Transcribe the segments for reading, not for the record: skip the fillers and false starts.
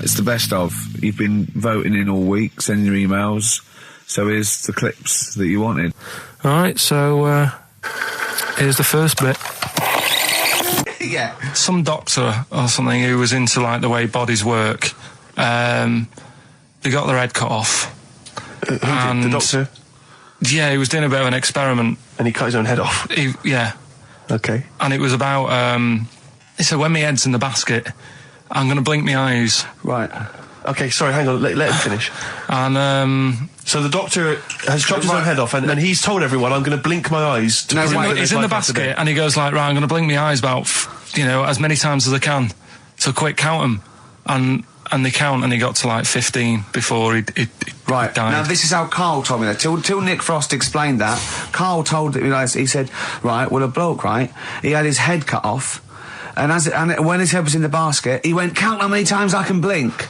It's the best of. You've been voting in all week, sending your emails. So here's the clips that you wanted. All right, so here's the first bit. Yeah. Some doctor or something who was into, like, the way bodies work. They got their head cut off. Who did? The doctor? Yeah, he was doing a bit of an experiment. And he cut his own head off? Yeah. Okay. And it was about, he said, when my head's in the basket, I'm going to blink my eyes. Right. Okay, sorry, hang on, let him finish. And, so the doctor has chopped his own head off, and he's told everyone, I'm going to blink my eyes. He's in the basket, and he goes like, right, I'm going to blink my eyes about, as many times as I can. So quick, count them. And they count, and he got to like 15 before he died. Now this is how Karl told me that. Till Nick Frost explained that, Karl told me, he said, right, well, a bloke, right, he had his head cut off, and when his head was in the basket, he went, count how many times I can blink.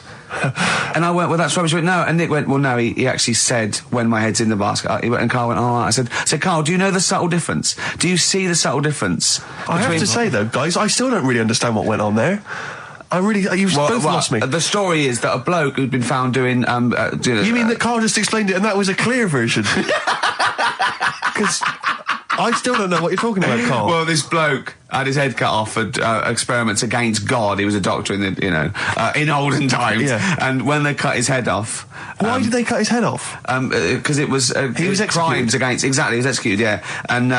And I went, well, that's rubbish. He went, no. And Nick went, well, no, he actually said, when my head's in the basket. And Karl went, all right. I said, Karl, do you know the subtle difference? Do you see the subtle difference? I have to say, though, guys, I still don't really understand what went on there. You've both lost me. The story is that a bloke who'd been found doing... you mean that Karl just explained it and that was a clear version? Because I still don't know what you're talking about, Karl. Well, this bloke had his head cut off at experiments against God. He was a doctor in the, in olden times. Yeah. And when they cut his head off... Why did they cut his head off? Because it was... he was executed. Crimes against... Exactly, he was executed, yeah. And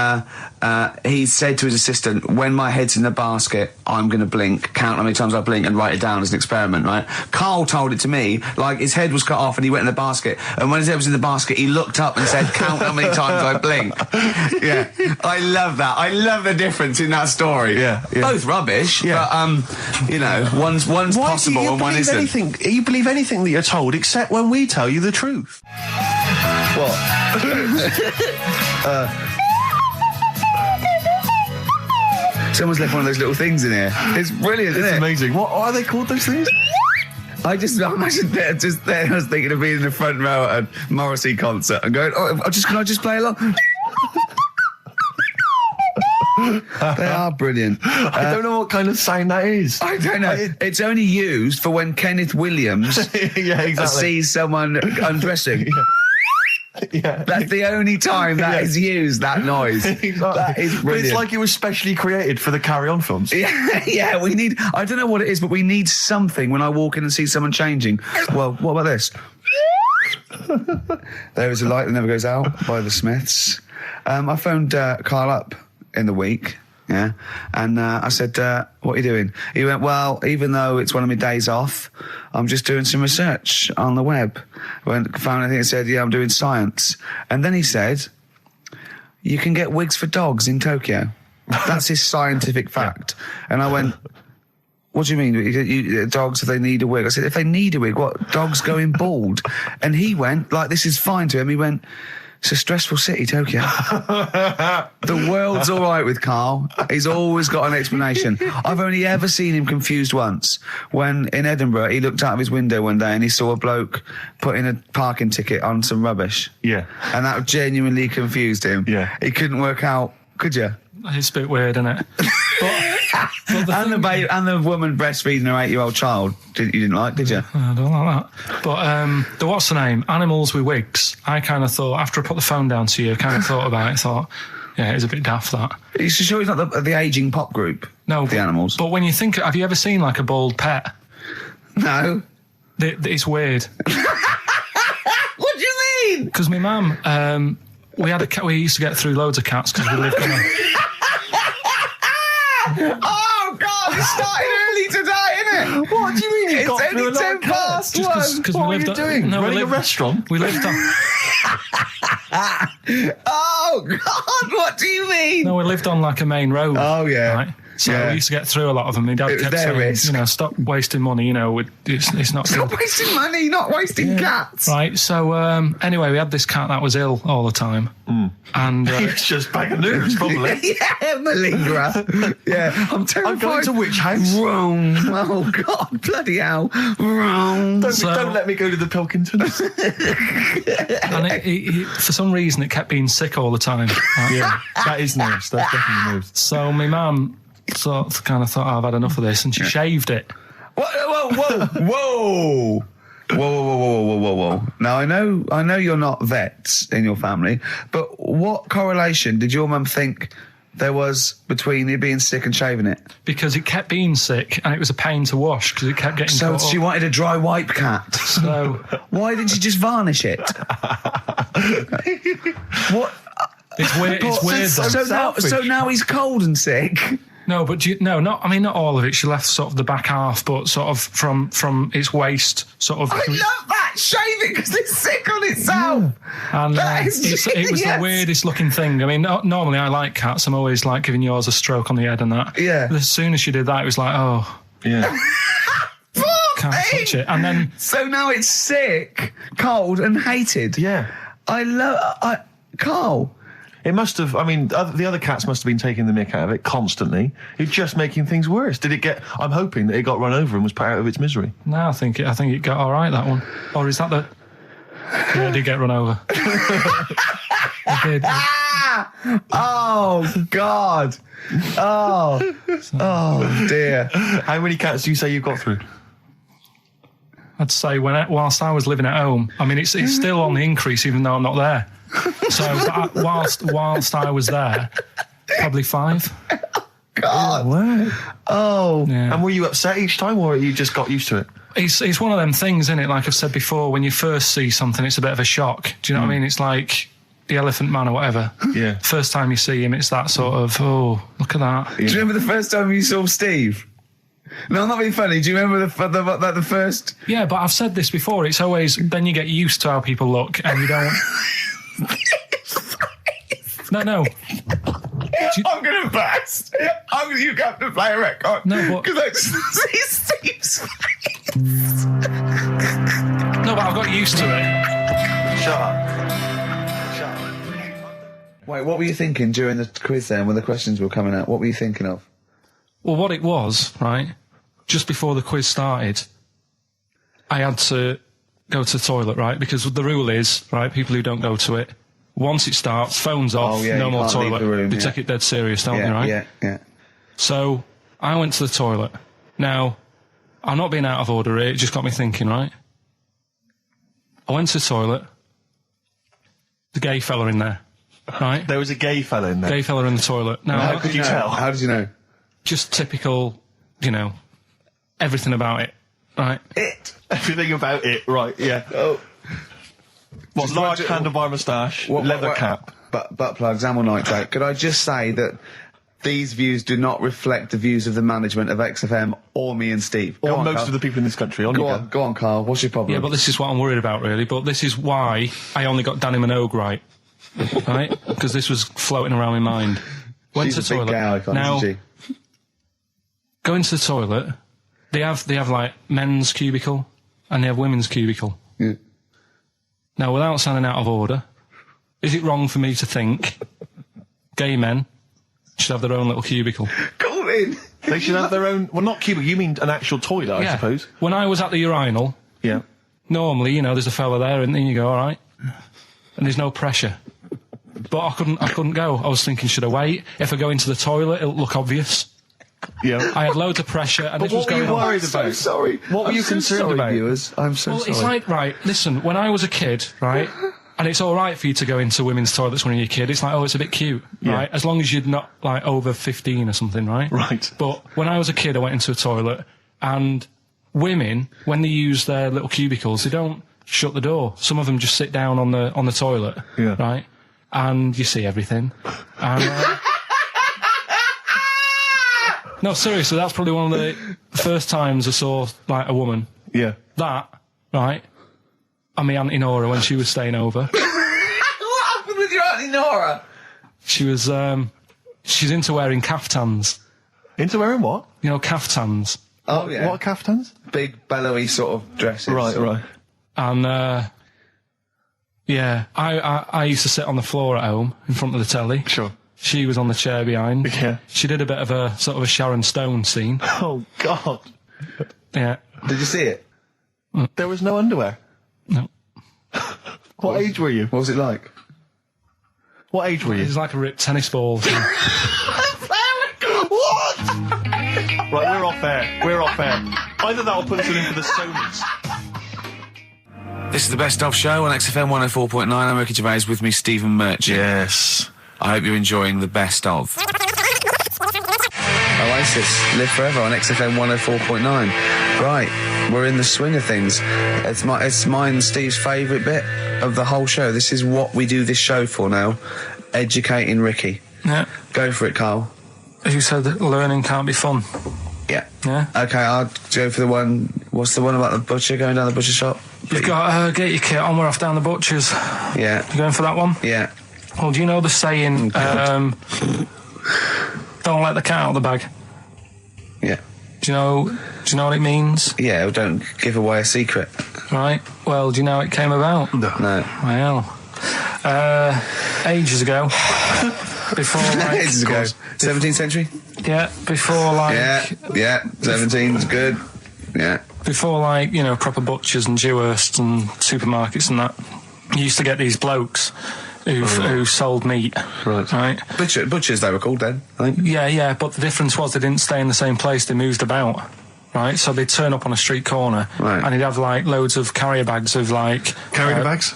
he said to his assistant, when my head's in the basket, I'm going to blink, count how many times I blink and write it down as an experiment, right? Karl told it to me, like his head was cut off and he went in the basket, and when his head was in the basket, he looked up and said, count how many times I blink. Yeah. I love that. I love the difference in that story. Yeah. Both rubbish, but, one's possible and one isn't. You believe anything that you're told, except when we tell you the truth. What? Someone's left one of those little things in here. It's brilliant, isn't it? It's amazing. What are they called, those things? I imagine just there. I was thinking of being in the front row at a Morrissey concert and going, can I just play along? They are brilliant. I don't know what kind of sound that is. I don't know. It's only used for when Kenneth Williams sees someone undressing. Yeah. That's the only time that is used, that noise. Exactly. That is brilliant. But it's like it was specially created for the Carry On films. Yeah, we need... I don't know what it is, but we need something when I walk in and see someone changing. Well, what about this? There is a light that never goes out by the Smiths. I phoned Karl up in the week, yeah, and I said, what are you doing? He went, well, even though it's one of my days off, I'm just doing some research on the web. Found anything that said, yeah, I'm doing science. And then he said, you can get wigs for dogs in Tokyo. That's his scientific fact. And I went, what do you mean? Dogs, if they need a wig? I said, if they need a wig, what? Dogs going bald? And he went, like, this is fine to him. He went, it's a stressful city, Tokyo. The world's all right with Karl. He's always got an explanation. I've only ever seen him confused once. When in Edinburgh, he looked out of his window one day and he saw a bloke putting a parking ticket on some rubbish. Yeah. And that genuinely confused him. Yeah. He couldn't work out, could you? It's a bit weird, isn't it? And the woman breastfeeding her 8-year-old child, you didn't like, did you? I don't like that. But the what's the name? Animals with wigs. I kind of thought, after I put the phone down to you, I kind of thought about it, thought, yeah, it's a bit daft, that. Are you sure he's not the ageing pop group? No. The Animals? But when you think, have you ever seen, like, a bald pet? No. It's weird. What do you mean? Because my mum, we had a cat, we used to get through loads of cats because we lived on a... Oh, God, it started early today, innit? What do you mean you got it's through only 10 past 1. What are you doing? Running a restaurant? We lived on... Oh, God, what do you mean? No, we lived on, like, a main road. Oh, yeah. Right? So we used to get through a lot of them. My dad kept saying, risk. Stop wasting money, it's not... Stop wasting money, not wasting cats. Right, so, anyway, we had this cat that was ill all the time. And... He was just bag of nerves, probably. Yeah, malingerer. Yeah, I'm terrified. I'm going to which house? Rome. Oh, God, bloody hell. Rome. Don't let me go to the Pilkingtons. And he, for some reason, it kept being sick all the time. Right? Yeah, that is nerves. That's definitely nerves. So my mum kind of thought, I've had enough of this, and she shaved it. Whoa. Whoa. Now, I know you're not vets in your family, but what correlation did your mum think there was between you being sick and shaving it? Because it kept being sick and it was a pain to wash because it kept getting So caught she up. wanted a dry wipe cat. So Why didn't you just varnish it? What? it's weird. It's weird. though. So now he's cold and sick. No, but not all of it. She left sort of the back half, but sort of from its waist, sort of. I love that. Shave it because it's sick on itself. And That is it was the genius. weirdest looking thing. I mean, normally I like cats. I'm always like giving yours a stroke on the head and that. Yeah. But as soon as she did that, it was like, oh, Yeah. can't touch it. And then So now it's sick, cold, and hated. Yeah. Carl. It must have, the other cats must have been taking the mick out of it constantly. It's just making things worse. I'm hoping that it got run over and was put out of its misery. no, I think it got all right, that one. Or is that the? Yeah, it did get run over. It did. Oh, God. Oh, dear. How many cats do you say you've got through? I'd say whilst I was living at home, I mean, it's still on the increase even though I'm not there. So whilst I was there, probably 5. God. Wow. Oh. Yeah. And were you upset each time, or you just got used to it? It's one of them things, isn't it? Like I've said before, when you first see something, it's a bit of a shock. Do you know what I mean? It's like the Elephant Man or whatever. Yeah. First time you see him, it's that sort of, oh, look at that. Do you remember the first time you saw Steve? No, I'm not being funny. Do you remember the first? Yeah, but I've said this before. It's always, then you get used to how people look and you don't... No. I'm going to burst. You have to play a record. No, but... Because I just see Steve's face. No, but I've got used to it. Shut up. Wait, what were you thinking during the quiz then when the questions were coming out? What were you thinking of? Well, what it was, right, just before the quiz started, I had to go to the toilet, right, because the rule is, right, people who don't go to it, once it starts, phones off, no more can't leave toilet. the room, They yeah. take it dead serious, don't they, right? Yeah. So I went to the toilet. Now, I'm not being out of order here, it just got me thinking, right? I went to the toilet, the gay fella in there, right? There was a gay fella in there. Gay fella in the toilet. Now, How could you tell? How did you know? just typical, everything about it, right? Everything about it, right, yeah. Oh. What, large handlebar moustache, leather cap. Butt plugs, amyl nitrate. Could I just say that these views do not reflect the views of the management of XFM or me and Steve. Or Go on, most Carl. of the people in this country. Go on, Carl. What's your problem? Yeah, but this is what I'm worried about, really. But this is why I only got Danny Minogue right, Because this was floating around my mind. Went She's to the a big toilet. gay icon, Now, isn't she? go into the toilet. They have like men's cubicle and they have women's cubicle. Yeah. Now, without sounding out of order, is it wrong for me to think gay men should have their own little cubicle? Call in. They should have their own... Well, not cubicle, you mean an actual toilet, I suppose. When I was at the urinal, Yeah. normally, there's a fella there and then you go, all right. And there's no pressure. But I couldn't go. I was thinking, should I wait? If I go into the toilet, it'll look obvious. Yeah. I had loads of pressure and But this was what were going you on. worried I'm so about? sorry. What were I'm you so concerned sorry, about? viewers? I'm so Well, sorry. it's like, right, listen, when I was a kid, right, and it's all right for you to go into women's toilets when you're a kid, it's like, oh, it's a bit cute, right, as long as you're not, like, over 15 or something, right? Right. But when I was a kid, I went into a toilet, and women, when they use their little cubicles, they don't shut the door. Some of them just sit down on the toilet, Yeah. right, and you see everything. And, no, seriously, that's probably one of the first times I saw, like, a woman. Yeah. That, right, and my Auntie Nora when she was staying over. What happened with your Auntie Nora? She was, she's into wearing caftans. Into wearing what? Caftans. Oh, yeah. What caftans? Big, bellowy sort of dresses. Right. And, yeah, I used to sit on the floor at home in front of the telly. Sure. She was on the chair behind. Yeah. She did a bit of a sort of a Sharon Stone scene. Oh, God. Yeah. Did you see it? There was no underwear. No. What age were you? What was it like? What age were It you? was like a ripped tennis ball. What? Right, we're off air. We're off air. Either that or put us in for the Sonys. This is the Best Of Show on XFM 104.9. I'm Ricky Gervais, with me Stephen Merchant. Yes. I hope you're enjoying the Best Of. Oasis, Live Forever on XFM 104.9. Right, we're in the swing of things. It's mine and Steve's favourite bit of the whole show. This is what we do this show for now. Educating Ricky. Yeah. Go for it, Carl. You said that learning can't be fun. Yeah. Yeah. Okay, I'll go for the one. What's the one about the butcher going down the butcher shop? You've got get your kit on. We're off down the butcher's. Yeah. You going for that one? Yeah. Well, do you know the saying? Don't let the cat out of the bag. Yeah. Do you know what it means? Yeah. Well, don't give away a secret. Right. Well, do you know how it came about? No. Well, ages ago. Before, like, Ages ago. 17th century. Yeah. Before, like. Yeah. 17's good. Yeah. Before, like, you know, proper butchers and Dewhursts and supermarkets and that, you used to get these blokes who sold meat. Right. Butchers, they were called then, I think. Yeah, but the difference was they didn't stay in the same place, they moved about. Right, so they'd turn up on a street corner, right, and he'd have like loads of carrier bags of like carrier bags.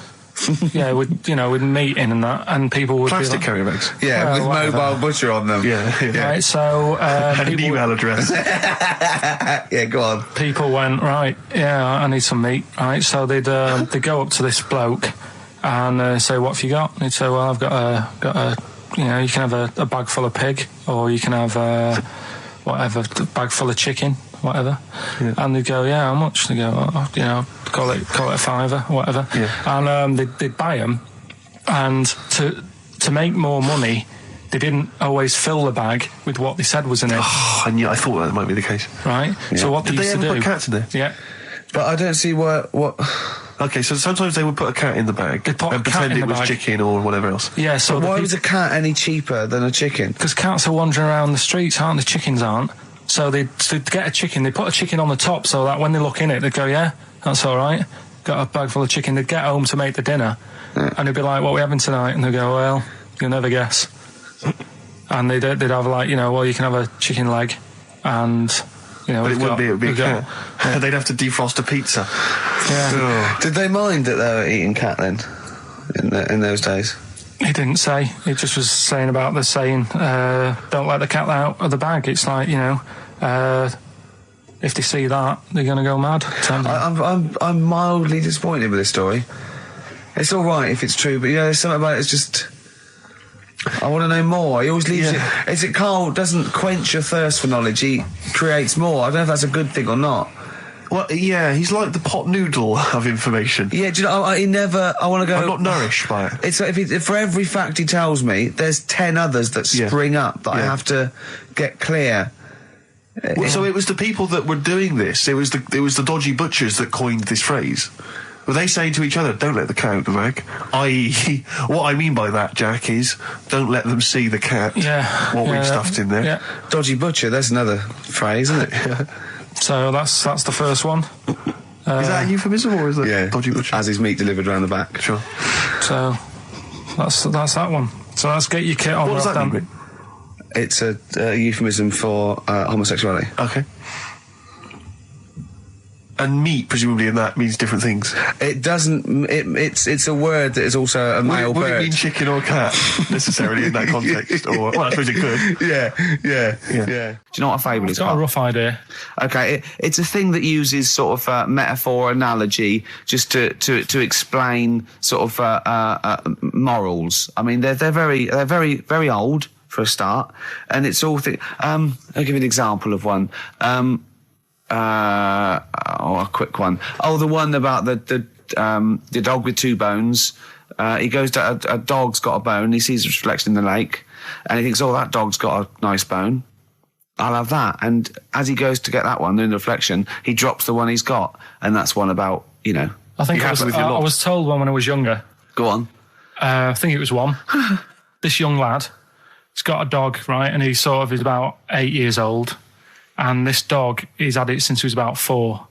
Yeah, with meat in and that, and people would plastic be like, carrier bags. Yeah, with whatever. mobile butcher on them. Yeah. Right, so and an email address. Yeah, go on. People went, right, yeah, I need some meat. Right, so they'd go up to this bloke and say, what have you got? And he'd say, well, I've got a you know, you can have a bag full of pig, or you can have a bag full of chicken, whatever. Yeah. And they'd go, yeah, how much? They go, you know, call it a fiver, whatever. Yeah. And they'd buy them, and to make more money, they didn't always fill the bag with what they said was in it. Oh, I thought that might be the case. Right. Yeah. So what did they they used ever to do? put cats in there? Yeah. But I don't see what. Okay, so sometimes they would put a cat in the bag They'd put a and cat pretend in it the was bag. chicken or whatever else. Yeah. So Why was a cat any cheaper than a chicken? Because cats are wandering around the streets, aren't they? Chickens aren't. So they'd get a chicken. They put a chicken on the top so that when they look in it, they'd go, yeah, that's all right. Got a bag full of chicken. They'd get home to make the dinner, and they'd be like, what are we having tonight? And they'd go, well, you'll never guess. And they'd have like, you know, well, you can have a chicken leg, and you know, but it would be a cat. Yeah. They'd have to defrost a pizza. Yeah. Did they mind that they were eating cat then? In those days? He didn't say. He just was saying about the saying, don't let the cat out of the bag. It's like, you know, if they see that, they're going to go mad. I'm mildly disappointed with this story. It's all right if it's true, but, you know, there's something about it, it's just... I want to know more. He always leaves it... Is it Carl doesn't quench your thirst for knowledge, he creates more. I don't know if that's a good thing or not. Well, yeah, he's like the pot noodle of information. Yeah, do you know, he never... I want to go... I'm not nourished by it. It's like if for every fact he tells me, there's 10 others that spring up that I have to get clear. Well, so it was the people that were doing this, it was the dodgy butchers that coined this phrase. Were they saying to each other, don't let the cat out the bag? I.e., what I mean by that, Jack, is don't let them see the cat. Yeah. What we've stuffed in there. Yeah. Dodgy butcher, that's another phrase, isn't it? Yeah. So that's the first one. Is that a euphemism or is that dodgy butcher? As his meat delivered round the back. Sure. So that's that one. So let's get your kit on. What does that mean? It's a euphemism for homosexuality. Okay. And meat, presumably, in that means different things. It doesn't. It's a word that is also a male would bird. it mean chicken or cat necessarily in that context? Or well, I suppose it could. Yeah. Yeah. Do you know what a fable is? Got a Carl? rough idea. Okay, it's a thing that uses sort of metaphor, analogy, just to explain sort of morals. I mean, they're very old for a start, and it's all. I'll give you an example of one. A quick one. Oh, the one about the dog with two bones. He goes to a dog's got a bone. He sees a reflection in the lake, and he thinks, "Oh, that dog's got a nice bone. I'll have that." And as he goes to get that one in the reflection, he drops the one he's got, and that's one about, you know. I think I was told one when I was younger. Go on. I think it was one. This young lad, he's got a dog, right, and he's about 8 years old. And this dog, he's had it since he was about 4,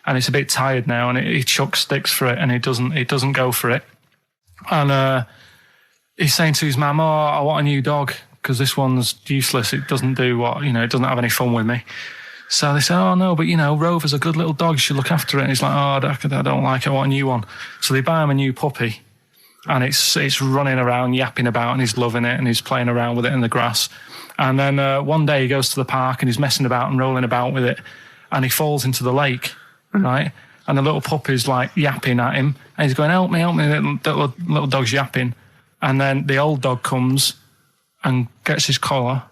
and it's a bit tired now, and he chucks sticks for it, and it doesn't go for it. And he's saying to his mum, "Oh, I want a new dog. because this one's useless. It doesn't do what, it doesn't have any fun with me. So they say, oh, no, but, Rover's a good little dog. You should look after it. And he's like, oh, I don't like it. I want a new one. So they buy him a new puppy. And it's running around, yapping about, and he's loving it, and he's playing around with it in the grass. And then one day he goes to the park, and he's messing about and rolling about with it, and he falls into the lake, right? And the little puppy's, like, yapping at him, and he's going, help me, the little dog's yapping. And then the old dog comes and gets his collar,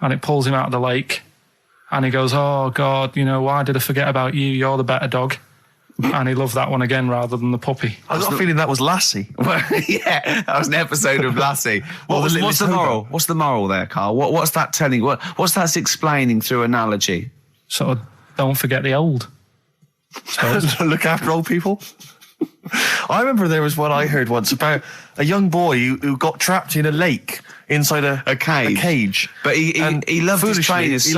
and it pulls him out of the lake. And he goes, oh, God, why did I forget about you? You're the better dog. And he loved that one again rather than the puppy. I got a feeling that was Lassie. Well, yeah, that was an episode of Lassie. What's the moral? What's the moral there, Carl? What's that telling? What's that explaining through analogy? Sort of, don't forget the old. Look after old people. I remember there was one I heard once about a young boy who got trapped in a lake inside a cage. But he loved his trainers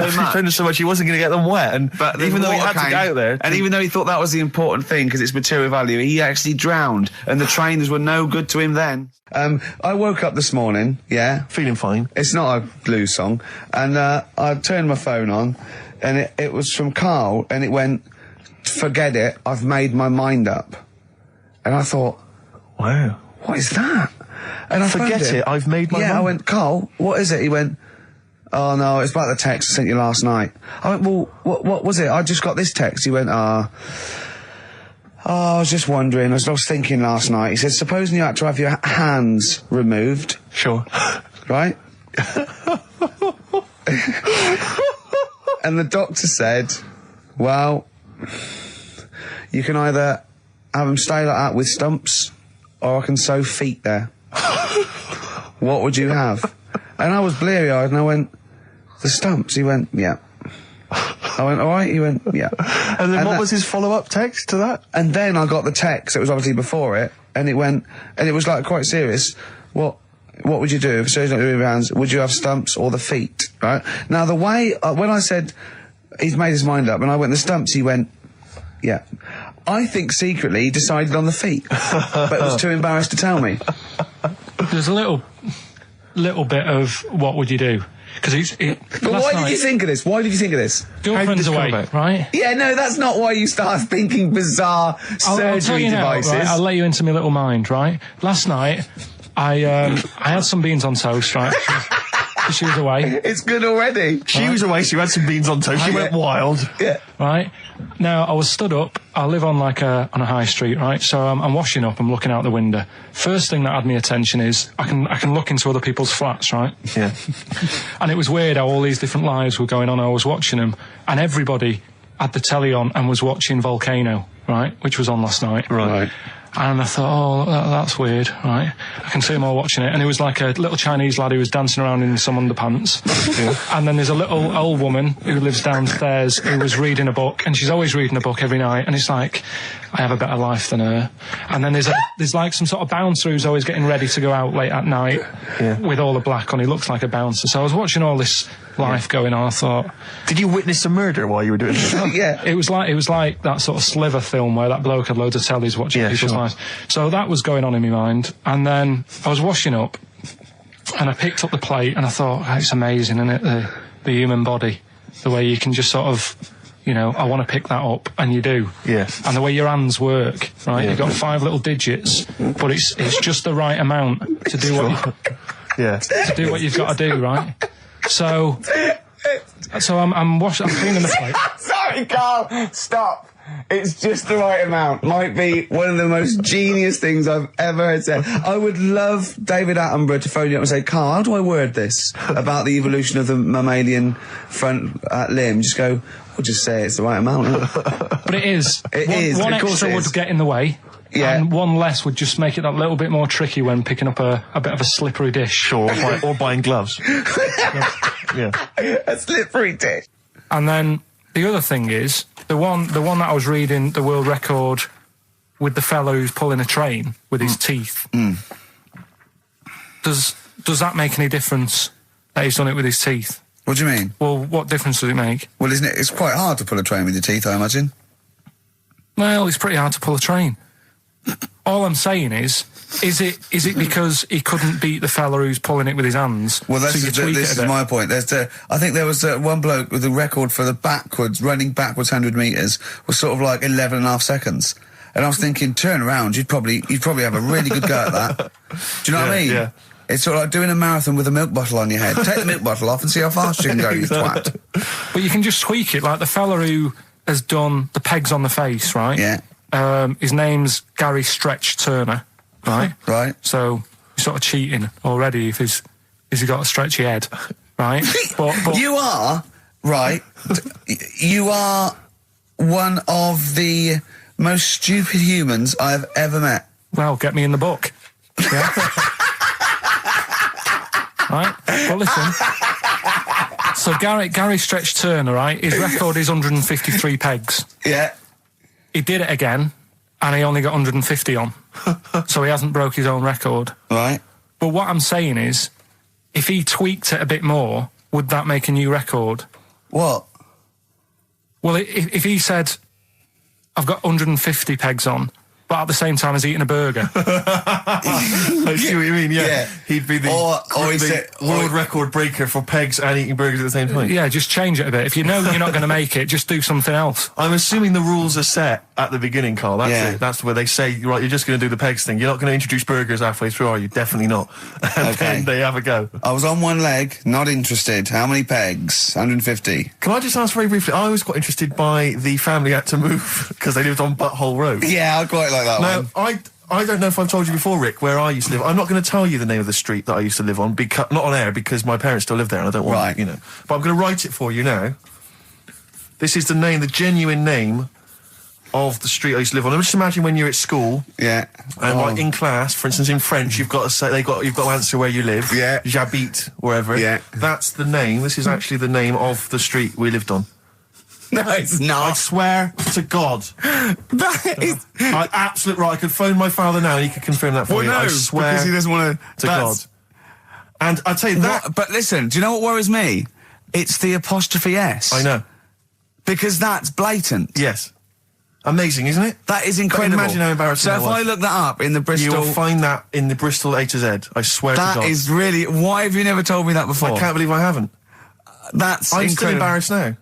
so much he wasn't going to get them wet. But even though he had to get out there, and even though he thought that was the important thing because it's material value, he actually drowned, and the trainers were no good to him then. I woke up this morning, feeling fine. It's not a blues song, and I turned my phone on, and it was from Carl, and it went, "Forget it, I've made my mind up." And I thought, wow, what is that? And I forget it, I've made my mind. I went, Carl, what is it? He went, oh no, it's about the text I sent you last night. I went, well, what was it? I just got this text. He went, I was just wondering, I was thinking last night. He said, supposing you had to have your hands removed. Sure. Right? And the doctor said, well, you can either have them stay like that with stumps, or I can sew feet there. What would you have? And I was bleary-eyed, and I went, the stumps? He went, yeah. I went, all right? He went, yeah. And then what was his follow-up text to that? And then I got the text, it was obviously before it, and it went, and it was like quite serious. What would you do if surgery not doing your hands? Would you have stumps or the feet? Right? Now the way, when I said he's made his mind up, and I went the stumps, he went, yeah. I think secretly he decided on the feet, but was too embarrassed to tell me. There's a little bit of what would you do? Because But why did you think of this? Why did you think of this? Girlfriend's away, right? Yeah, no, that's not why you start thinking bizarre surgery devices. Right? I'll let you into my little mind, right? Last night, I had some beans on toast, right? She was away. It's good already. She was away, she had some beans on toast, she went wild. Yeah. Right? Now, I was stood up, I live on on a high street, right? So I'm washing up, I'm looking out the window. First thing that had my attention is, I can look into other people's flats, right? Yeah. And it was weird how all these different lives were going on, I was watching them, and everybody had the telly on and was watching Volcano, right? Which was on last night. Right. And I thought, oh, that's weird, right? I can see them all watching it. And it was like a little Chinese lad who was dancing around in some underpants. Yeah. And then there's a little old woman who lives downstairs who was reading a book, and she's always reading a book every night. And it's like, I have a better life than her. And then there's like some sort of bouncer who's always getting ready to go out late at night with all the black on. He looks like a bouncer. So I was watching all this life going on. I thought, did you witness a murder while you were doing this? Yeah. It was like that sort of Sliver film where that bloke had loads of tellies watching people's lives. So that was going on in my mind. And then I was washing up, and I picked up the plate, and I thought, oh, it's amazing, isn't it? The human body, the way you can just sort of, I want to pick that up, and you do. Yes. And the way your hands work, right? Yeah. You've got 5 little digits, but it's just the right amount to do to do what you've got to do, right? So I'm cleaning the plate. Sorry, Carl, stop. It's just the right amount. Might be one of the most genius things I've ever heard said. I would love David Attenborough to phone you up and say, Carl, how do I word this about the evolution of the mammalian front limb? Just go, we'll just say it's the right amount. But it is. One extra would get in the way. Yeah. And one less would just make it that little bit more tricky when picking up a bit of a slippery dish. Sure, or buying gloves. Yeah. A slippery dish. And then the other thing is, the one that I was reading, the world record with the fellow who's pulling a train with his teeth. Does that make any difference that he's done it with his teeth? What do you mean? Well, what difference does it make? Well, isn't it? It's quite hard to pull a train with your teeth, I imagine. Well, it's pretty hard to pull a train. all I'm saying is it because he couldn't beat the fella who's pulling it with his hands? Well, so this is my point. I think there was one bloke with the record for the running backwards 100 metres was sort of like 11 and a half seconds. And I was thinking, turn around, you'd probably have a really good go at that. Do you know what I mean? Yeah. It's sort of like doing a marathon with a milk bottle on your head. Take the milk bottle off and see how fast you can go, you twat. But you can just tweak it, like the fella who has done the pegs on the face, right? Yeah. His name's Gary Stretch Turner, right? Right. So you're sort of cheating already if he's got a stretchy head, right? but you are, right, you are one of the most stupid humans I've ever met. Well, get me in the book. Yeah. Right? Well, listen. So Gary Stretch Turner, right? His record is 153 pegs. Yeah. He did it again, and he only got 150 on. So he hasn't broke his own record. Right. But what I'm saying is, if he tweaked it a bit more, would that make a new record? What? Well, if he said, I've got 150 pegs on, but at the same time as eating a burger. I see what you mean, yeah. He'd be the world record breaker for pegs and eating burgers at the same time. Yeah, just change it a bit. If you know you're not going to make it, just do something else. I'm assuming the rules are set at the beginning, Carl. That's it. That's where they say, right, you're just going to do the pegs thing. You're not going to introduce burgers halfway through, are you? Definitely not. And then they have a go. I was on one leg, not interested. How many pegs? 150. Can I just ask very briefly, I was quite interested by the family had to move because they lived on Butthole Road. Yeah, I quite like that one. Now, I don't know if I've told you before, Rick, where I used to live. I'm not going to tell you the name of the street that I used to live on, not on air, because my parents still live there and I don't want, But I'm going to write it for you now. This is the genuine name of the street I used to live on. Just imagine when you're at school. Yeah. And like in class, for instance, in French, you've got to say, you've got to answer where you live. Yeah. J'habite, wherever. Yeah. That's the name. This is actually the name of the street we lived on. No, it's not. I swear to God. That is... Absolute right. I could phone my father now and he could confirm that for you. No, I swear because he doesn't want to God. And I'll tell you that... But listen, do you know what worries me? It's the apostrophe S. I know. Because that's blatant. Yes. Amazing, isn't it? That is incredible. But imagine how embarrassing that was. So if I look that up in the Bristol... You will find that in the Bristol A to Z. I swear to God. That is really... Why have you never told me that before? I can't believe I haven't. That's I'm incredible. still embarrassed now.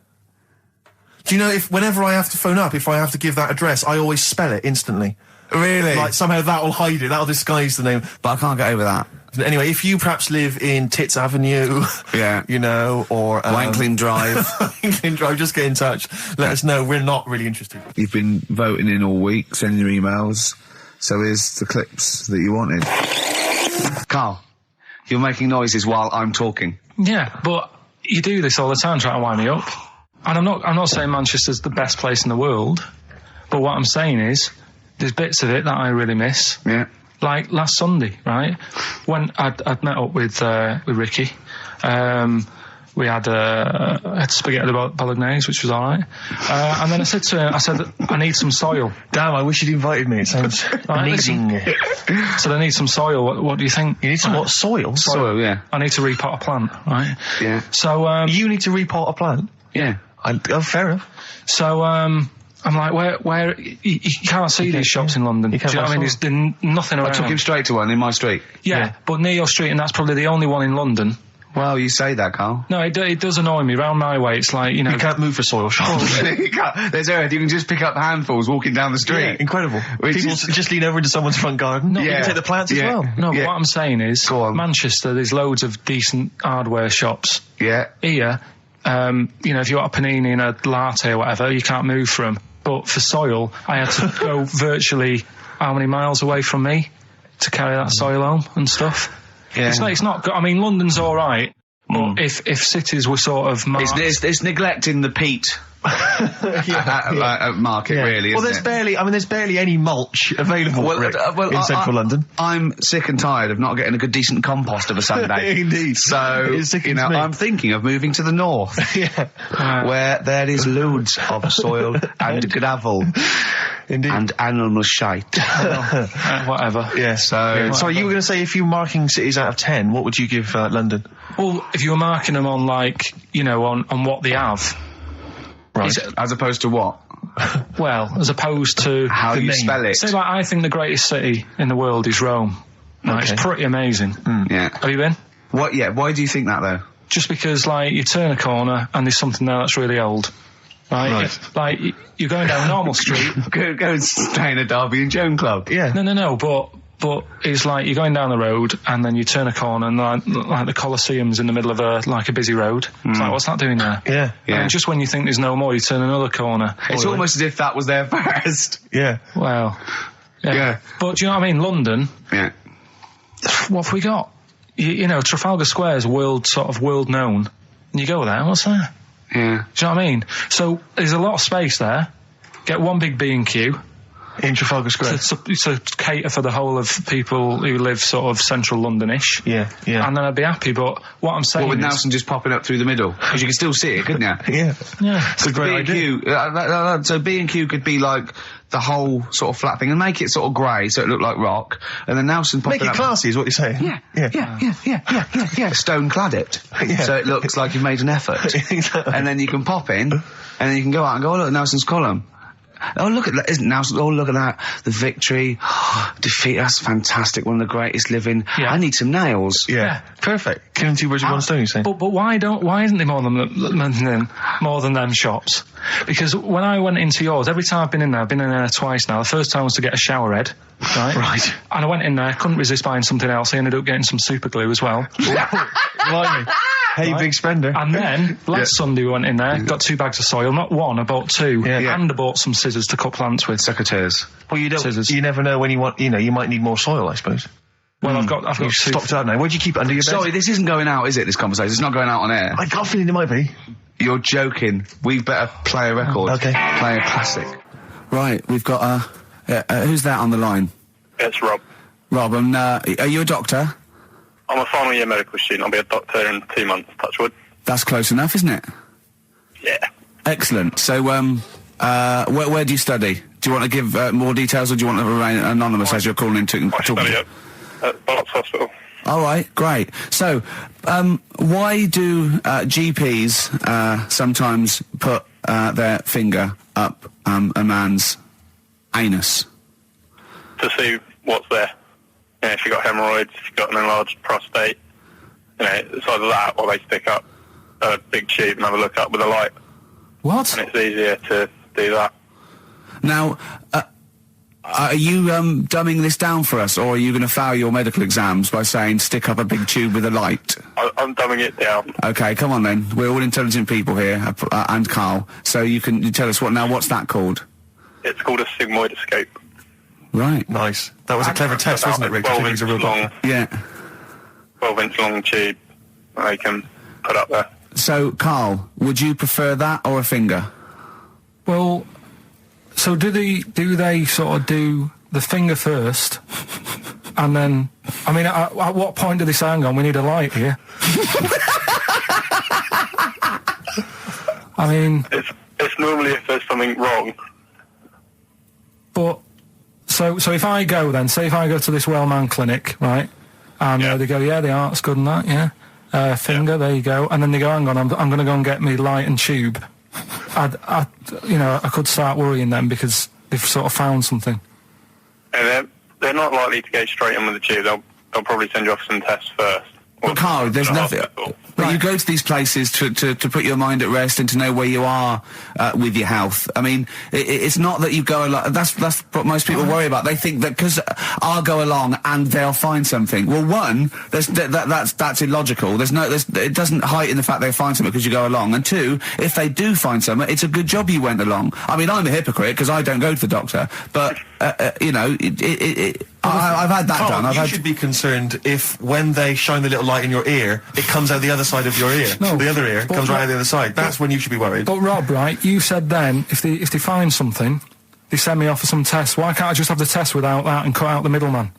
Do you know, whenever I have to phone up, if I have to give that address, I always spell it instantly. Really? Like, somehow that will hide it, that'll disguise the name. But I can't get over that. Anyway, if you perhaps live in Tits Avenue, or... Wankling Drive. Wankling Drive, just get in touch. Let us know, we're not really interested. You've been voting in all week, sending your emails, so here's the clips that you wanted. Carl, you're making noises while I'm talking. Yeah, but you do this all the time, trying to wind me up. And I'm not saying Manchester's the best place in the world, but what I'm saying is there's bits of it that I really miss. Yeah. Like last Sunday, right? When I'd met up with Ricky, we had spaghetti bolognese, which was all right. And then I said to him, I need some soil. Damn, I wish you'd invited me. It sounds amazing. So I need some soil. What do you think? You need some what? Soil? Soil, yeah. I need to repot a plant, right? Yeah. So you need to repot a plant? Yeah. Fair enough. So I'm like, where you can't see these shops in London. Do you know what I mean? There's nothing around. I took him straight to one in my street. Yeah, but near your street, and that's probably the only one in London. Well, you say that, Carl. No, it does annoy me. Round my way, it's like, you know... You can't move for soil shops. There's earth. You can just pick up handfuls walking down the street. Yeah, incredible. People just lean over into someone's front garden. No, you can take the plants as well. No, but what I'm saying is, Manchester, there's loads of decent hardware shops. Yeah. Here, if you want a panini and a latte or whatever, you can't move for them. But for soil, I had to go virtually how many miles away from me to carry that soil home and stuff. Yeah. It's not good. I mean, London's all right, but if cities were sort of marked... It's neglecting the peat market, really, well, there's barely any mulch available in central London. I'm sick and tired of not getting a good, decent compost of a Sunday. Indeed. So, I'm thinking of moving to the north, where there is loads of soil and gravel. Indeed. And animal shite. Whatever. Yeah. So you were going to say, if you're marking cities out of 10, what would you give London? Well, if you were marking them on, on what they have. Right. As opposed to what? Well, as opposed to How the you name. spell it. Say, like, I think the greatest city in the world is Rome. Right, Okay. it's pretty amazing. Yeah. Have you been? What? Yeah. Why do you think that though? Just because, like, you turn a corner and there's something there that's really old. Right? Like, you're going down a normal street. Go and stay in a Derby and Joan club. Yeah. No, but it's like you're going down the road and then you turn a corner and like the Colosseum's in the middle of a busy road. It's like, what's that doing there? Yeah. Yeah. And just when you think there's no more, you turn another corner. It's almost as if that was there first. Yeah. Well, yeah. Yeah. But do you know what I mean? London, Yeah. what have we got? You know, Trafalgar Square is world known. And you go there, what's there? Yeah. Do you know what I mean? So there's a lot of space there. Get one big B&Q. In Trafalgar Square. To cater for the whole of people who live sort of central Londonish. Yeah. And then I'd be happy, but what I'm saying What with is... Nelson just popping up through the middle? Because you can still see it, couldn't you? Yeah. Yeah. It's a great idea. B&Q, so B&Q could be like the whole sort of flat thing and make it sort of grey so it looked like rock, and then Nelson popping Make it up. classy is what you're saying. Yeah. Stone clad it. Yeah. So it looks like you've made an effort. Exactly. And then you can pop in, and then you can go out and go, oh look, Nelson's column. Oh look at that, isn't Nelson? Oh look at that, the victory, defeat. That's fantastic. One of the greatest living. Yeah. I need some nails. Yeah. Perfect. Killing two birds with one stone, you're saying? But why isn't there more than them shops? Because when I went into yours, every time I've been in there twice now. The first time was to get a shower head, right? Right. And I went in there, couldn't resist buying something else. I ended up getting some super glue as well. Blimey. Hey, big spender. And then last Sunday we went in there, got 2 bags of soil, not one, I bought 2, Yeah. and I bought some scissors to cut plants with. Secateurs. Well, you don't. Scissors. You never know when you want. You know, you might need more soil, I suppose. Well, I've got You've 2. stopped out now. Where'd you keep it under your bed? Sorry, this isn't going out, is it, this conversation? It's not going out on air. I got a feeling it might be. You're joking. We better play a record. Okay. Play a classic. Right, we've got who's that on the line? It's Rob. Rob, and are you a doctor? I'm a final year medical student. I'll be a doctor in 2 months, touch wood. That's close enough, isn't it? Yeah. Excellent. So, where do you study? Do you want to give more details, or do you want to remain anonymous as you're calling in to I study at Barts Hospital. All right, great. So, why do GPs sometimes put their finger up a man's anus? To see what's there. You know, if you've got hemorrhoids, if you've got an enlarged prostate, you know, it's either that or they stick up a big tube and have a look up with a light. What? And it's easier to do that. Now, are you dumbing this down for us, or are you going to fail your medical exams by saying stick up a big tube with a light? I'm dumbing it down. Okay, come on then. We're all intelligent people here, and Carl. So you tell us what's that called? It's called a sigmoidoscope. Right. Nice. That was a clever test, wasn't it, Rick? 12 I think inch he's a real long, doctor. Yeah. 12-inch long tube they can put up there. So, Carl, would you prefer that or a finger? Well, so do they sort of do the finger first, and then, I mean, at what point do they say, hang on, we need a light here? I mean... It's normally if there's something wrong. But, so if I go then, say if I go to this Wellman clinic, right, and they go, yeah, the art's good and that, yeah, finger, there you go, and then they go, hang on, I'm going to go and get me light and tube. I could start worrying then because they've sort of found something. And they're not likely to go straight in with the tube. They'll probably send you off some tests first. Well, Carl, there's nothing... Hospital. But you go to these places to put your mind at rest and to know where you are with your health. I mean, it's not that you go along. That's what most people worry about. They think that because I'll go along and they'll find something. Well, one, that's illogical. It doesn't heighten the fact they find something because you go along. And two, if they do find something, it's a good job you went along. I mean, I'm a hypocrite because I don't go to the doctor, but I've had that done. You should be concerned if when they shine the little light in your ear, it comes out the other side of your ear. No, the other ear comes right out the other side. That's when you should be worried. But Rob, right, you said then, if they find something, they send me off for some tests. Why can't I just have the test without that and cut out the middleman?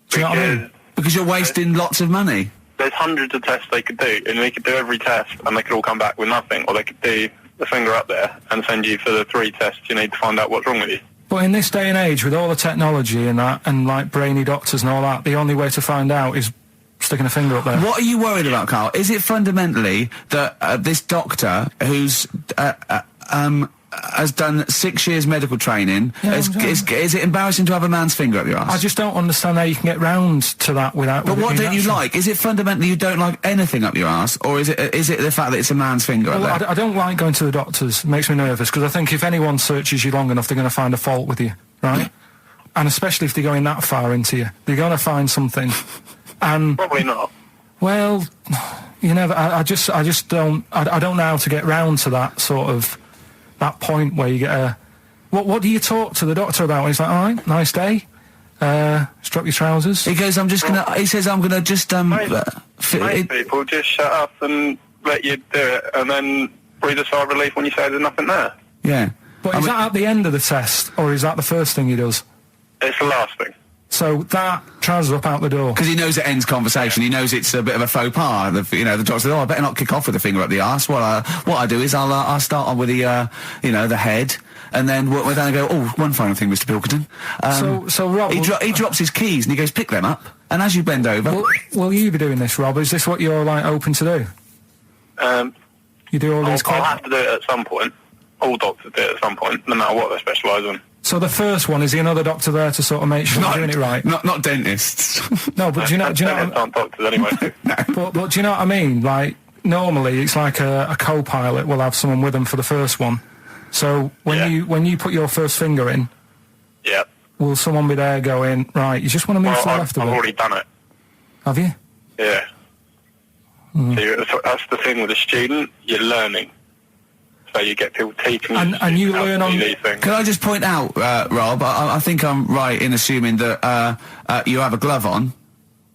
Do you know what I mean? Because you're wasting lots of money. There's hundreds of tests they could do, and they could do every test, and they could all come back with nothing, or they could do the finger up there and send you for the 3 tests you need to find out what's wrong with you. But in this day and age, with all the technology and that, and like brainy doctors and all that, the only way to find out is sticking a finger up there. What are you worried about, Carl? Is it fundamentally that this doctor who's has done 6 years medical training. Yeah, Is it embarrassing to have a man's finger up your ass? I just don't understand how you can get round to that without... But what don't you like? Is it fundamentally you don't like anything up your ass, or is it the fact that it's a man's finger up there? I don't like going to the doctors. It makes me nervous, because I think if anyone searches you long enough, they're going to find a fault with you, right? And especially if they're going that far into you. They're going to find something. And... Probably not. Well, you know, I just don't... I don't know how to get round to that sort of... that point where you get a... What do you talk to the doctor about? He's like, all right, nice day. Strap your trousers. He goes, he says, I'm gonna just, Most people just shut up and let you do it, and then breathe a sigh of relief when you say there's nothing there. Yeah. But is that at the end of the test, or is that the first thing he does? It's the last thing. So that trousers up out the door. Because he knows it ends conversation. He knows it's a bit of a faux pas. The doctor says, I better not kick off with the finger up the arse. What I do is I'll start on with the, the head, and then we'll then go, one final thing, Mr. Pilkington. So Rob... He drops his keys and he goes, pick them up. And as you bend over... Will you be doing this, Rob? Is this what you're, like, open to do? You do all these... I'll have to do it at some point. All doctors do it at some point, no matter what they specialise in. So the first one, is the another doctor there to sort of make sure you're doing it right? Not dentists. No, but do you know... aren't doctors anyway. But do you know what I mean? Like, normally it's like a co-pilot will have someone with them for the first one. So when you put your first finger in... Yeah. Will someone be there going, right, you just want to move to the left of it? I've already done it. Have you? Yeah. So that's the thing with a student, you're learning. So you get people teaching you. And you learn on... these things. Can I just point out, Rob, I think I'm right in assuming that you have a glove on.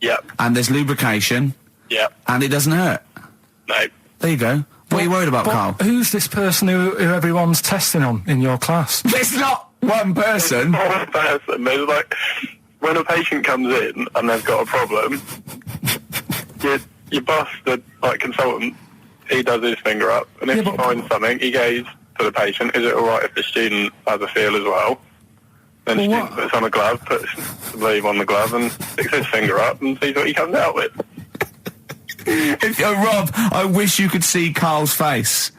Yep. And there's lubrication. Yep. And it doesn't hurt. No. There you go. What are you worried about, Carl? Who's this person who everyone's testing on in your class? It's not one person. One person. There's like, when a patient comes in and they've got a problem, your boss, the consultant, he does his finger up, and if he finds something, he goes to the patient, is it alright if the student has a feel as well? Then the student puts on a glove, puts the sleeve on the glove, and sticks his finger up and sees what he comes out with. Rob, I wish you could see Carl's face.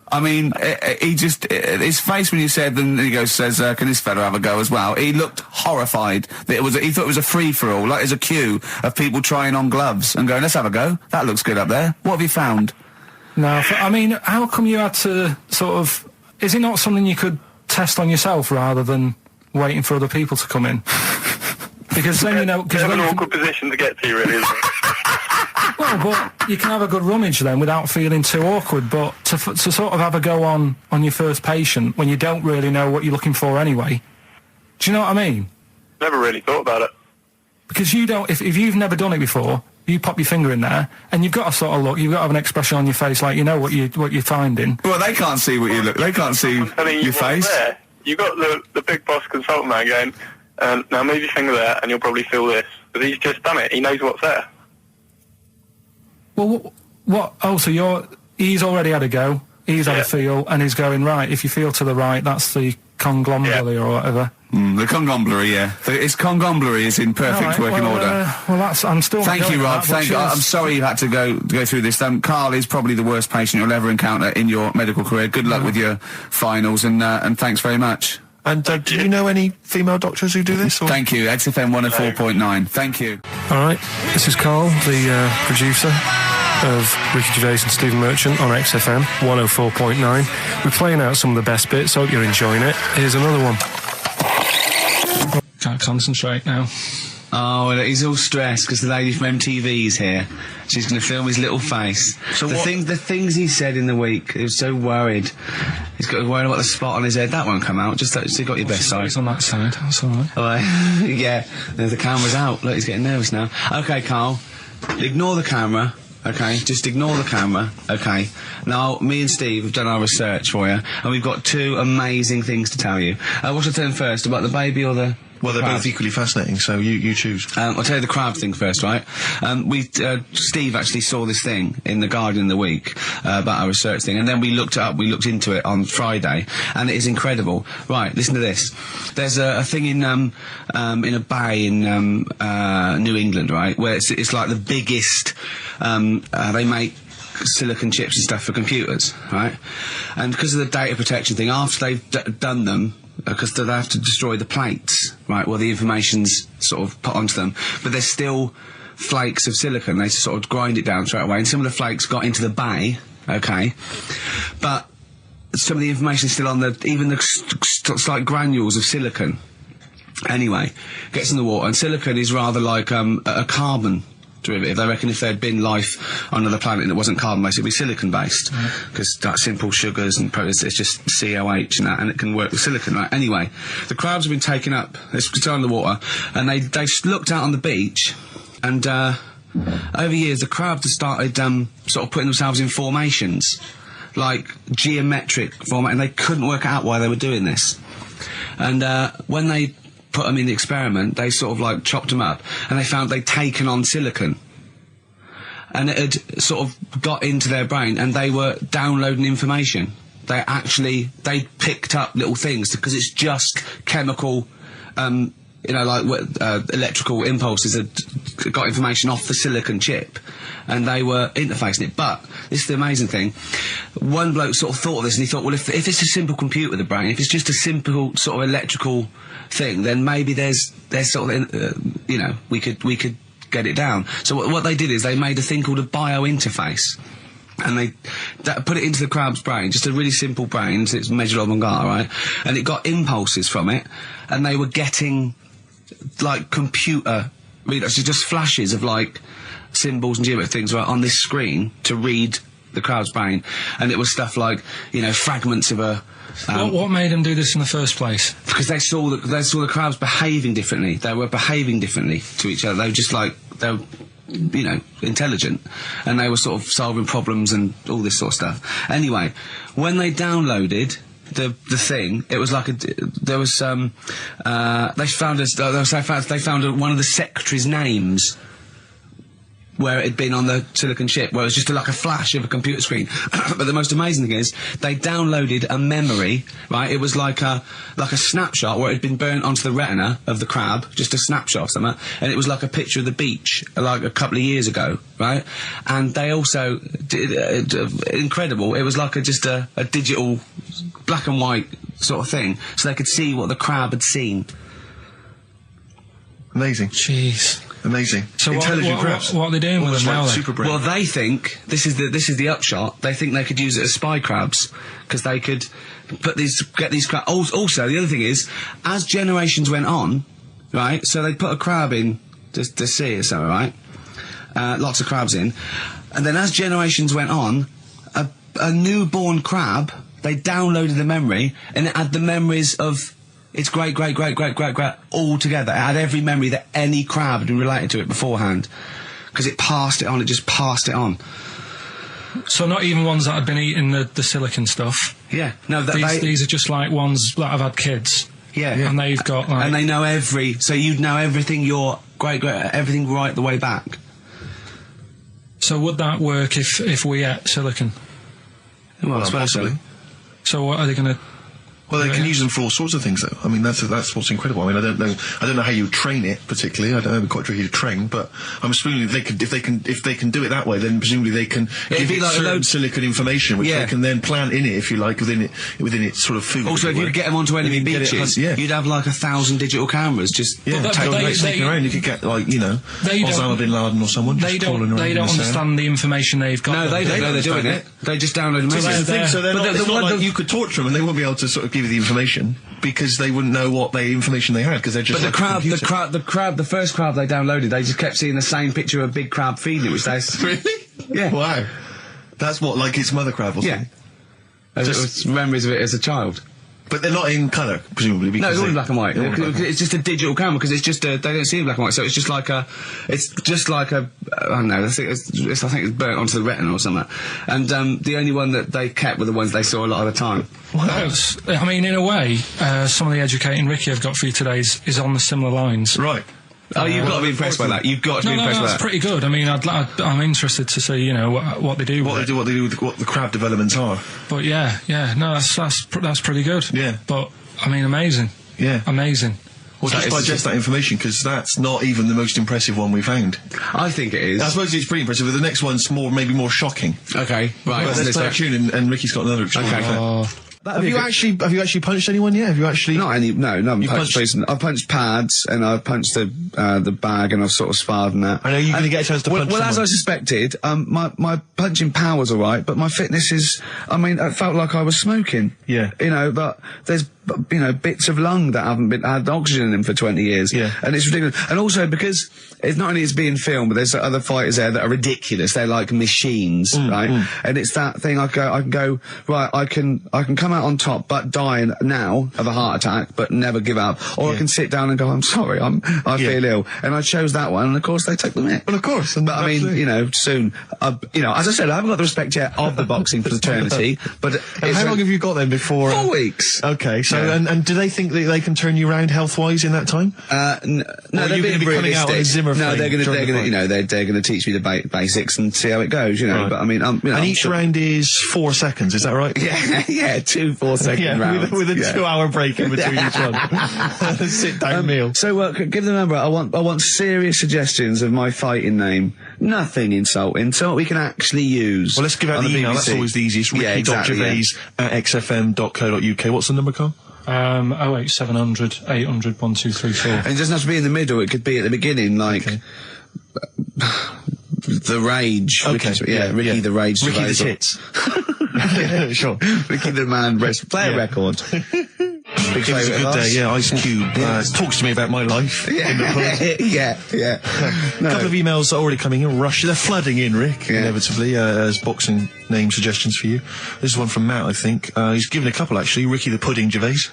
I mean, his face when you said, and he says, can this fella have a go as well? He looked horrified. That he thought it was a free-for-all, like there's a queue of people trying on gloves and going, let's have a go. That looks good up there. What have you found? No, I mean, how come you had to sort of... Is it not something you could test on yourself rather than waiting for other people to come in? Because then, you know... It's an awkward position to get to, really, isn't it? Well, but you can have a good rummage then without feeling too awkward, but to sort of have a go on your first patient when you don't really know what you're looking for anyway, do you know what I mean? Never really thought about it. Because you don't... If you've never done it before... You pop your finger in there, and you've got to sort of look. You've got to have an expression on your face, like you know what you're finding. Well, they can't see what you look. They can't see your face. There. You got the big boss consultant man going. Now move your finger there, and you'll probably feel this. But he's just done it. He knows what's there. Well, what? Oh, so he's already had a go. He's had a feel, and he's going right. If you feel to the right, that's the conglomerate or whatever. The conglomerate, yeah. Its conglomerate is in perfect working order. I'm still... Thank you, Rob. I'm sorry you had to go through this. Carl is probably the worst patient you'll ever encounter in your medical career. Good luck with your finals, and thanks very much. And do you know any female doctors who do this? Or? Thank you. XFM 104.9. Thank you. All right, this is Carl, the producer of Ricky Gervais and Stephen Merchant on XFM 104.9. We're playing out some of the best bits. Hope you're enjoying it. Here's another one. Can't concentrate now. Oh, he's all stressed because the lady from MTV's here. She's going to film his little face. So the things he said in the week, he was so worried. He's got worried about the spot on his head. That won't come out. Just you got your best side. It's on that side. That's all right. Oh, yeah. The camera's out. Look, he's getting nervous now. Okay, Carl. Ignore the camera. Okay, just ignore the camera. Okay. Now, me and Steve have done our research for you, and we've got two amazing things to tell you. What should I tell him first, about the baby or the... Well, they're both equally fascinating, so you choose. I'll tell you the crab thing first, right? Steve actually saw this thing in The Guardian of the Week about our research thing, and then we looked it up, we looked into it on Friday, and it is incredible. Right, listen to this. There's a thing in a bay in New England, right, where it's like the biggest, they make silicon chips and stuff for computers, right? And because of the data protection thing, after they've done them, because they have to destroy the plates, right, well, the information's sort of put onto them, but there's still flakes of silicon. They sort of grind it down straight away, and some of the flakes got into the bay, okay, but some of the information is still on even the slight granules of silicon. Anyway, gets in the water, and silicon is rather like a carbon derivative. They reckon if there had been life on another planet that wasn't carbon-based, it'd be silicon-based, because that simple sugars and proteins, it's just COH and that, and it can work with silicon, right? Anyway, the crabs have been taken up, they're still in the water, and they looked out on the beach, and over years the crabs have started sort of putting themselves in formations, like geometric format, and they couldn't work out why they were doing this. And when they put them in the experiment, they sort of like chopped them up, and they found they'd taken on silicon, and it had sort of got into their brain, and they were downloading information. They picked up little things, because it's just chemical, like electrical impulses that got information off the silicon chip, and they were interfacing it. But this is the amazing thing. One bloke sort of thought of this, and he thought, well, if it's a simple computer with a brain, if it's just a simple sort of electrical thing, then maybe there's sort of we could get it down. So what they did is they made a thing called a biointerface, and they put it into the crab's brain, just a really simple brain, so it's measured on Mangala, right? And it got impulses from it, and they were getting like computer readers, so just flashes of like symbols and geometric things right on this screen to read the crab's brain, and it was stuff like fragments of a. What made them do this in the first place? Because they saw the crabs behaving differently. They were behaving differently to each other. They were just like intelligent, and they were sort of solving problems and all this sort of stuff. Anyway, when they downloaded the thing, it was like they found one of the secretary's names where it had been on the silicon chip, where it was just like a flash of a computer screen. But the most amazing thing is, they downloaded a memory, right? It was like a snapshot where it had been burnt onto the retina of the crab, just a snapshot or something, and it was like a picture of the beach, like a couple of years ago, right? And they also did, incredible, it was like just a digital black and white sort of thing, so they could see what the crab had seen. Amazing. Jeez. Amazing. So intelligent crabs. What are they doing with them now? Super brain. Well, they think this is the upshot. They think they could use it as spy crabs, because they could get these crabs. Also, the other thing is, as generations went on, right? So they put a crab in the sea or something, right? Lots of crabs in, and then as generations went on, a newborn crab, they downloaded the memory, and it had the memories of its great all together. It had every memory that any crab had been related to it beforehand, because it passed it on. It just passed it on. So not even ones that had been eating the silicon stuff. Yeah, no. These are just like ones that have had kids. Yeah, and they've got like. And they know so you'd know everything. Your everything right the way back. So would that work if we ate silicon? Well, possibly. So what are they going to? Well, they can use them for all sorts of things, though. I mean, that's what's incredible. I mean, I don't know how you train it particularly. I don't know, it'd be quite tricky to train, but I'm assuming if they can do it that way, then presumably they can give it like certain silicon information, which they can then plant in it, if you like, within its sort of food. Also, if you could get them onto enemy beaches, you'd have like 1,000 digital cameras just taking around. You could get Osama bin Laden or someone. They don't understand the information they've got. No, they don't know they're doing it. They just download them. So it's not like you could torture them and they wouldn't be able to sort of give you the information, because they wouldn't know what information they had, because they're just. But the first crab they downloaded, they just kept seeing the same picture of a big crab feeding it, which they really, yeah, wow, that's what, like its mother crab or something. Yeah, just memories of it as a child. But they're not in colour, presumably. Because no, it's all in black and white. It's just a digital camera, because it's just they don't see in black and white, so it's just like a I don't know. I think it's burnt onto the retina or something. And the only one that they kept were the ones they saw a lot of the time. Wow. I mean, in a way, some of the educating Ricky I've got for you today is on the similar lines. Right. Oh, you've got to be impressed by that. You've got to be impressed by that. That's pretty good. I mean, I'm interested to see, what they do. What they do with what the crab developments are. But no, that's pretty good. Yeah. But I mean, amazing. Yeah. Amazing. Well, just digest that information, because that's not even the most impressive one we found. I think it is. I suppose it's pretty impressive, but the next one's maybe more shocking. Okay, right. Well, let's play a tune, and Ricky's got another extraordinary fact. Have you actually punched anyone yet? Have you actually? No, I haven't punched recently. I've punched pads, and I've punched the bag, and I've sort of sparred and that. I know you're going to get a chance to punch someone. As I suspected, my punching power's all right, but my fitness is. I mean, it felt like I was smoking. Yeah. But there's bits of lung that haven't had oxygen in them for 20 years. Yeah. And it's ridiculous. And also because it's not only it's being filmed, but there's other fighters there that are ridiculous. They're like machines, right? And it's that thing. I can go right. I can come out on top, but die now of a heart attack, but never give up. Or I can sit down and go, I'm sorry, I feel ill. And I chose that one, and of course they took the mick. Well, of course. But I mean, soon. As I said, I haven't got the respect yet of the boxing fraternity. But how long have you got then before? 4 weeks. Okay. So and do they think that they can turn you around health-wise in that time? No, they're being coming out on a Zimmer. No, they're going to teach me the basics and see how it goes. Right. But I mean, and each round is 4 seconds. Is that right? Yeah, 2 4-second rounds with a 2-hour break in between each one. Sit down meal. So give the number. I want serious suggestions of my fighting name. Nothing insulting. So we can actually use. Well, let's give out the email. That's always the easiest. Ricky.Gervais at xfm.co.uk. What's the number, Carl? 08700 800 1234. And it doesn't have to be in the middle. It could be at the beginning, like the Rage. Okay. Ricky the Rage. Ricky the Tits. Sure. Ricky the Man. Play a record. Big it was a good day, yeah. Ice Cube talks to me about my life in the pub. Yeah. A couple of emails are already coming in. They're flooding in, Rick, inevitably, as boxing name suggestions for you. This is one from Matt, I think. He's given a couple, actually. Ricky the Pudding Gervais.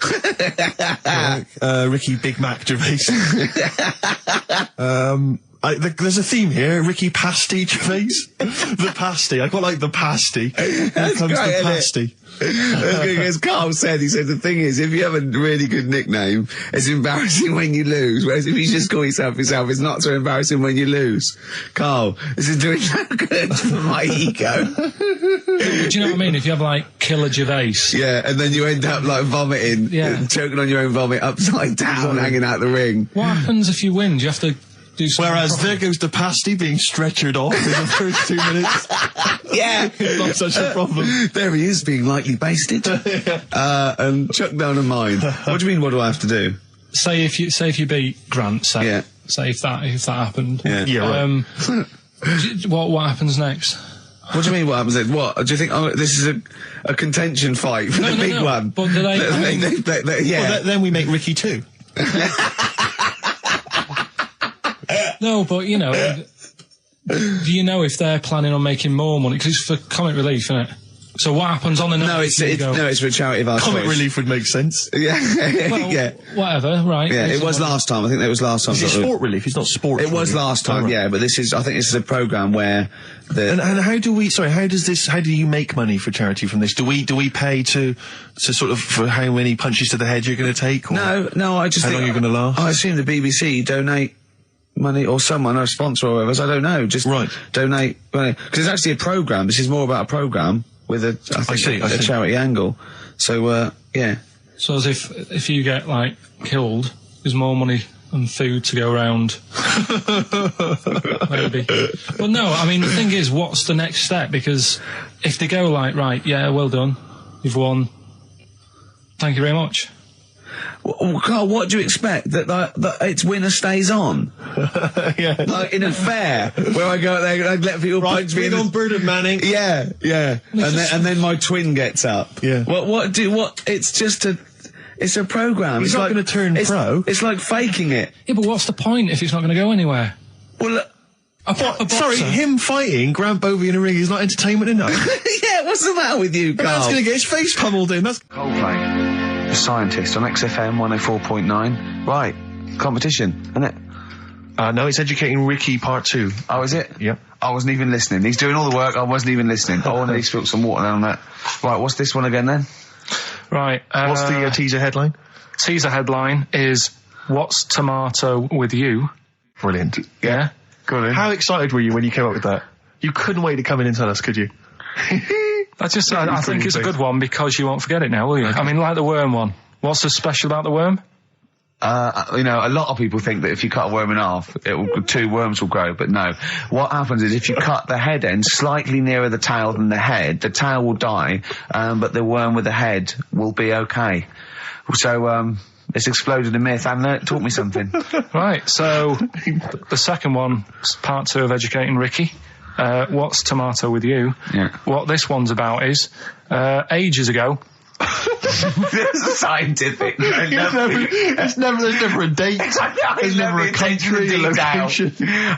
Ricky Big Mac Gervais. There's a theme here. Ricky Pasty Gervais. The pasty. I quite like the pasty. Here comes the pasty. As Carl said, he said the thing is, if you have a really good nickname, it's embarrassing when you lose. Whereas if you just call yourself, it's not so embarrassing when you lose. Carl, this is doing no good for my ego. Do you know what I mean? If you have like Killer Gervais. Yeah, and then you end up like vomiting, choking on your own vomit upside down, hanging out the ring. What happens if you win? Do you have to do something? Whereas there goes the pasty being stretchered off in the first 2 minutes. Yeah. It's not such a problem. There he is, being lightly basted. And chucked down a mine. What do you mean, what do I have to do? Say if you beat Grant, say if that happened. Yeah. What happens next? What do you mean, what happens next? What? Do you think this is a contention fight for the big one? But do they... Well, then we make Ricky 2. No, but, do you know if they're planning on making more money? Because it's for comic relief, isn't it? So what happens on the night? It's for a charity of our Comic choice. relief would make sense. Yeah. Well, whatever, right. Yeah, it was last time. I think that was last time. Is it sport relief? It's not sport relief. It was last time, but I think this is a programme where And how do you make money for charity from this? Do we pay to sort of, for how many punches to the head you're going to take? Or No, I just how long you're going to last? I assume the BBC donate money, or someone, or a sponsor or whatever, I don't know, just donate money. Because it's actually a programme. This is more about a programme with a charity angle. So, So as if you get, like, killed, there's more money and food to go around. Maybe. But no, I mean, the thing is, what's the next step? Because if they go like, right, yeah, well done, you've won, thank you very much. Well, Carl, what do you expect? That it's winner stays on? Yeah. Like in a fair, where I go out there and I let people punch me. On Bird Manning. Yeah. And then my twin gets up. Yeah. It's just it's a programme. He's not going to turn pro. It's like faking it. Yeah, but what's the point if it's not going to go anywhere? Well, sorry, him fighting Grant Bovey in a ring is not entertainment enough. Yeah, what's the matter with you, Carl? That's going to get his face pummeled in. That's Coldplay, The Scientist on XFM 104.9. Right, competition, isn't it? No, it's Educating Ricky Part 2. Oh, is it? Yep. I wasn't even listening. He's doing all the work, I wasn't even listening. I want to spill some water on that. Right, what's this one again then? Right. What's the teaser headline? Teaser headline is, what's tomato with you? Brilliant. Yeah? Good on. How excited were you when you came up with that? You couldn't wait to come in and tell us, could you? I think it's a good one because you won't forget it now, will you? Okay. I mean, like the worm one. What's so special about the worm? you know, a lot of people think that if you cut a worm in half, 2 worms will grow, but no. What happens is if you cut the head end slightly nearer the tail than the tail will die, but the worm with the head will be okay. So, it's exploded a myth, and it taught me something. Right, so the second one, part 2 of educating Ricky. What's tomato with you? Yeah. What this one's about is, ages ago, It's scientific. There's never a date. There's never a country, a location.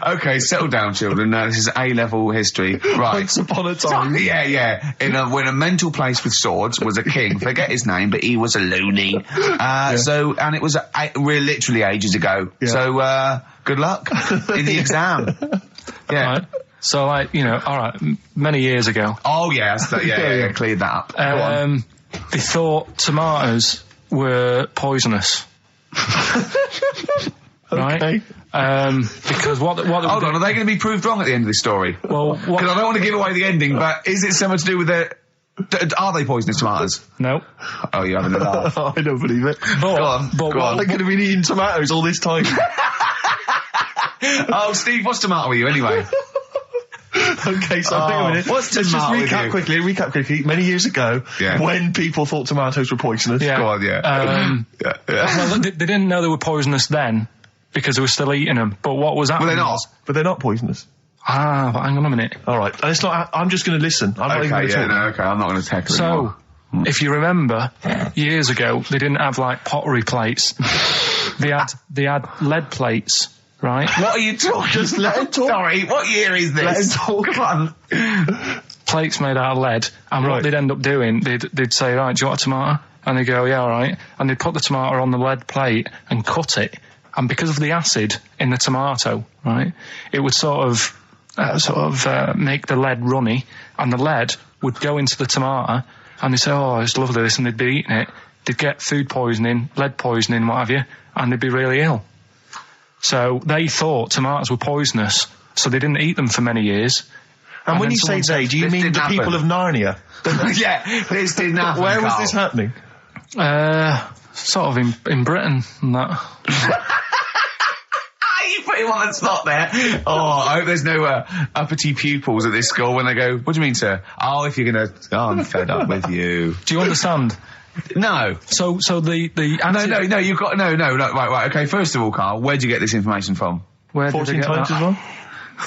Okay, settle down, children. Now, this is A-level history. Right. Once upon a time. Yeah. When a mental place with swords was a king, forget his name, but he was a loony. So, and it was literally ages ago. Yeah. So, good luck in the exam. Yeah. Right. So, like, you know, alright, many years ago. Oh, yeah, cleared that up. Go on. They thought tomatoes were poisonous. Right? Okay. Because what Hold on, are they going to be proved wrong at the end of this story? Well, because I don't want to give away the ending, but is it something to do with are they poisonous tomatoes? No. Oh, you're having a laugh. I don't believe it. Go on. They're going to be eating tomatoes all this time. Oh, Steve, what's tomato with you anyway? Okay, so hang on a minute. What's Let's just recap recap quickly. Many years ago, when people thought tomatoes were poisonous. Yeah. Go on, Well, they didn't know they were poisonous then because they were still eating them. But what was happening? Well, they're not. But they're not poisonous. But hang on a minute. All right, and it's not. I'm just going to listen. I'm not even going to talk. Okay, I'm not going to tackle it So, anymore. if you remember, years ago they didn't have like pottery plates. They had lead plates. Right? What are you talking? Just let him talk. Sorry, what year is this? Let him talk. Come on. Plates made out of lead, and what they'd end up doing, they'd say, right, do you want a tomato? And they'd go, yeah, all right. And they'd put the tomato on the lead plate and cut it. And because of the acid in the tomato, right, it would sort of make the lead runny, and the lead would go into the tomato, and they'd say, oh, it's lovely this, and they'd be eating it. They'd get food poisoning, lead poisoning, what have you, and they'd be really ill. So they thought tomatoes were poisonous, so they didn't eat them for many years. And when you say they, do you mean the people of Narnia? Yeah, this didn't happen. Where was this happening? Sort of in Britain and that. You put him on the spot there. Oh, I hope there's no uppity pupils at this school when they go, what do you mean, sir? Oh, if you're going to... Oh, I'm fed up with you. Do you understand? No. So the No, you've got... No, right, okay, first of all, Carl, where'd you get this information from? Where 14 did I get times that? as well?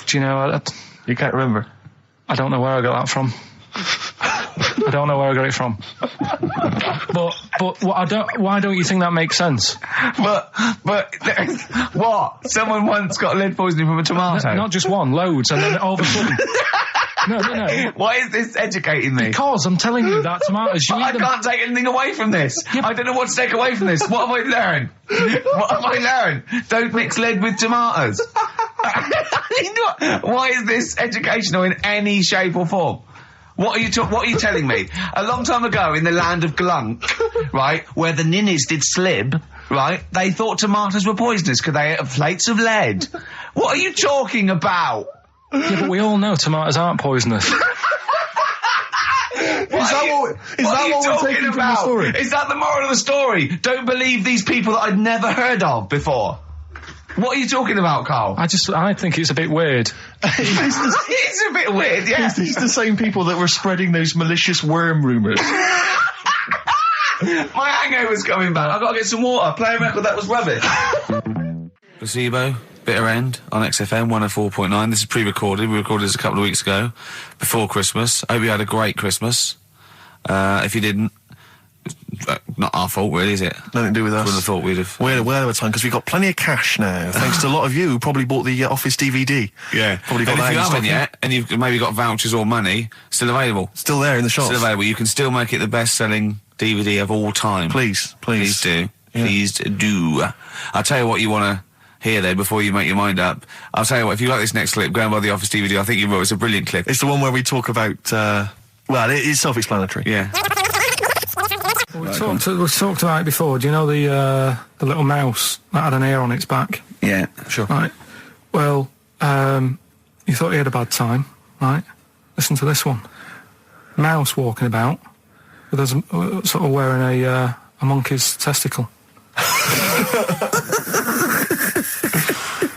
Do you know... You can't remember? I don't know where I got that from. I don't know where I got it from. But why don't you think that makes sense? But what? Someone once got lead poisoning from a tomato? Not just one, loads, and then all of a sudden... No. Why is this educating me? Because I'm telling you that tomatoes... I can't take anything away from this. I don't know what to take away from this. What have I learned? Don't mix lead with tomatoes. Why is this educational in any shape or form? What are you telling me? A long time ago in the land of Glunk, right, where the ninnies did slib, right, they thought tomatoes were poisonous because they ate plates of lead. What are you talking about? Yeah, but we all know tomatoes aren't poisonous. Is that what we're taking from the story? Is that the moral of the story? Don't believe these people that I'd never heard of before. What are you talking about, Carl? I think it's a bit weird. It's a bit weird, yeah. It's the same people that were spreading those malicious worm rumours. My hangover's coming back. I've got to get some water. Play a record that was rubbish. Placebo, Bitter End on XFM 104.9. This is pre-recorded. We recorded this a couple of weeks ago, before Christmas. I hope you had a great Christmas. If you didn't, not our fault, really, is it? Nothing to do with us. Wouldn't have thought we'd have. We had a whale of a time because we've got plenty of cash now, thanks to a lot of you who probably bought the Office DVD. Yeah. Probably got and that if you in haven't stock yet, and you've maybe got vouchers or money, still available. Still there in the shops. Still available. You can still make it the best-selling DVD of all time. Please do. Yeah. Please do. I'll tell you what you want to hear there before you make your mind up. I'll tell you what, if you like this next clip, go and buy the Office DVD. I think you will. It's a brilliant clip. It's the one where we talk about, well, it's self-explanatory. Yeah. We talked about it before. Do you know the little mouse that had an ear on its back? Yeah, sure. Right. Well, you thought he had a bad time, right? Listen to this one. Mouse walking about with sort of wearing a monkey's testicle.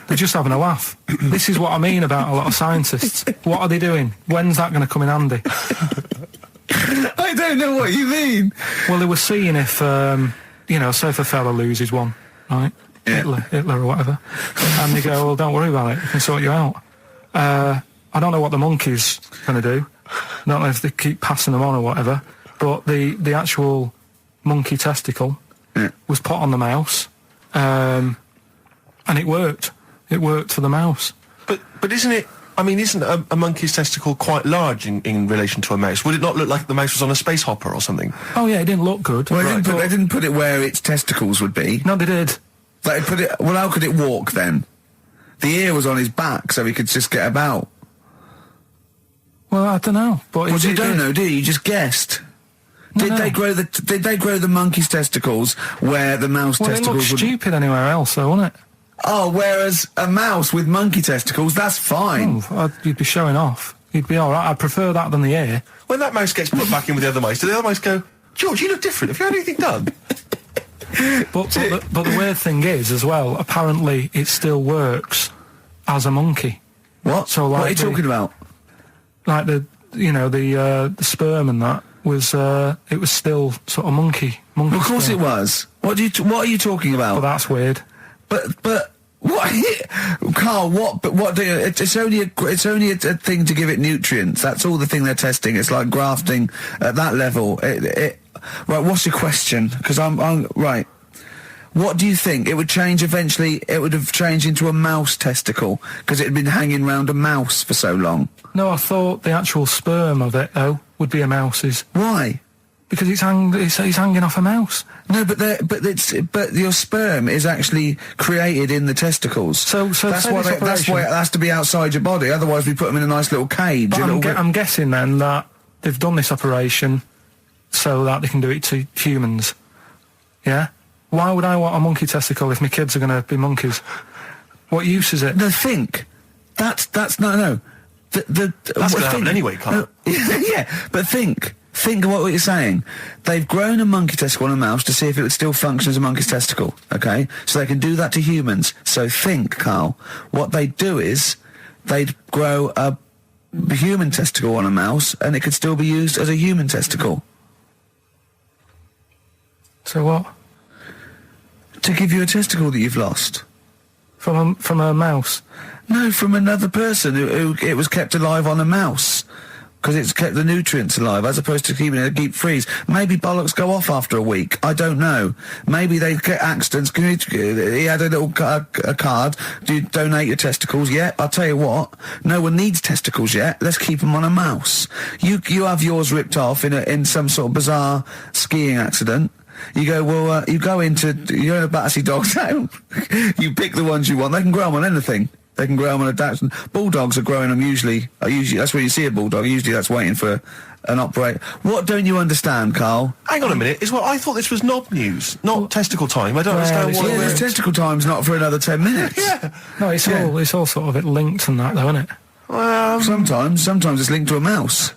They're just having a laugh. This is what I mean about a lot of scientists. What are they doing? When's that going to come in handy? I don't know what you mean. Well, they were seeing if, say if a fella loses one, right? Yeah. Hitler or whatever. And they go, well, don't worry about it. We can sort you out. I don't know what the monkey's going to do. I don't know if they keep passing them on or whatever. But the actual monkey testicle was put on the mouse. And it worked. It worked for the mouse. But isn't it... I mean, isn't a monkey's testicle quite large in relation to a mouse? Would it not look like the mouse was on a space hopper or something? Oh, yeah, it didn't look good. Well, they didn't put it where its testicles would be. No, they did. They put it... Well, how could it walk, then? The ear was on his back, so he could just get about. Well, I don't know. But you don't know, do you? You just guessed. Did they grow the monkey's testicles where the mouse testicles would... Well, it looked stupid anywhere else, though, wouldn't it? Oh, whereas a mouse with monkey testicles, that's fine. Oh, you'd be showing off. You'd be all right. I'd prefer that than the ear. When that mouse gets put back in with the other mice, do the other mice go, George, you look different. Have you had anything done? But the weird thing is, as well, apparently it still works as a monkey. What? So, like, what are you talking about? Like the sperm and that was it was still sort of monkey. Of course sperm. it was. What are you talking about? Well, that's weird. But what, Carl? What do you? It's only a thing to give it nutrients. That's all the thing they're testing. It's like grafting at that level. Right. What's your question? Because I'm right. What do you think? It would change eventually. It would have changed into a mouse testicle because it had been hanging round a mouse for so long. No, I thought the actual sperm of it though would be a mouse's. Why? Because it's hanging off a mouse. No, but your sperm is actually created in the testicles. So that's why it has to be outside your body. Otherwise, we put them in a nice little cage. But I'm guessing then that they've done this operation so that they can do it to humans. Yeah. Why would I want a monkey testicle if my kids are going to be monkeys? What use is it? No, think. That's no. That's going to happen anyway, Carl. Yeah, but think. Think of what you're saying. They've grown a monkey testicle on a mouse to see if it would still function as a monkey's testicle, okay? So they can do that to humans. So think, Carl. What they'd do is they'd grow a human testicle on a mouse and it could still be used as a human testicle. So what? To give you a testicle that you've lost. From a mouse? No, from another person who it was kept alive on a mouse. Because it's kept the nutrients alive, as opposed to keeping it in a deep freeze. Maybe bollocks go off after a week. I don't know. Maybe they get accidents. He had a little a card. Do you donate your testicles? Yeah, I'll tell you what. No one needs testicles yet. Let's keep them on a mouse. You have yours ripped off in some sort of bizarre skiing accident. You go, well, you're in a Battersea Dog Town. You pick the ones you want. They can grow them on anything. They can grow them on a Dachshund. Bulldogs are growing them usually, that's where you see a bulldog. Usually that's waiting for an operator. What don't you understand, Carl? Hang on a minute. I thought this was knob news, not testicle time. I don't understand what... Yeah, this testicle time's not for another 10 minutes. Yeah. No, it's all sort of linked and that, though, isn't it? Well, sometimes it's linked to a mouse.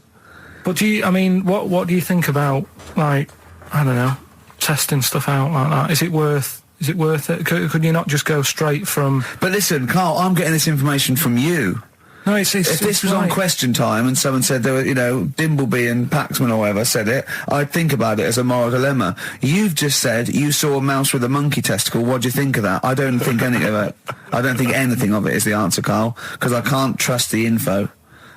But what do you think about, like, I don't know, testing stuff out like that? Is it worth it? Could you not just go straight from... But listen, Carl, I'm getting this information from you. No, if this was on Question Time and someone said there were, Dimbleby and Paxman or whatever said it, I'd think about it as a moral dilemma. You've just said you saw a mouse with a monkey testicle. What do you think of that? I don't think anything of it. I don't think anything of it is the answer, Carl, because I can't trust the info.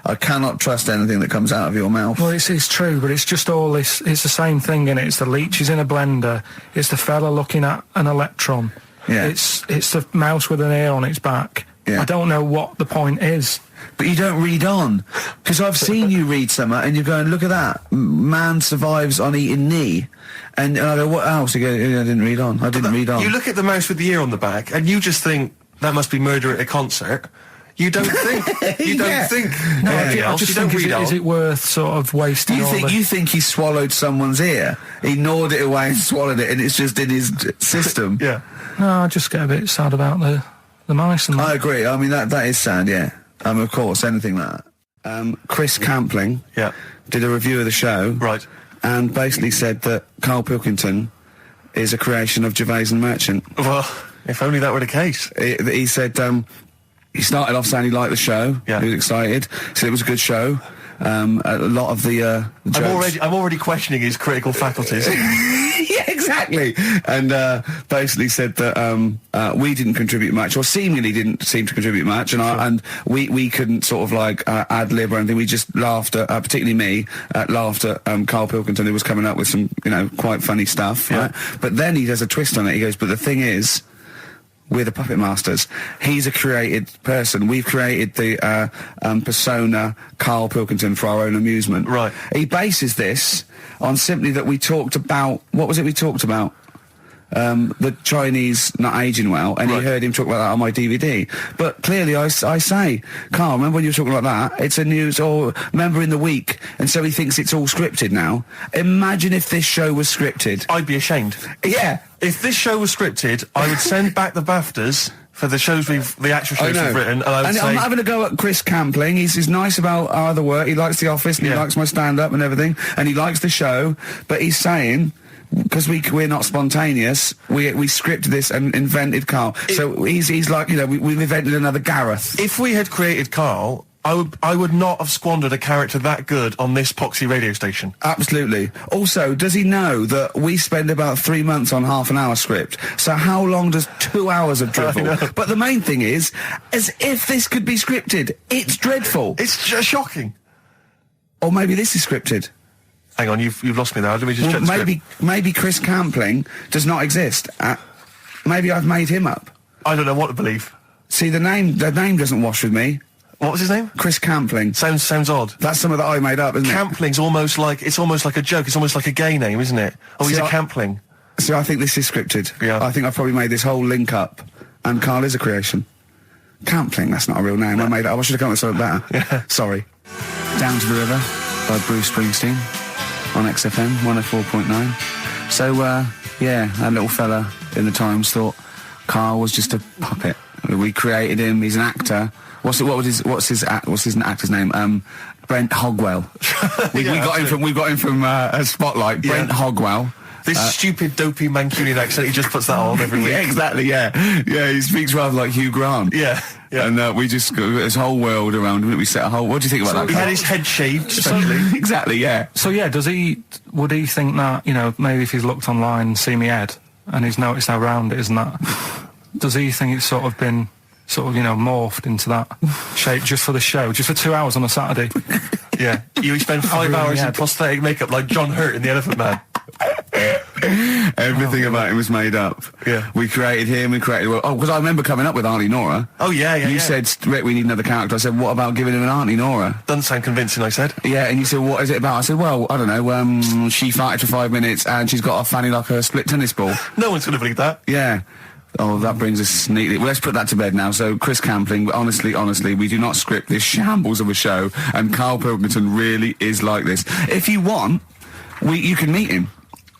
I cannot trust anything that comes out of your mouth. Well, it's true, but it's just all this... It's the same thing, innit? It's the leeches in a blender. It's the fella looking at an electron. Yeah. It's the mouse with an ear on its back. Yeah. I don't know what the point is. But you don't read on. Because I've seen you read something and you're going, look at that. Man survives on eating knee. And I go, what else? You go, I didn't read on. You look at the mouse with the ear on the back and you just think, that must be murder at a concert. You don't think. You don't think. No, I just think, is it worth sort of wasting You think he swallowed someone's ear? He gnawed it away and swallowed it, and it's just in his system. Yeah. No, I just get a bit sad about the mice and that. I agree. I mean, that is sad, yeah. Of course, anything like that. Chris Campling did a review of the show. Right. And basically said that Karl Pilkington is a creation of Gervais and Merchant. Well, if only that were the case. He said he started off saying he liked the show. Yeah. He was excited. Said it was a good show. A lot of the jokes. I'm already questioning his critical faculties. Yeah, exactly. And basically said that we didn't contribute much, or seemingly didn't seem to contribute much, and we couldn't sort of like ad lib or anything. We just laughed at, particularly me, laughed at Karl Pilkington, who was coming up with some, quite funny stuff. Yeah. Right? But then he does a twist on it. He goes, but the thing is, we're the puppet masters. He's a created person. We've created the persona Karl Pilkington for our own amusement. Right. He bases this on simply that we talked about... What was it we talked about? The Chinese not aging well, and he heard him talk about that on my DVD. But clearly I say, Karl, remember when you were talking about that? It's a news, or remember in the week, and so he thinks it's all scripted now. Imagine if this show was scripted. I'd be ashamed. Yeah. If this show was scripted, I would send back the BAFTAs for the actual shows we've written, and I would say... I'm having a go at Chris Campling. He's nice about our other work. He likes The Office, and he likes my stand-up and everything, and he likes the show, but he's saying... Because we're not spontaneous, we scripted this and invented Karl. So he's like, we've invented another Gareth. If we had created Karl, I would not have squandered a character that good on this poxy radio station. Absolutely. Also, does he know that we spend about 3 months on half an hour script? So how long does 2 hours of drivel? But the main thing is, as if this could be scripted, it's dreadful. It's shocking. Or maybe this is scripted. Hang on, you've lost me there. Let me just check the script. Maybe Chris Campling does not exist. Maybe I've made him up. I don't know what to believe. See, the name doesn't wash with me. What was his name? Chris Campling. Sounds odd. That's something that I made up, isn't it? Campling's almost like a joke. It's almost like a gay name, isn't it? Oh, he's a Campling. See, I think this is scripted. Yeah. I think I've probably made this whole link up, and Karl is a creation. Campling, that's not a real name. No. I made it up. I should have come up with something better. Yeah. Sorry. Down to the River by Bruce Springsteen on XFM 104.9. So, that little fella in the Times thought Karl was just a puppet. We created him. He's an actor. What's his actor's name? Brent Hogwell. We got him from a Spotlight. Brent Hogwell. This stupid, dopey Mancunian accent, he just puts that on every week. Yeah, exactly, yeah. Yeah, he speaks rather like Hugh Grant. Yeah. And we just got this whole world around him. We set a whole... What do you think about that? He had his head shaved, especially. Exactly, yeah. So, would he think that, maybe if he's looked online and seen me head, and he's noticed how round it is and that, does he think it's sort of been... morphed into that shape just for the show, just for 2 hours on a Saturday? Yeah. You spend 5 hours in prosthetic makeup like John Hurt in The Elephant Man. Everything about him was made up. Yeah. We created him, because I remember coming up with Auntie Nora. Oh, yeah. You said, Rick, we need another character. I said, what about giving him an Auntie Nora? Doesn't sound convincing, I said. Yeah, and you said, what is it about? I said, well, I don't know, she farted for 5 minutes and she's got a fanny like a split tennis ball. No one's going to believe that. Yeah. Oh, that brings us neatly... Well, let's put that to bed now. So, Chris Campling, honestly, we do not script this shambles of a show, and Karl Pilkington really is like this. If you want, you can meet him.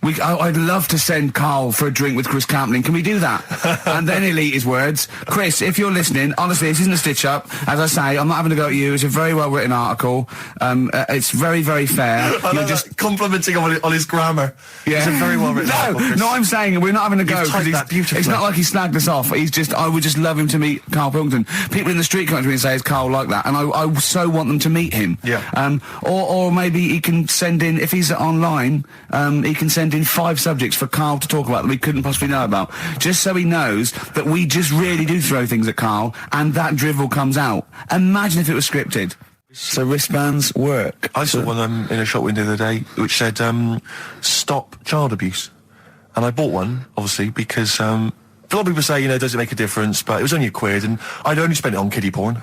I'd love to send Karl for a drink with Chris Campling. Can we do that? And then he'll eat his words. Chris, if you're listening, honestly, this isn't a stitch-up. As I say, I'm not having to go at you. It's a very well-written article. It's very, very fair. You're just complimenting on his grammar. Yeah. It's a very well-written article, No, I'm saying we're not having to go. Because it's not like he snagged us off. I would just love him to meet Karl Pilkington. People in the street come up to me and say, is Karl like that? And I so want them to meet him. Yeah. Or maybe he can send in, if he's online, he can send in 5 subjects for Karl to talk about that we couldn't possibly know about, just so he knows that we just really do throw things at Karl, and that drivel comes out. Imagine if it was scripted. So wristbands work. I saw one in a shop window the other day which said, stop child abuse. And I bought one, obviously, because a lot of people say, does it make a difference? But it was only £1, and I'd only spent it on kiddie porn.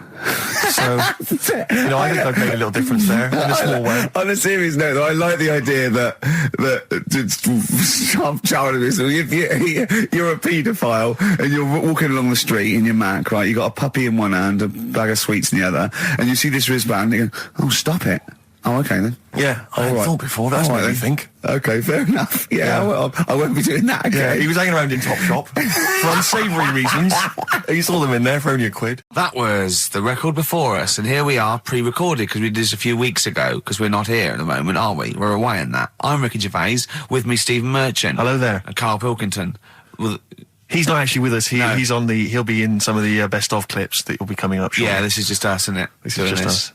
So, I think I've made a little difference there, in a small way. On a serious note, though, I like the idea that stop child abuse. If you're a paedophile and you're walking along the street in your Mac, right, you got a puppy in one hand, a bag of sweets in the other, and you see this wristband, and you go, oh, stop it. Oh, okay then. Yeah, I hadn't thought before. That's what you think. Okay, fair enough. Yeah, well, I won't be doing that again. Yeah, he was hanging around in Topshop for unsavoury reasons. You saw them in there for only £1. That was the record before us, and here we are, pre-recorded, because we did this a few weeks ago, because we're not here at the moment, are we? We're away in that. I'm Ricky Gervais, with me Stephen Merchant. Hello there. And Karl Pilkington. Well, he's not actually with us. No. He'll be in some of the best of clips that will be coming up shortly. yeah, this is just us, isn't it? This is just us.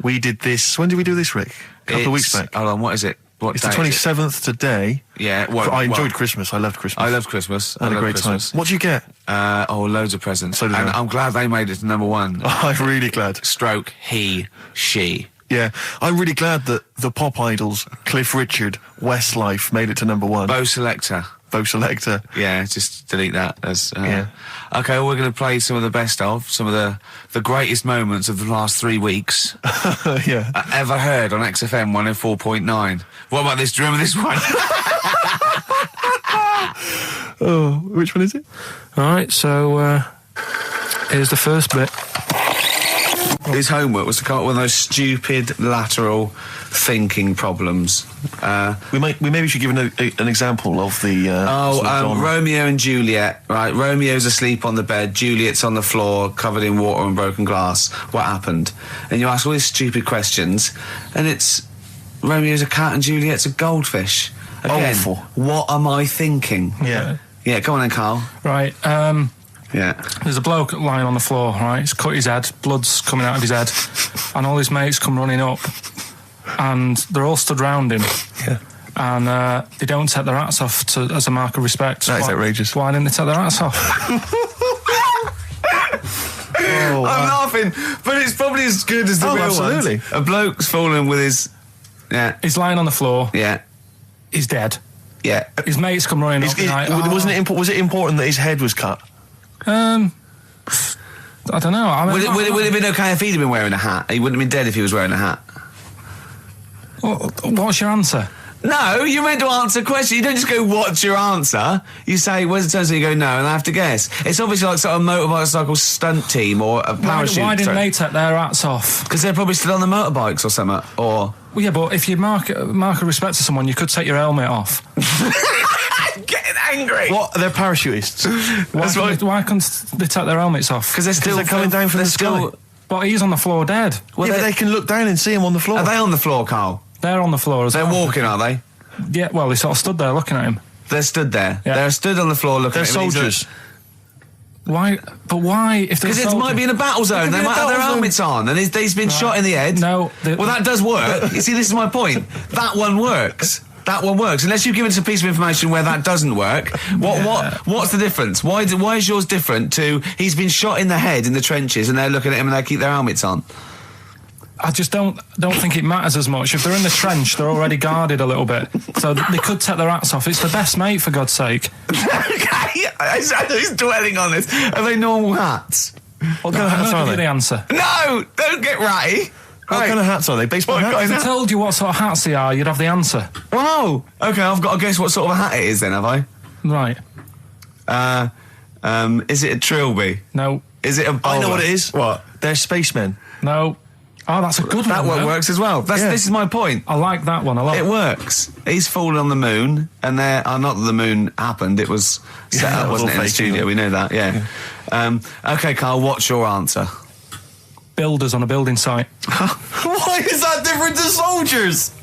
We did this. When did we do this, Rick? A couple of weeks back. Hold on, what is it? What It's day the is it? 27th today. Yeah, I enjoyed Christmas. I loved Christmas. I love Christmas. I had a great time. What'd you get? Loads of presents. So did and I. I'm glad they made it to number one. I'm really glad. Stroke, he, she. Yeah, I'm really glad that the pop idols, Cliff Richard, Westlife, made it to number one. Bo Selector. Yeah, just delete that. Yeah. Okay, well, we're going to play some of the best of, some of the greatest moments of the last 3 weeks. Yeah. Ever heard on XFM 104.9. What about this? Do you remember this one? Oh, which one is it? All right, so here's the first bit. His homework was to come up with those stupid lateral thinking problems. We maybe should give an example of the. sort of genre. Romeo and Juliet. Right, Romeo's asleep on the bed, Juliet's on the floor, covered in water and broken glass. What happened? And you ask all these stupid questions, and it's Romeo's a cat and Juliet's a goldfish. Again, Awful. What am I thinking? Yeah. Yeah, go on then, Karl. Right, Yeah. there's a bloke lying on the floor, right? He's cut his head, blood's coming out of his head, and all his mates come running up, and they're all stood round him. Yeah. And they don't take their hats off as a mark of respect. That is outrageous. Why didn't they take their hats off? Oh, I'm laughing, but it's probably as good as the real absolutely. ones. A bloke's fallen with his... Yeah. He's lying on the floor. Yeah. He's dead. Yeah. His mates come running up. Was it important that his head was cut? I don't know. I mean, Would it have been okay if he'd been wearing a hat? He wouldn't have been dead if he was wearing a hat. What's your answer? No, you're meant to answer questions. You don't just go, what's your answer? You say, where's the turn? So you go, no, and I have to guess. It's obviously like sort of a motorcycle stunt team or a parachute. Why didn't they take their hats off? Because they're probably still on the motorbikes or something. Or... Well, yeah, but if you mark a respect to someone, you could take your helmet off. I'm getting angry. What? They're parachutists. Why couldn't they take their helmets off? Because they're coming down from the sky. But he's on the floor dead. Well, but they can look down and see him on the floor. Are they on the floor, Karl? They're on the floor as They're well. walking, are they? Yeah, well, they sort of stood there looking at him. They're stood there. Yeah. They're stood on the floor looking They're at him. soldiers. Why? But why? If Because it might be in a battle zone. They might have their helmets on, and he's been shot in the head. No. Well, that does work. You see, this is my point. That one works. That one works. Unless you've given us a piece of information where that doesn't work. What's the difference? Why is yours different to he's been shot in the head in the trenches and they're looking at him and they keep their helmets on? I just don't think it matters as much. If they're in the trench, they're already guarded a little bit. So they could take their hats off. It's the best mate, for God's sake. Okay, he's dwelling on this. Are they normal hats? What kind of hats I'll are give you they? the answer. No! Don't get ratty. What kind of hats are they? Baseball hats? If I told you what sort of hats they are, you'd have the answer. Wow. Okay, I've got to guess what sort of a hat it is then, have I? Right. Is it a trilby? No. Is it a bowler? I know what it is. What? They're spacemen. No. Oh, that's a good That one. one works as well. This is my point. I like that one a lot. It works. He's fallen on the moon, and not that the moon happened. It was set up, wasn't it, in the fake, studio? We know that, yeah. Okay, Karl, what's your answer? Builders on a building site. Why is that different to soldiers?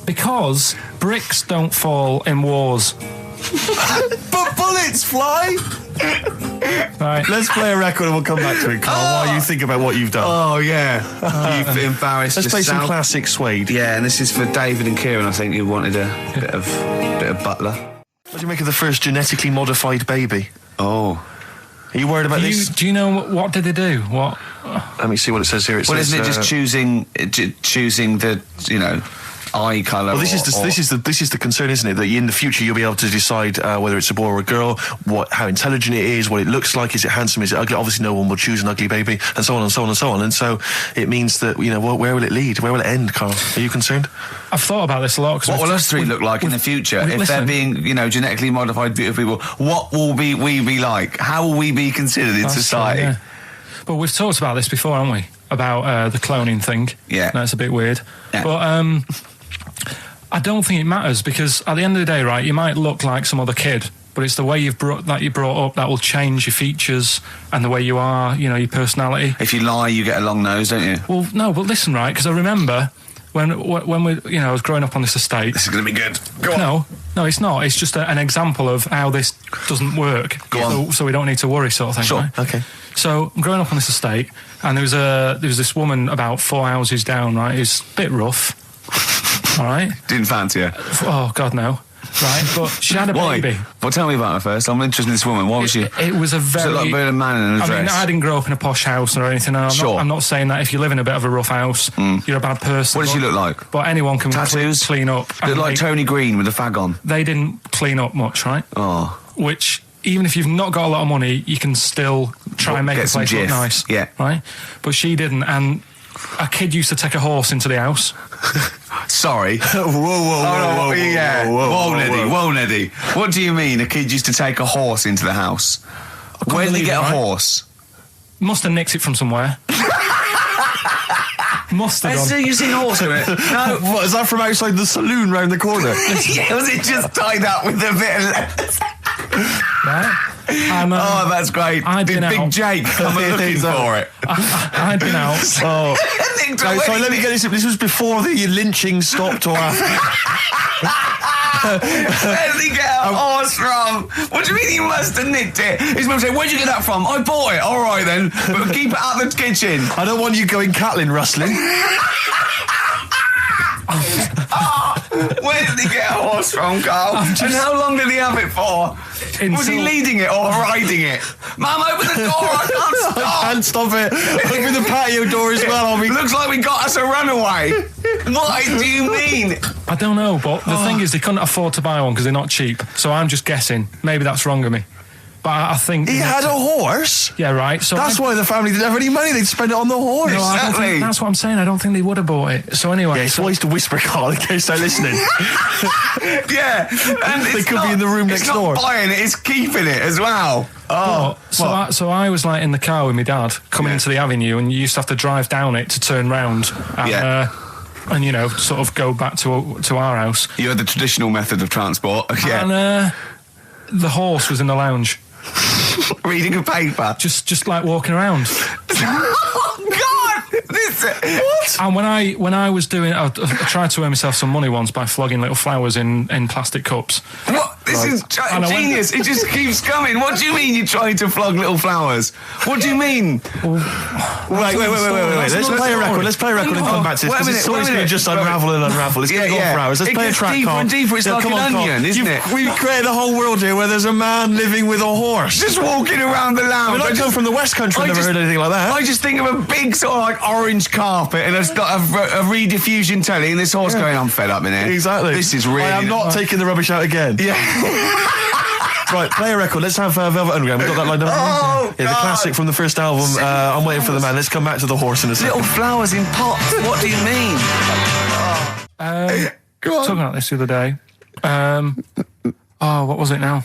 Because bricks don't fall in wars. But bullets fly. Right. Let's play a record and we'll come back to it, Karl, while you think about what you've done. Oh, yeah. You've embarrassed Let's play some yourself. classic Suede. Yeah, and this is for David and Kieran, I think, who wanted a bit of Butler. What do you make of the first genetically modified baby? Oh. Are you worried about this? Do you know what did they do? What? Let me see what it says here. It Well, says, isn't it just choosing the, eye colour? Well, this is the concern, isn't it? That in the future you'll be able to decide whether it's a boy or a girl, how intelligent it is, what it looks like, is it handsome, is it ugly? Obviously, no one will choose an ugly baby, and so on and so on and so on. And so it means that where will it lead? Where will it end, Karl? Are you concerned? I've thought about this a lot. What will us three look like in the future if they're being, genetically modified beautiful people? What will we be like? How will we be considered in society? True, yeah. But we've talked about this before, haven't we? about the cloning thing. Yeah. That's a bit weird. Yeah. But I don't think it matters, because at the end of the day, right, you might look like some other kid, but it's the way you're brought up that will change your features and the way you are, you know, your personality. If you lie, you get a long nose, don't you? Well, no, but listen, right, because I remember when we, you know, I was growing up on this estate. This is going to be good. Go on. No, it's not. It's just an example of how this doesn't work. Go on. So we don't need to worry, sort of thing. Sure. Right? Okay. So I'm growing up on this estate, and there was this woman about 4 houses down. Right, it's a bit rough. All right. Didn't fancy her. Oh God, no. Right, but she had a Why? baby. Well, tell me about her first. I'm interested in this woman. Why was she? It was a very. Like a man in a dress. I mean, I didn't grow up in a posh house or anything. I'm not saying that if you live in a bit of a rough house, you're a bad person. What does she look like? But anyone can Tattoos? clean up. Look like Tony Green with a fag on. They didn't clean up much, right? Oh. Which, even if you've not got a lot of money, you can still try and make Get a place some look jiff. nice. Yeah. Right? But she didn't, and a kid used to take a horse into the house. Sorry. Whoa, Yeah. Whoa, Neddy. What do you mean a kid used to take a horse into the house? Where did they believe get it, a right? horse? Must have nicked it from somewhere. Must have done. You seen a horse in it? No. What, is that from outside the saloon round the corner? Yeah, was it just tied up with a bit of leather? Right? And, Oh, that's great. I'd Did been Big out. Jake come looking for it? I'd been out. Oh. Sorry, let me get this. This was before the lynching stopped or after. Where did he get a horse from? What do you mean he must have nicked it? His mum said, where'd you get that from? I bought it. All right then, but keep it out of the kitchen. I don't want you going Catlin rustling. Where did he get a horse from, Carl? And how long did he have it for? Was he leading it or riding it? Mum, open the door, I can't stop. I can't stop it. Open the patio door as well. Looks like we got us a runaway. What do you mean? I don't know, but the thing is, they couldn't afford to buy one because they're not cheap. So I'm just guessing. Maybe that's wrong of me. But I think... He had a horse? Yeah, right. So That's why the family didn't have any money. They'd spend it on the horse. No, I don't Exactly. think, that's what I'm saying. I don't think they would have bought it. So anyway... Yeah, it's wise to whisper, Carl, in case they're listening. Yeah. And They it's could be not- in the room next It's not door. buying it, it's keeping it as well. Oh, so I was like in the car with my dad coming into the avenue, and you used to have to drive down it to turn round and, and you know, sort of go back to our house. You had the traditional method of transport. Yeah. And the horse was in the lounge, Reading a paper. just like walking around. Oh, God! What? And when I was doing, I tried to earn myself some money once by flogging little flowers in plastic cups. What? This is And I went- genius. It just keeps coming. What do you mean you're trying to flog little flowers? What do you mean? Wait. Let's play a record. Let's play a record and come back to this. Wait a Because minute, the story's wait a going to minute. just unravel and unravel. It's going to go on for hours. Let's It play a gets track, deeper Carl. and deeper. It's like come an on, Carl. onion, isn't it? We've created a whole world here where there's a man living with a horse. Just walking around the lounge. I come from the West Country. I've never heard anything like that. I just think of a big sort of like orange carpet and it's got a rediffusion telly and this horse going, I'm fed up in here. Exactly. This is really... I am not taking the rubbish out again. Yeah. Right, play a record. Let's have Velvet Underground. We've got that lined up. Oh, yeah, the God. classic from the first album. I'm waiting for the man. Let's come back to the horse in a second. Little flowers in pots. What do you mean? Go on. Talking about this the other day. What was it now?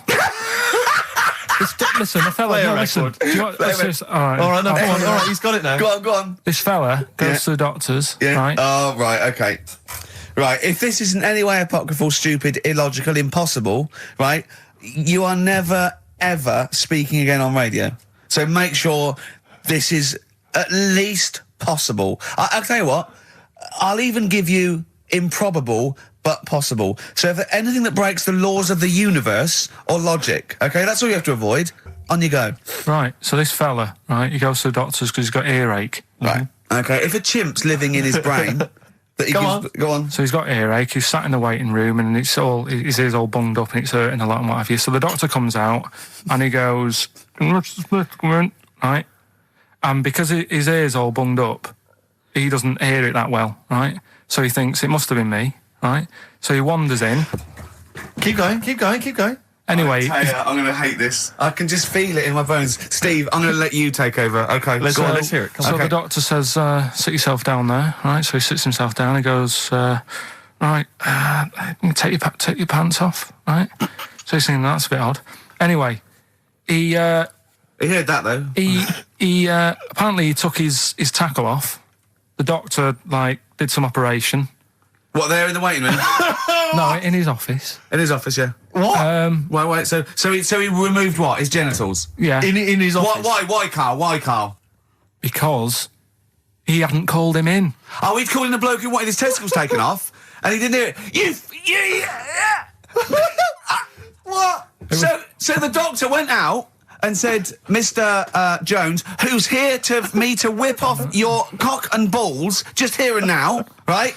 Listen, the fella. Play a No, listen. record. Do you want, let's just, all right. All right, no, Oh, come on. All right, he's got it now. Go on. This fella goes to the doctors, right? Oh, right, okay. Right, if this isn't any way apocryphal, stupid, illogical, impossible, right, you are never, ever speaking again on radio. So make sure this is at least possible. I'll tell you what, I'll even give you improbable but possible. So if anything that breaks the laws of the universe or logic, okay, that's all you have to avoid. On you go. Right, so this fella, right, he goes to the doctors because he's got earache. Right. Okay, if a chimp's living in his brain... that he go on. So he's got earache, he's sat in the waiting room and his ears all bunged up and it's hurting a lot and what have you. So the doctor comes out and he goes, right? And because his ear's all bunged up, he doesn't hear it that well, right? So he thinks it must have been me, right? So he wanders in. Keep going. Anyway, I'm going to hate this. I can just feel it in my bones. Steve, I'm going to let you take over. Okay, Let's hear it. Come So on. the doctor says, sit yourself down there, right? So he sits himself down. He goes, right, take your pants off, right? So he's thinking that's a bit odd. Anyway, he He heard that though. He apparently he took his tackle off. The doctor did some operation. What, there in the waiting room? No, in his office. In his office, yeah. What? Wait. So he removed what? His genitals? Yeah. In his office? Why, Carl? Why, Carl? Because he hadn't called him in. Oh, he'd called in a bloke who wanted his testicles taken off, and he didn't hear it. What? So the doctor went out and said, Mr. Jones, who's here to whip off your cock and balls, just here and now, right?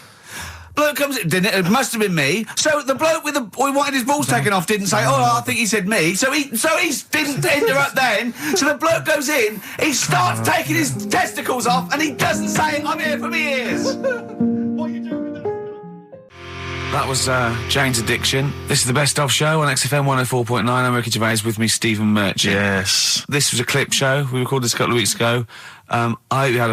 Bloke comes in, didn't it? It must have been me. So the bloke who wanted his balls taken off didn't say, I think he said me. So he didn't interrupt then. So the bloke goes in, he starts taking his testicles off, and he doesn't say, I'm here for me ears. What are you doing with that? That was Jane's Addiction. This is the Best Of Show on XFM 104.9. I'm Ricky Gervais, with me Stephen Merchant. Yes. This was a clip show. We recorded this a couple of weeks ago. I hope you had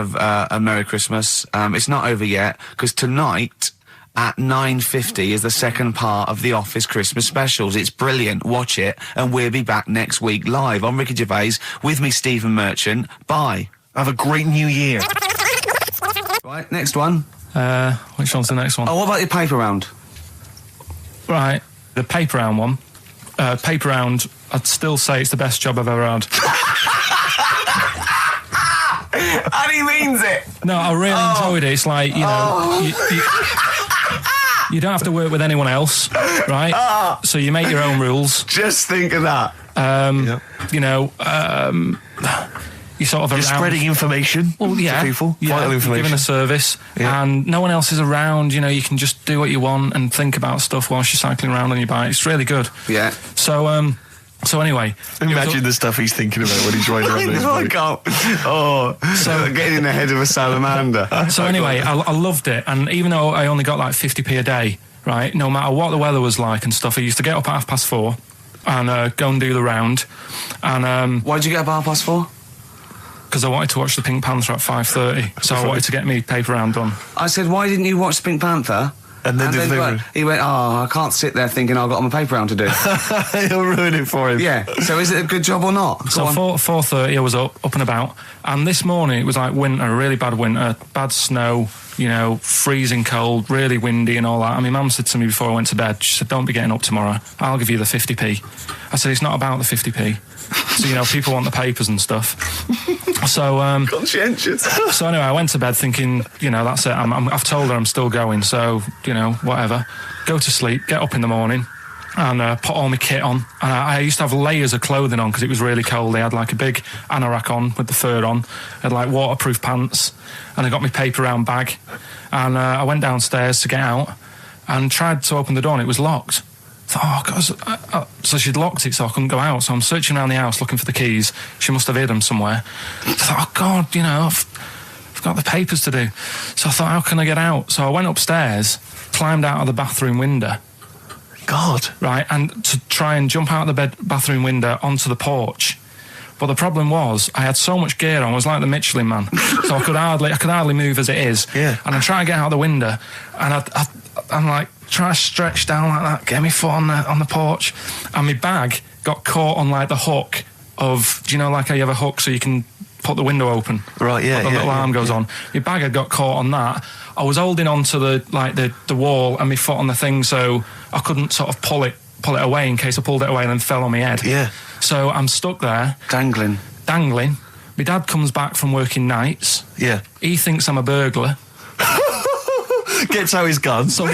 a Merry Christmas. It's not over yet, because tonight at 9:50 is the second part of The Office Christmas specials. It's brilliant. Watch it, and we'll be back next week live. I'm Ricky Gervais, with me Stephen Merchant. Bye. Have a great new year. Right, next one. Which one's the next one? Oh, what about your paper round? Right, the paper round one. Paper round, I'd still say it's the best job I've ever had. And he means it. No, I really enjoyed it. It's like, you know, you don't have to work with anyone else, right? So you make your own rules. Just think of that. You know, you sort of You're around, spreading information to people. Vital information. Giving a service, and no one else is around. You know, you can just do what you want and think about stuff whilst you're cycling around on your bike. It's really good. Yeah. So anyway, Imagine the stuff he's thinking about when he's riding around his bike. So getting in the head of a salamander. So anyway, I loved it, and even though I only got like 50p a day, right, no matter what the weather was like and stuff, I used to get up at 4:30 and go and do the round. And why'd you get up at 4:30? Because I wanted to watch the Pink Panther at 5:30, so I wanted to get me paper round done. I said, why didn't you watch Pink Panther? And then he went, I can't sit there thinking I've got my paper round to do. He'll ruin it for him. Yeah. So is it a good job or not? So 4:30 I was up and about, and this morning it was like winter, really bad winter, bad snow, you know, freezing cold, really windy and all that. And my mum said to me before I went to bed, she said, don't be getting up tomorrow, I'll give you the 50p. I said, it's not about the 50p. So, you know, people want the papers and stuff. So, conscientious. So anyway, I went to bed thinking, you know, that's it. I've told her I'm still going, so, you know, whatever. Go to sleep, get up in the morning, and put all my kit on. And I used to have layers of clothing on because it was really cold. I had like a big anorak on with the fur on. I had like waterproof pants, and I got my paper round bag. And I went downstairs to get out and tried to open the door, and it was locked. I thought, God, so she'd locked it so I couldn't go out. So I'm searching around the house looking for the keys. She must have hid them somewhere. I thought, oh God, you know, I've got the papers to do. So I thought, how can I get out? So I went upstairs, climbed out of the bathroom window. God. Right, and to try and jump out of the bathroom window onto the porch. But the problem was, I had so much gear on, I was like the Michelin Man. So I could hardly move as it is. Yeah. And I try to get out of the window, and I'm like, trying to stretch down like that, get my foot on the porch, and my bag got caught on like the hook of, do you know, like how you have a hook so you can put the window open? Right, yeah. The little arm goes on. My bag had got caught on that. I was holding on to the wall and my foot on the thing, so I couldn't sort of pull it away in case I pulled it away and then fell on my head. Yeah. So I'm stuck there. Dangling. My dad comes back from working nights. Yeah. He thinks I'm a burglar. Gets out his gun. So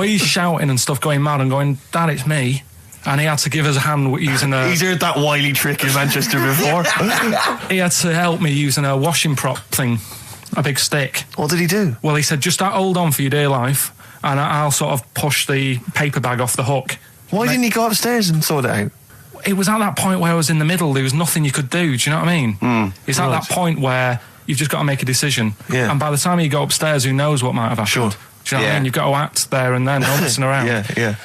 he's shouting and stuff, going mad and going, Dad, it's me. And he had to give us a hand using a... He's heard that wily trick in Manchester before. He had to help me using a washing prop thing, a big stick. What did he do? Well, he said, just hold on for your dear life, and I'll sort of push the paper bag off the hook. Why didn't he go upstairs and sort it out? It was at that point where I was in the middle. There was nothing you could do. Do you know what I mean? It's at that point where you've just got to make a decision. Yeah. And by the time you go upstairs, who knows what might have happened? Sure. Do you know what I mean? You've got to act there and then, not messing around. Yeah.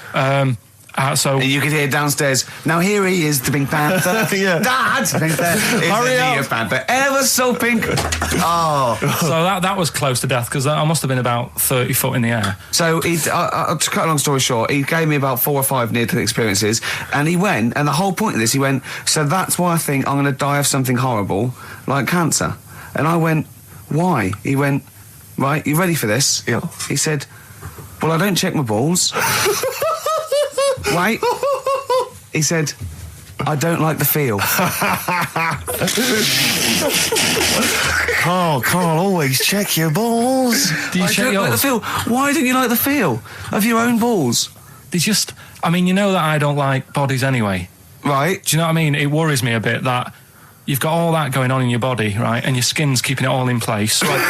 So and you could hear downstairs, now here he is, the Pink Panther. Yeah. Dad! Hurry up! Panther, ever so pink. Oh. So that was close to death, because I must have been about 30 foot in the air. So, to cut a long story short, he gave me about 4 or 5 near-death experiences, and he went, and the whole point of this, he went, so that's why I think I'm going to die of something horrible, like cancer. And I went, why? He went, right, you ready for this? Yeah. He said, well, I don't check my balls. Wait. He said, I don't like the feel. Carl, always check your balls. Do you I check don't yours? like the feel. Why don't you like the feel of your own balls? They just... I mean, you know that I don't like bodies anyway. Right. Do you know what I mean? It worries me a bit that you've got all that going on in your body, right, and your skin's keeping it all in place. Stop.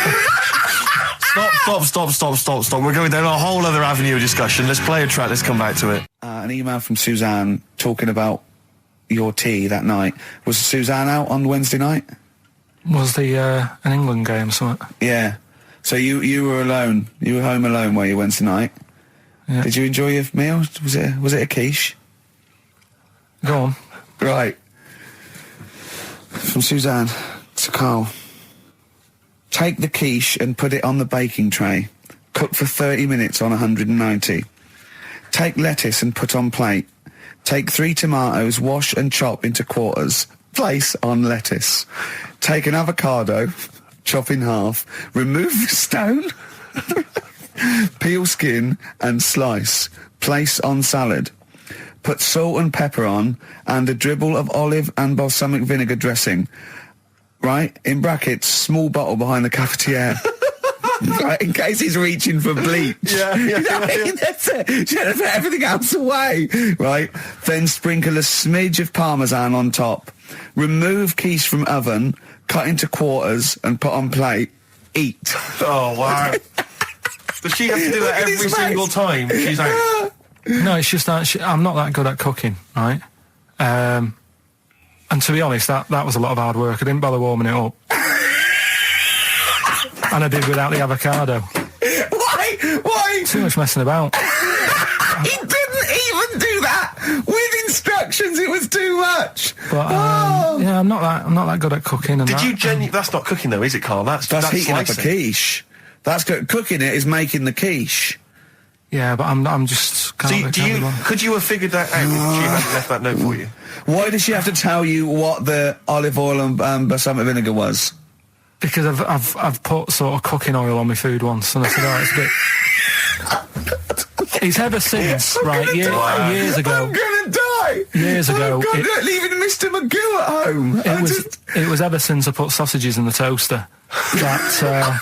We're going down a whole other avenue of discussion. Let's play a track. Let's come back to it. An email from Suzanne talking about your tea that night. Was Suzanne out on Wednesday night? Was the an England game or something? Yeah. So you were alone. You were home alone, were you, Wednesday night? Yeah. Did you enjoy your meal? Was it a quiche? Go on. Right. From Suzanne to Carl. Take the quiche and put it on the baking tray. Cook for 30 minutes on 190. Take lettuce and put on plate. Take 3 tomatoes, wash and chop into quarters. Place on lettuce. Take an avocado, chop in half. Remove the stone. Peel skin and slice. Place on salad. Put salt and pepper on and a dribble of olive and balsamic vinegar dressing. Right? In brackets, small bottle behind the cafetiere. Right, in case he's reaching for bleach. Yeah. That's it. Should have put everything else away. Right? Then sprinkle a smidge of parmesan on top. Remove quiche from oven, cut into quarters and put on plate. Eat. Oh, wow. Does she have to do that every single time? She's like... No, it's just that I'm not that good at cooking, right? And to be honest, that was a lot of hard work. I didn't bother warming it up. And I did without the avocado. Why? Too much messing about. He didn't even do that with instructions. It was too much. But yeah, I'm not that good at cooking. And Did you That's not cooking though, is it, Carl? That's heating up a slicing. quiche. That's cooking it is making the quiche. Yeah, but I'm just. Could you have figured that out if she hadn't left that note for you? Why did she have to tell you what the olive oil and balsamic vinegar was? Because I've put sort of cooking oil on my food once, and I said, oh, it's a bit. It's ever since, right? Years ago. I'm gonna die. Years ago, leaving Mr. Magoo at home. It was ever since I put sausages in the toaster that.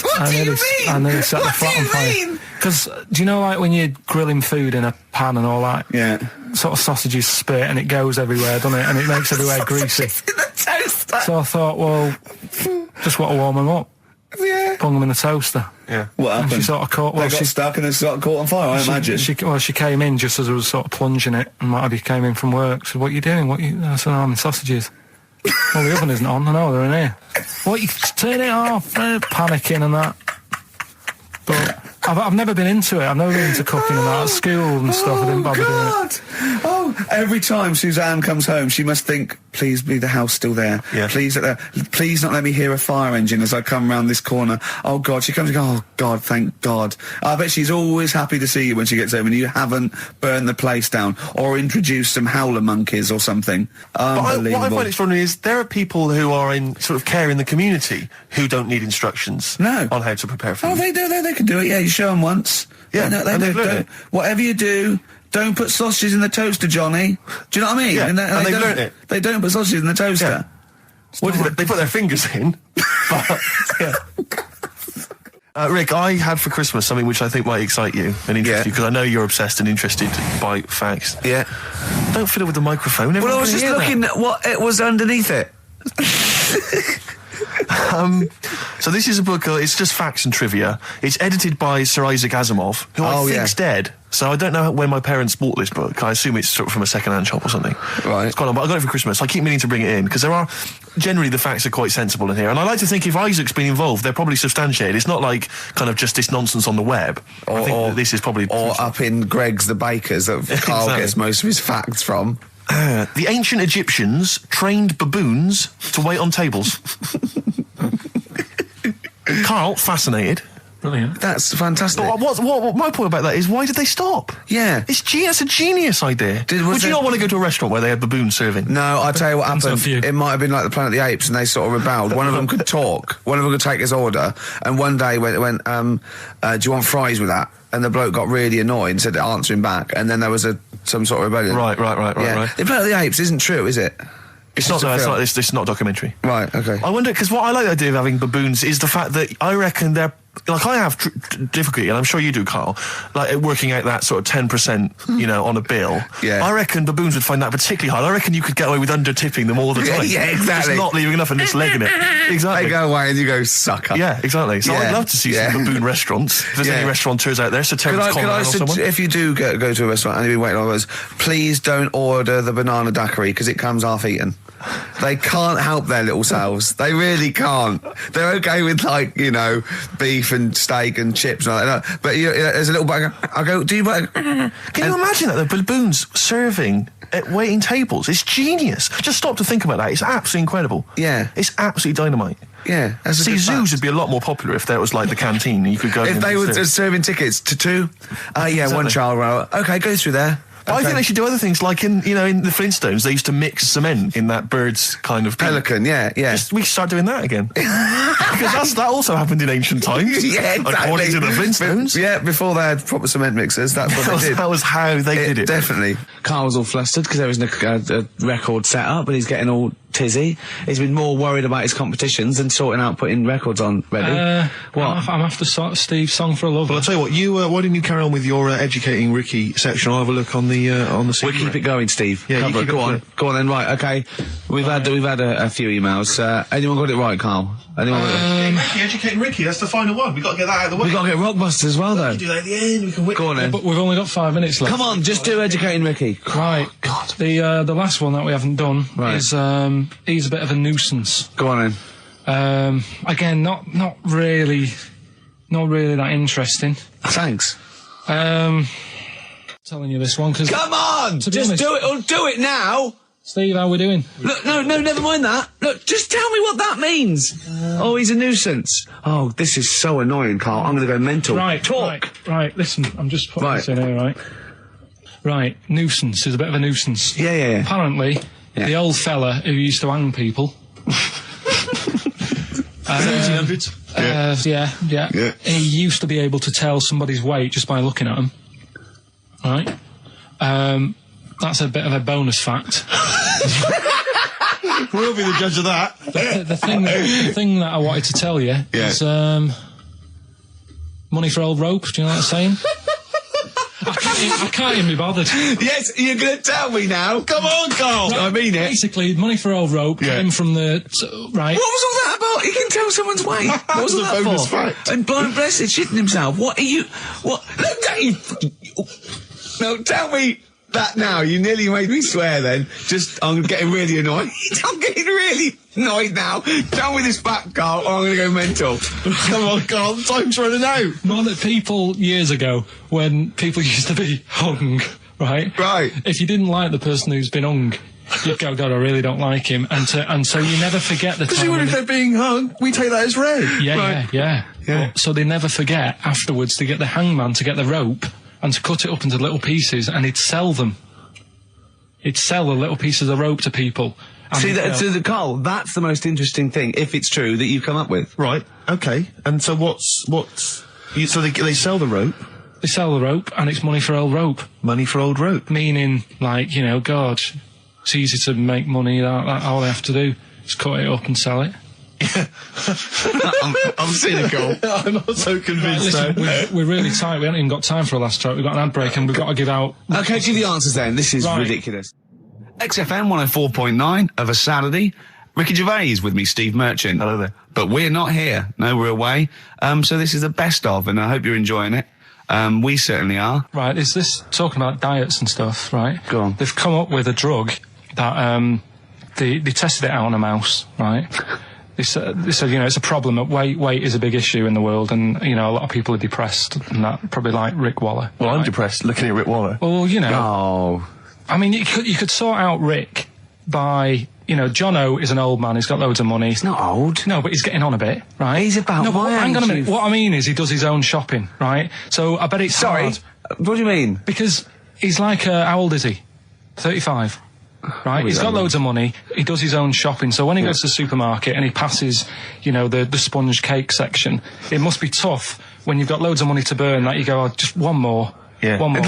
What do you mean? I nearly set the flat on fire. Because do you know, like when you're grilling food in a pan and all that? Yeah. Sort of sausages spit and it goes everywhere, doesn't it? And it makes everywhere greasy. In the toaster. So I thought, well, just want to warm them up. Yeah. Bung them in the toaster. Yeah. What And happened? she sort of caught. Well, They got stuck and they sort of caught on fire. I imagine. She came in just as I was sort of plunging it, and Matty came in from work. She said, "What are you doing? I said, I'm in sausages." Well, the oven isn't on. I know they're in here. What? You turn it off? Panicking and that. But I've never been into it. I've never been into cooking and that. At school and stuff, I didn't bother doing it. Oh, every time Suzanne comes home, she must think, please be the house still there. Yeah. Please not let me hear a fire engine as I come round this corner. Oh, God. She comes and goes, oh, God, thank God. I bet she's always happy to see you when she gets home and you haven't burned the place down or introduced some howler monkeys or something. Unbelievable. What I find extraordinary is there are people who are in sort of care in the community who don't need instructions on how to prepare food. Oh, they do. They can do it. Yeah, you show them once. Yeah, they and they've learned don't. it. Whatever you do, don't put sausages in the toaster, Johnny. Do you know what I mean? Yeah, and they've don't- learnt it. They don't put sausages in the toaster. Yeah. What did they put their fingers in? But, yeah. Rick, I had for Christmas something which I think might excite you and interest you, because I know you're obsessed and interested by facts. Yeah. Don't fiddle with the microphone. Well, I was Everyone just can hear looking at what it was underneath it. So this is a book, it's just facts and trivia. It's edited by Sir Isaac Asimov, who I think's dead. So I don't know when my parents bought this book. I assume it's sort of from a second-hand shop or something. Right. It's quite long, but I got it for Christmas. I keep meaning to bring it in, because there are generally the facts are quite sensible in here, and I like to think if Isaac's been involved, they're probably substantiated. It's not like kind of just this nonsense on the web. I think that this is probably... Or up in Greg's the Baker's that Carl gets most of his facts from. The ancient Egyptians trained baboons to wait on tables. Carl, fascinated. Brilliant. That's fantastic. But what my point about that is, why did they stop? Yeah. It's a genius idea. Would you not want to go to a restaurant where they had baboons serving? No, I'll tell you what happened. It might have been like the Planet of the Apes and they sort of rebelled. One of them could talk. One of them could take his order. And one day went, do you want fries with that? And the bloke got really annoyed and said to answer him back. And then there was some sort of rebellion. Right. The Planet of the Apes isn't true, is it? It's not a documentary. Right, okay. I wonder, because what I like the idea of having baboons is the fact that I reckon they're, like, I have difficulty, and I'm sure you do, Carl, like working out that sort of 10%, you know, on a bill. Yeah. I reckon baboons would find that particularly hard. I rection you could get away with under-tipping them all the time. Yeah, exactly. Just not leaving enough and just legging it. Exactly. They go away and you go, sucker. Yeah, exactly. So I'd love to see some baboon restaurants. If there's any restaurateurs out there, so Terence Conran or someone. If you do go to a restaurant and you've been waiting on those, please don't order the banana daiquiri because it comes half-eaten. They can't help their little selves. They really can't. They're okay with, like, you know, beef and steak and chips and all that. But there's a little bag. I go, do you... Can you imagine that, the baboons serving at waiting tables? It's genius. Just stop to think about that. It's absolutely incredible. Yeah. It's absolutely dynamite. Yeah. See, zoos would be a lot more popular if there was, like, the canteen and you could go... If they were serving tickets to two, exactly. One child row. Okay, go through there. But I think they should do other things, like in the Flintstones, they used to mix cement in that bird's kind of... Pelican, yeah. We should start doing that again. Because that also happened in ancient times. Yeah, exactly. According to the Flintstones. Yeah, before they had proper cement mixers, that's what they did. That was how they did it. Definitely. Carl was all flustered because there was a record set up and he's getting all tizzy. He's been more worried about his competitions than sorting out putting records on ready. What? I'm after Steve's Song for a Lover. Well, I'll tell you what, why didn't you carry on with your educating Ricky section? I'll have a look on the We'll keep it going, Steve. Yeah, Go on then. Right, okay. We've had a few emails. Anyone got it right, Carl? Anyone got it? Educating Ricky, that's the final one. We've got to get that out of the way. We've got to get Rockbusters as well, though. We can do that at the end. We can Go on then. But we've only got 5 minutes left. Come on, just do Educating Ricky. Right. God. The last one that we haven't done is he's a bit of a nuisance. Go on then. Again, not really that interesting. Thanks. Telling you this one because... Come on! Just do it, or do it now! Steve, how we doing? Look, no, never mind that. Look, just tell me what that means. He's a nuisance. Oh, this is so annoying, Carl. I'm going to go mental. Right, talk. Right, listen, I'm just putting this in here, right? Right, nuisance is a bit of a nuisance. Yeah. Apparently, the old fella who used to hang people... 1700s? Yeah. He used to be able to tell somebody's weight just by looking at them. Right? That's a bit of a bonus fact. We'll be the judge of that. The thing that I wanted to tell you is money for old rope. Do you know what I'm saying? I can't even be bothered. Yes, you're going to tell me now. Come on, Carl. Right, I mean it. Basically, money for old rope came from the... right. What was all that about? He can tell someone's weight. What was all that for? Fact. And blind blessed shitting himself. What are you... What... Look, no, tell me that now. You nearly made me swear then. I'm getting really annoyed. I'm getting really annoyed now. Tell me this back, Carl, or I'm going to go mental. Come on, Carl, time's running out. More that people, years ago, when people used to be hung, right? Right. If you didn't like the person who's been hung, you'd go, God, I really don't like him. And so you never forget the time. Because even if they're being hung, we take that as read. Yeah. So they never forget afterwards to get the hangman to get the rope and to cut it up into little pieces, and he'd sell them. He'd sell the little pieces of rope to people. See, Carl, that's the most interesting thing, if it's true, that you've come up with. Right, okay. And so so they sell the rope? They sell the rope, and it's money for old rope. Money for old rope? Meaning, like, God, it's easy to make money, all they have to do is cut it up and sell it. I'm cynical. I'm not so convinced. Right, listen, we're really tight. We haven't even got time for a last track. We've got an ad break and we've got to give out... Okay, give the answers then. This is ridiculous. XFM 104.9 of a Saturday. Ricky Gervais with me, Steve Merchant. Hello there. But we're not here. No, we're away. So this is the best of, and I hope you're enjoying it. We certainly are. Right, is this talking about diets and stuff, right? Go on. They've come up with a drug that they tested it out on a mouse, right? They said, it's a problem. Weight is a big issue in the world, and, a lot of people are depressed, and that, probably like Rick Waller. Well, right? I'm depressed looking at Rick Waller. Well, Oh. I mean, you could sort out Rick by, Jono is an old man, he's got loads of money. He's not old. No, but he's getting on a bit, right? He's about my age. Hang on a minute. What I mean is he does his own shopping, right? So I bet it's hard. What do you mean? Because he's like, how old is he? 35. Right, he's got loads of money, he does his own shopping, so when he goes to the supermarket and he passes, the sponge cake section, it must be tough when you've got loads of money to burn that you go, just one more. Yeah. One more.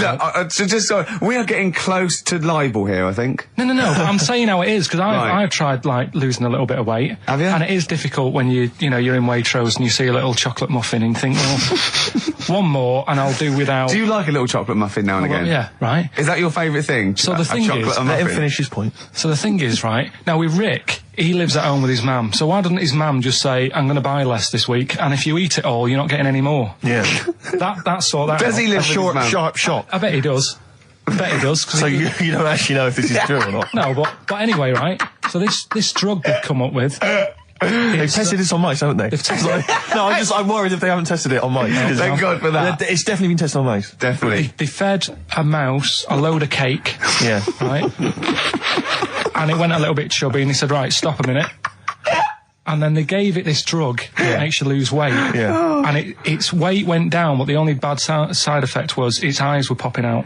We are getting close to libel here, I think. No, but I'm saying how it is, because I've tried, losing a little bit of weight. Have you? And it is difficult when you're in Waitrose and you see a little chocolate muffin and you think, well, one more and I'll do without... Do you like a little chocolate muffin now and again? Yeah, right. Is that your favourite thing? So the thing is... Let him finish his point. So the thing is, right, now with Rick, he lives at home with his mum, so why doesn't his mum just say, I'm going to buy less this week, and if you eat it all, you're not getting any more? Yeah. That's all that... Does he live short, with his mum? sharp shot? I bet he does. So you don't actually know if this is true or not? No, but anyway, right, so this drug they've come up with... They've tested this on mice, haven't they? They've tested it. No, I'm worried if they haven't tested it on mice. Thank God for that. It's definitely been tested on mice. Definitely. They fed a mouse a load of cake. Yeah. Right? And it went a little bit chubby, and he said, right, stop a minute. And then they gave it this drug that makes you lose weight. Yeah. And its weight went down, but the only bad side effect was its eyes were popping out.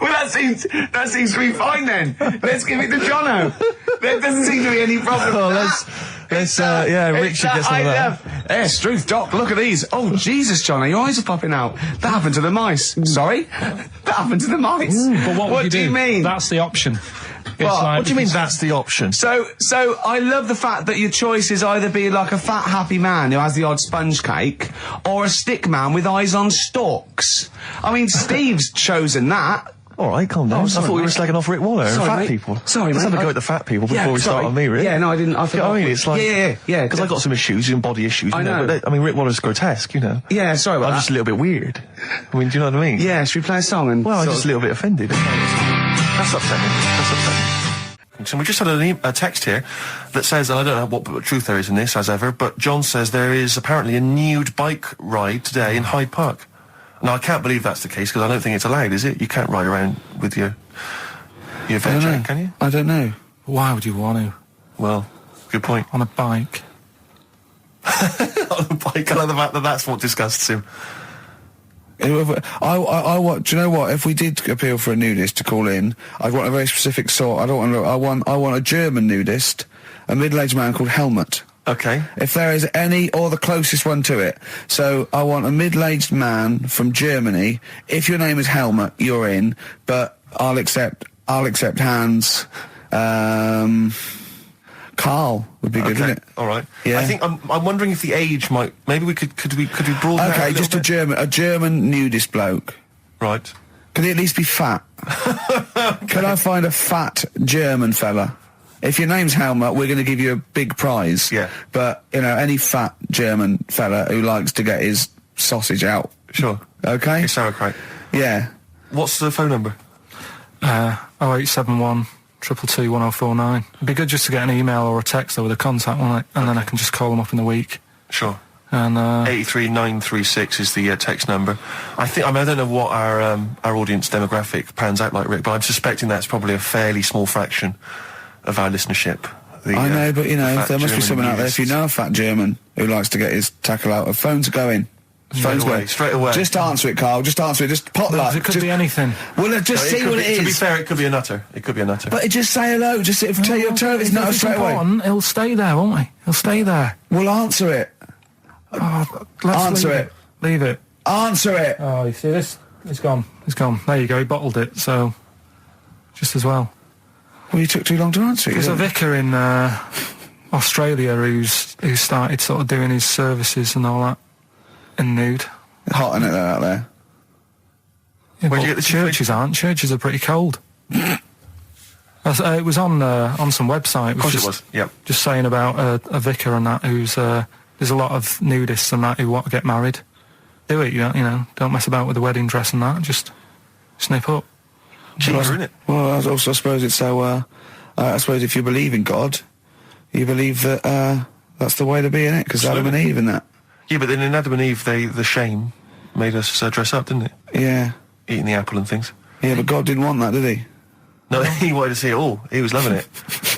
Well, that seems to be fine then. Let's give it to Jono. There doesn't seem to be any problem. Oh, Rick should get some of that. Yes, Struth, Doc, look at these. Oh, Jesus, Jono, your eyes are popping out. That happened to the mice. Sorry? That happened to the mice. But what do you mean? That's the option. What do you mean that's the option? So I love the fact that your choice is either be like a fat, happy man who has the odd sponge cake, or a stick man with eyes on stalks. I mean, Steve's chosen that. All right, calm down. I thought we were slagging off Rick Waller and fat people. Sorry, Let's mate. have a go at the fat people before we start on me, really. Yeah, no, I didn't. I forgot. You know what I mean? It's like... Yeah. Because I've got some issues, and body issues. I know. But Rick Waller's grotesque, Yeah, sorry about I'm that. just a little bit weird. I mean, do you know what I mean? Yeah, should we play a song and... Well, I'm just a little bit offended. That's upsetting. So we just had a text here that says, and I don't know what truth there is in this, as ever, but John says there is apparently a nude bike ride today in Hyde Park. Now, I can't believe that's the case, because I don't think it's allowed, is it? You can't ride around with your veg, can you? I don't know. Why would you want to? Well, good point. On a bike. On a bike, I like the fact that that's what disgusts him. Do you know what? If we did appeal for a nudist to call in, I'd want a very specific sort. I want a German nudist, a middle-aged man called Helmut. Okay. If there is any, or the closest one to it. So I want a middle-aged man from Germany. If your name is Helmut, you're in. But I'll accept Hans. Carl would be good, wouldn't it? All right. Yeah. I think I'm wondering if the age might. Maybe we could we broaden that Okay, a just little bit? a German nudist bloke. Right. Can he at least be fat? Can I find a fat German fella? If your name's Helmut, we're going to give you a big prize. Yeah. But, any fat German fella who likes to get his sausage out. Sure. Okay? It's sauerkraut. Yeah. What's the phone number? 0871 222 1049. It'd be good just to get an email or a text with a contact, wouldn't it? And then I can just call them up in the week. Sure. And 83936 is the text number. I don't know what our audience demographic pans out like, Rick, but I'm suspecting that's probably a fairly small fraction of our listenership. I know, but there must be someone out there. If you know a fat German who likes to get his tackle out, phones are going. Straight away. Just answer it, Carl. Just answer it. Just potluck. it could be anything. Well, just see what it is. To be fair, it could be a nutter. But just say hello. Just tell his nutter straight away. He'll stay there, won't he? He'll stay there. Well, answer it. Let's leave it. Answer it. Oh, you see this? It's gone. There you go. He bottled it, so just as well. Well, you took too long to answer it. There's a vicar in Australia who started sort of doing his services and all that in nude. Hot, isn't it, out there? Yeah, Where'd but you get the churches aren't. Churches are pretty cold. It was on some website. Of course it was. Yep. Just saying about a vicar and that who's there's a lot of nudists and that who want to get married. Do it, don't mess about with the wedding dress and that. Just snip up. Cheaper, isn't it? Well, I also suppose it's so. I suppose if you believe in God, you believe that that's the way to be in it, because Adam and Eve and that. Yeah, but then in Adam and Eve, the shame made us dress up, didn't it? Yeah. Eating the apple and things. Yeah, but God didn't want that, did he? No, he wanted to see it all. He was loving it.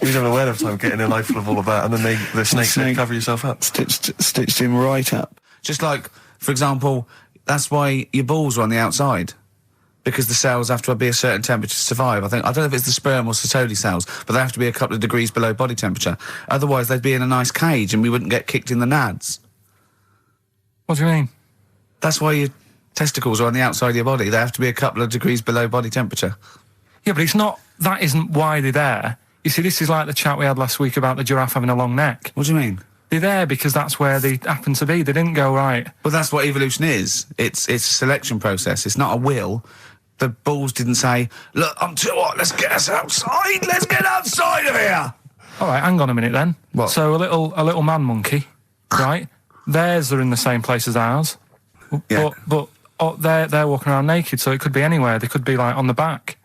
He was having a whale of time getting a life full of all of that, and then the snake said, cover yourself up. Stitched him right up. Just like, for example, that's why your balls are on the outside. Because the cells have to be a certain temperature to survive. I don't know if it's the sperm or Sertoli cells, but they have to be a couple of degrees below body temperature. Otherwise, they'd be in a nice cage and we wouldn't get kicked in the nads. What do you mean? That's why your testicles are on the outside of your body. They have to be a couple of degrees below body temperature. Yeah, but it's not... That isn't why they're there. You see, this is like the chat we had last week about the giraffe having a long neck. What do you mean? They're there because that's where they happen to be. They didn't go, right... Well, that's what evolution is. It's a selection process. It's not a will. The balls didn't say, look, I'm too hot, let's get us outside, let's get outside of here! All right, hang on a minute then. What? So a little man monkey, right? Theirs are in the same place as ours. Yeah. But they're walking around naked, so it could be anywhere. They could be, like, on the back.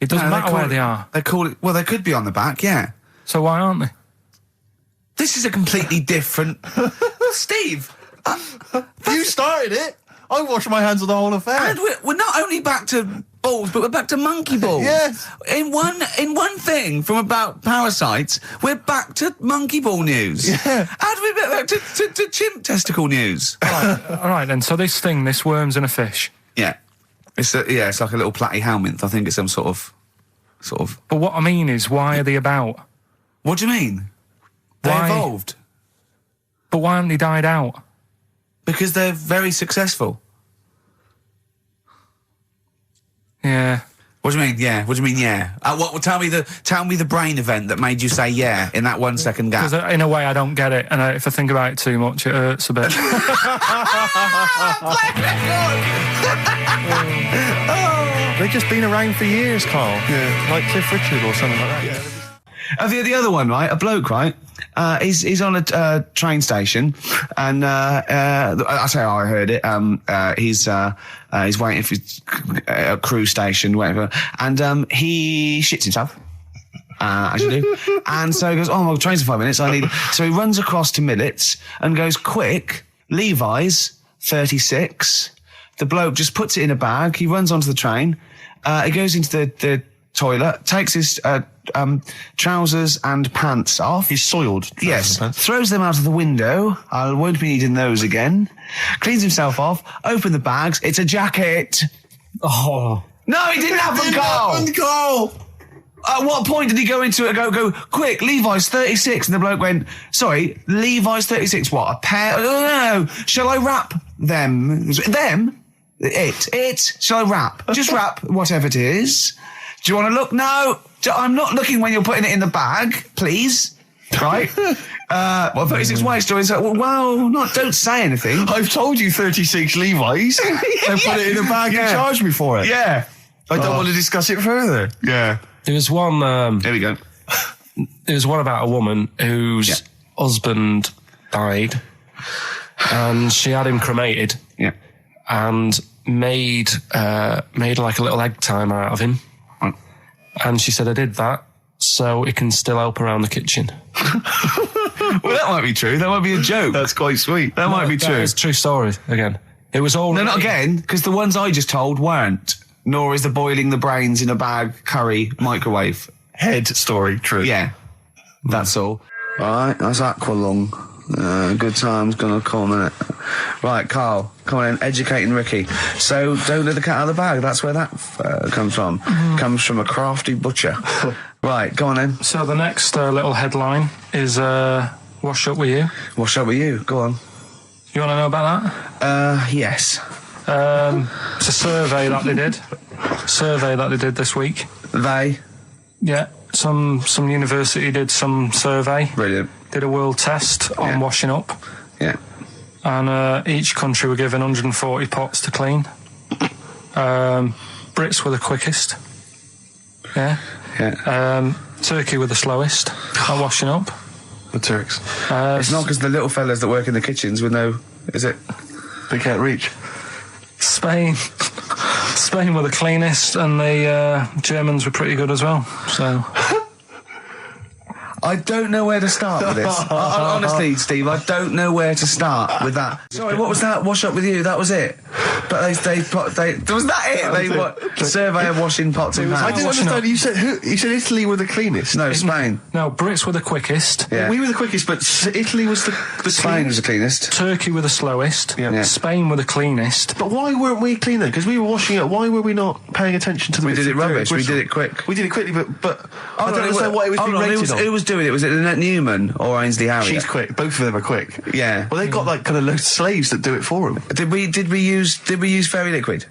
It doesn't matter where they are. They call it... Well, they could be on the back, yeah. So why aren't they? This is a completely different... Steve! You started it! I wash my hands of the whole affair. And we're not only back to balls, but we're back to monkey balls. Yes. In one thing from about parasites, we're back to monkey ball news. Yeah. How do we get back to chimp testicle news? All right then. So this worm's in a fish. Yeah. It's like a little platyhelminth. I think it's some sort of. But what I mean is, why are they about? What do you mean? They Why? evolved But why haven't they died out? because they're very successful. Yeah. What do you mean? Yeah. What do you mean? Yeah. Tell me the brain event that made you say yeah in that 1 second gap. Because in a way I don't get it, and if I think about it too much, it hurts a bit. They've just been around for years, Carl. Yeah. Like Cliff Richard or something like that. Yeah. The other one, right? A bloke, right? He's on a train station, and I say I heard it. He's waiting for a cruise station, whatever, and he shits himself. As you do. And so he goes, oh, well, train's in 5 minutes. So he runs across to Millets and goes, quick, Levi's 36. The bloke just puts it in a bag. He runs onto the train. He goes into the toilet, takes his trousers and pants off. He's soiled. Yes. Throws them out of the window. I won't be needing those again. Cleans himself off. Open the bags. It's a jacket. Oh. No, he didn't have them, Carl. At what point did he go into it and go, quick, Levi's 36? And the bloke went, sorry, Levi's 36, what, a pair? No. Shall I wrap them? Them? It. Shall I wrap? Just wrap whatever it is. Do you want to look? No. I'm not looking when you're putting it in the bag, please. Right? 36 waist stories. Don't say anything. I've told you 36 Levi's. And put it in a bag and charged me for it. Yeah. I don't want to discuss it further. Yeah. There was one... There we go. There was one about a woman whose husband died, and she had him cremated. Yeah. And made like a little egg timer out of him. Right. And she said, I did that so it can still help around the kitchen. Well, that might be true. That might be a joke. That's quite sweet. That might be true. It's a true story, again. It was all... No, not again, because the ones I just told weren't. Nor is the boiling the brains in a bag curry microwave. Head story, true. Yeah. That's all. Right, that's Aqualung. Good time's gonna come, innit? Right, Carl, come on in, educating Ricky. So, don't let the cat out of the bag, that's where that comes from. Comes from a crafty butcher. Right, go on then. So the next little headline is Wash Up With You. Wash up with you, go on. You want to know about that? Yes. It's a survey that they did. This week. They? Yeah. Some university did some survey. Brilliant. Did a world test on washing up. Yeah. And each country were given 140 pots to clean. Brits were the quickest. Yeah. Yeah. Turkey were the slowest at washing up. The Turks. It's not because the little fellas that work in the kitchens with no... Is it? They can't reach. Spain Spain were the cleanest, and the Germans were pretty good as well. So. I don't know where to start with this. Honestly, Steve, I don't know where to start with that. Sorry, what was that? Wash up with you? That was it. But was that it? They survey of washing pots and pans. I didn't understand. You said Italy were the cleanest. No, Spain. No, Brits were the quickest. Yeah. We were the quickest, but Italy was the Spain cleanest. was the cleanest. Turkey were the slowest. Yeah. Spain were the cleanest. But why weren't we clean then? Because we were washing up. Why were we not paying attention to the? We did it rubbish. We did it quick. We did it quickly, but I don't understand what it was being rated on. Who was doing it? Was it Lynette Newman or Ainsley Harriott? She's quick. Both of them are quick. Yeah. Well, they've got like kind of loads of slaves that do it for them. Did we use fairy liquid?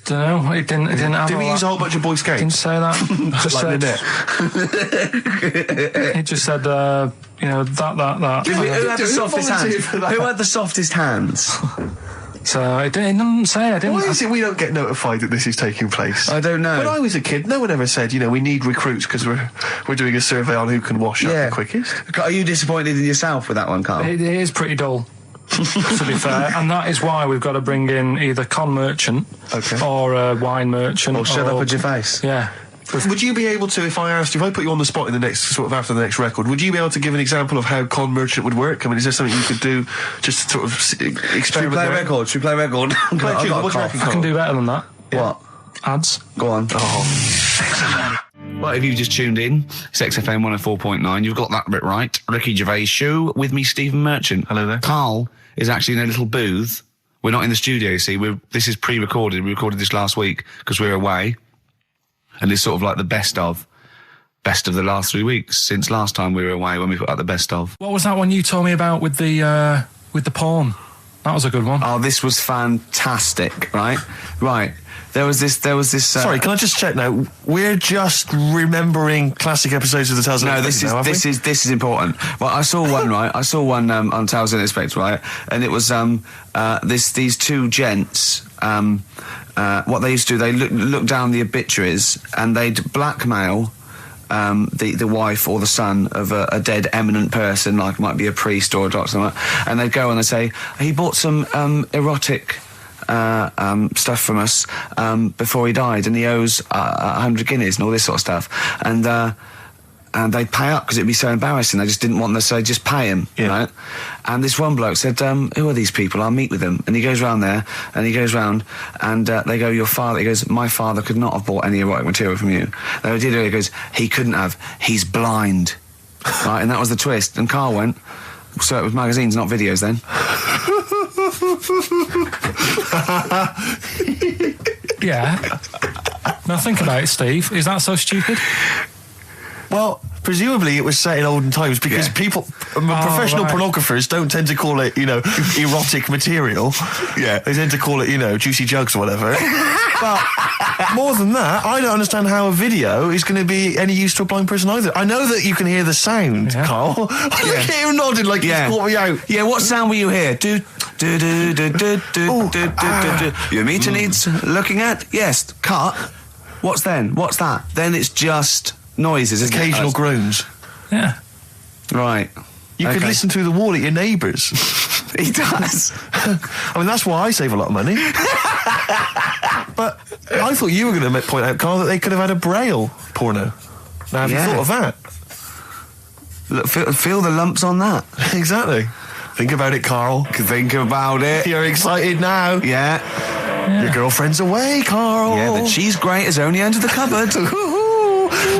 Don't know. It didn't have. Did we use a whole bunch of Boy Scouts? Didn't say that. Just like said. It just said, that. Who had the softest hands? Who had the softest hands? So it didn't say. Why is it we don't get notified that this is taking place? I don't know. When I was a kid, no one ever said, we need recruits because we're doing a survey on who can wash up the quickest. Are you disappointed in yourself with that one, Carl? It is pretty dull. To be fair, and that is why we've got to bring in either con merchant or a wine merchant or shut up at your face. Yeah. Would you be able to, if I put you on the spot in the next after the next record, would you be able to give an example of how con merchant would work? I mean, is there something you could do just to sort of experiment? Should we play record? I can do better than that. What? Ads. Go on. Well, if you've just tuned in, it's XFM 104.9. You've got that bit right. Ricky Gervais Show with me, Stephen Merchant. Hello there. Carl is actually in a little booth. We're not in the studio, you see. This is pre-recorded. We recorded this last week because we're away. And it's sort of like the best of the last 3 weeks since last time we were away when we put out the best of. What was that one you told me about with the porn? That was a good one. Oh, this was fantastic, right? Right. There was this. Sorry, can I just check now? We're just remembering classic episodes of the Tales Unexpected. No, this is important. Well, I saw one, right? I saw one on Tales Unexpected, right? And it was these two gents. What they used to do, they look down the obituaries and they'd blackmail the wife or the son of a dead eminent person, like might be a priest or a doctor, and they'd go and they'd say, he bought some erotic stuff from us before he died, and he owes 100 guineas and all this sort of stuff, and they'd pay up because it'd be so embarrassing. They just didn't want them, so they'd just pay him, right? And this one bloke said, who are these people? I'll meet with them. And he goes round there, and he goes round, and they go, your father, he goes, my father could not have bought any erotic material from you. They did it, he goes, he couldn't have, he's blind. Right, and that was the twist. And Carl went, so it was magazines, not videos then. Yeah. Now think about it, Steve. Is that so stupid? Well, presumably it was set in olden times because people, professional pornographers don't tend to call it, erotic material. Yeah. They tend to call it, juicy jugs or whatever. But more than that, I don't understand how a video is going to be any use to a blind person either. I know that you can hear the sound, Carl. Look at him nodding like he's caught me out. Yeah, what sound were you hear? Your meter needs looking at? Yes. Cut. What's then? What's that? Then it's just noises, occasional groans. Yeah. Right. You could listen through the wall at your neighbours. He does. I mean, that's why I save a lot of money. But I thought you were going to point out, Carl, that they could have had a Braille porno. Now, have you thought of that? Look, feel the lumps on that. Exactly. Think about it, Carl. Think about it. You're excited now. Yeah. Your girlfriend's away, Carl. Yeah, the cheese grate has only entered the cupboard.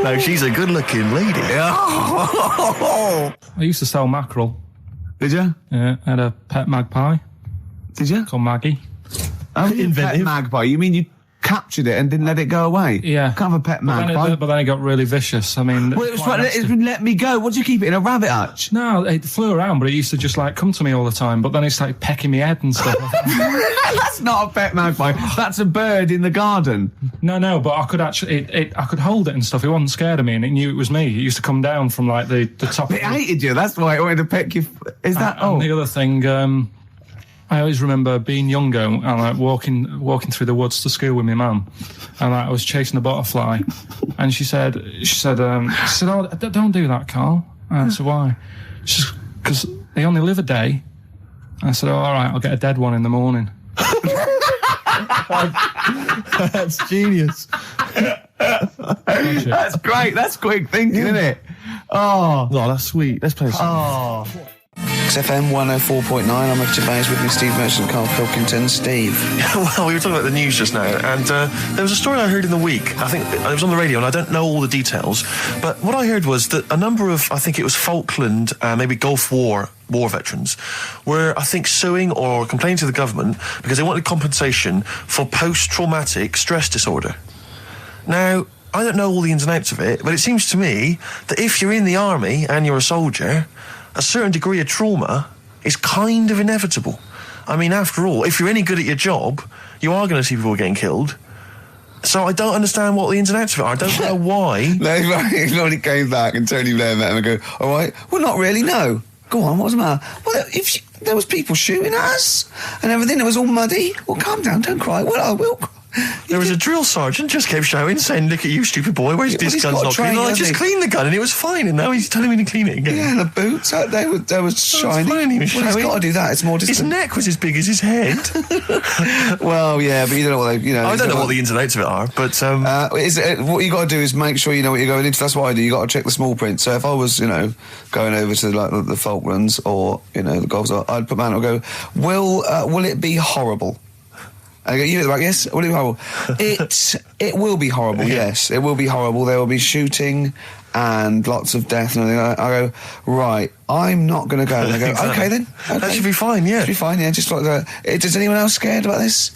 No, she's a good-looking lady. I used to sell mackerel. Did you? Yeah, I had a pet magpie. Did you? Called Maggie. Oh, pet magpie. You mean you captured it and didn't let it go away? Yeah. Can't have a pet magpie. But then it got really vicious. I mean... Well, it was let me go. What did you keep it in, a rabbit hutch? No, it flew around, but it used to just, come to me all the time. But then it started pecking my head and stuff. That's not a pet magpie. That's a bird in the garden. No, but I could actually... I could hold it and stuff. It wasn't scared of me, and it knew it was me. It used to come down from, the top... It hated you. That's why it wanted to peck you. Is that... And the other thing... I always remember being younger and walking through the woods to school with my mum, and I was chasing a butterfly, and she said, "Oh, don't do that, Carl." And I said, "Why?" She said, "Because they only live a day." I said, "Oh, all right, I'll get a dead one in the morning." That's genius. That's great. That's quick thinking, isn't it? Oh, that's sweet. Let's play a song. XFM 104.9. I'm Ricky Gervais, with me Steve Merchant, Karl Pilkington. Steve. Well, we were talking about the news just now, and there was a story I heard in the week. I think it was on the radio, and I don't know all the details, but what I heard was that a number of, I think it was Falkland, maybe Gulf War veterans were, I think, suing or complaining to the government because they wanted compensation for post-traumatic stress disorder. Now, I don't know all the ins and outs of it, but it seems to me that if you're in the army and you're a soldier, a certain degree of trauma is kind of inevitable. I mean, after all, if you're any good at your job, you are going to see people getting killed. So I don't understand what the ins and outs of it are. I don't know why. No, he only came back and Tony Blair met him and go, all right, well, not really, no. Go on, what's the matter? Well, there was people shooting at us and everything, it was all muddy. Well, calm down, don't cry. Well, I will cry. There was a drill sergeant just kept shouting, saying, "Look at you, stupid boy! Where's this gun's not clean?" I just cleaned the gun and it was fine, and now he's telling me to clean it again. Yeah, the boots, they were shiny. Fine, he was he's got to do that. It's more distant. His neck was as big as his head. Well, yeah, but you don't know what they, I don't know what the ins and outs of it are, but what you got to do is make sure you know what you're going into. That's what I do. You got to check the small print. So if I was, going over to like the Falklands or the Gulf, I'd put man and go, will it be horrible? I go, you look like, yes, will it be horrible? It will be horrible, yes. It will be horrible. There will be shooting and lots of death and everything. I go, right, I'm not going to go. And they go, exactly. Okay then. Okay. That should be fine, yeah. Should be fine, yeah. Just like that. Is anyone else scared about this?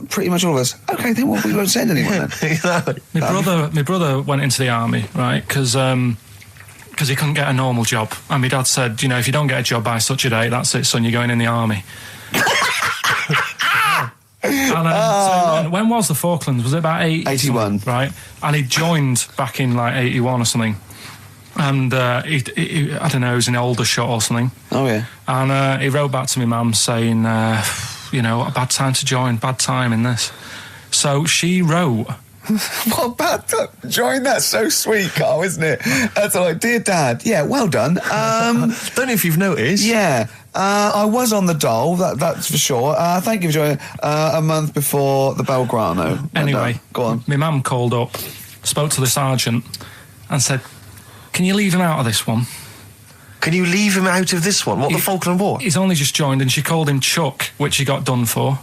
Pretty much all of us. Okay then, well, we won't send anyone then. Exactly. My brother went into the army, right, because he couldn't get a normal job. And my dad said, if you don't get a job by such a date, that's it, son, you're going in the army. And, so when was the Falklands? Was it about 81? Right, and he joined back in like 81 or something. And he I don't know, he was in Aldershot or something. Oh yeah. And he wrote back to my mum saying, what a bad time to join, bad time in this. So she wrote. What bad time? Join, that's so sweet, Carl, isn't it? That's like, dear Dad, yeah, well done. Don't know if you've noticed. Yeah. I was on the dole, that's for sure. Thank you for joining a month before the Belgrano. Anyway, go on. My mum called up, spoke to the sergeant, and said, "Can you leave him out of this one?" Can you leave him out of this one? What, the Falkland War? He's only just joined, and she called him Chuck, which he got done for.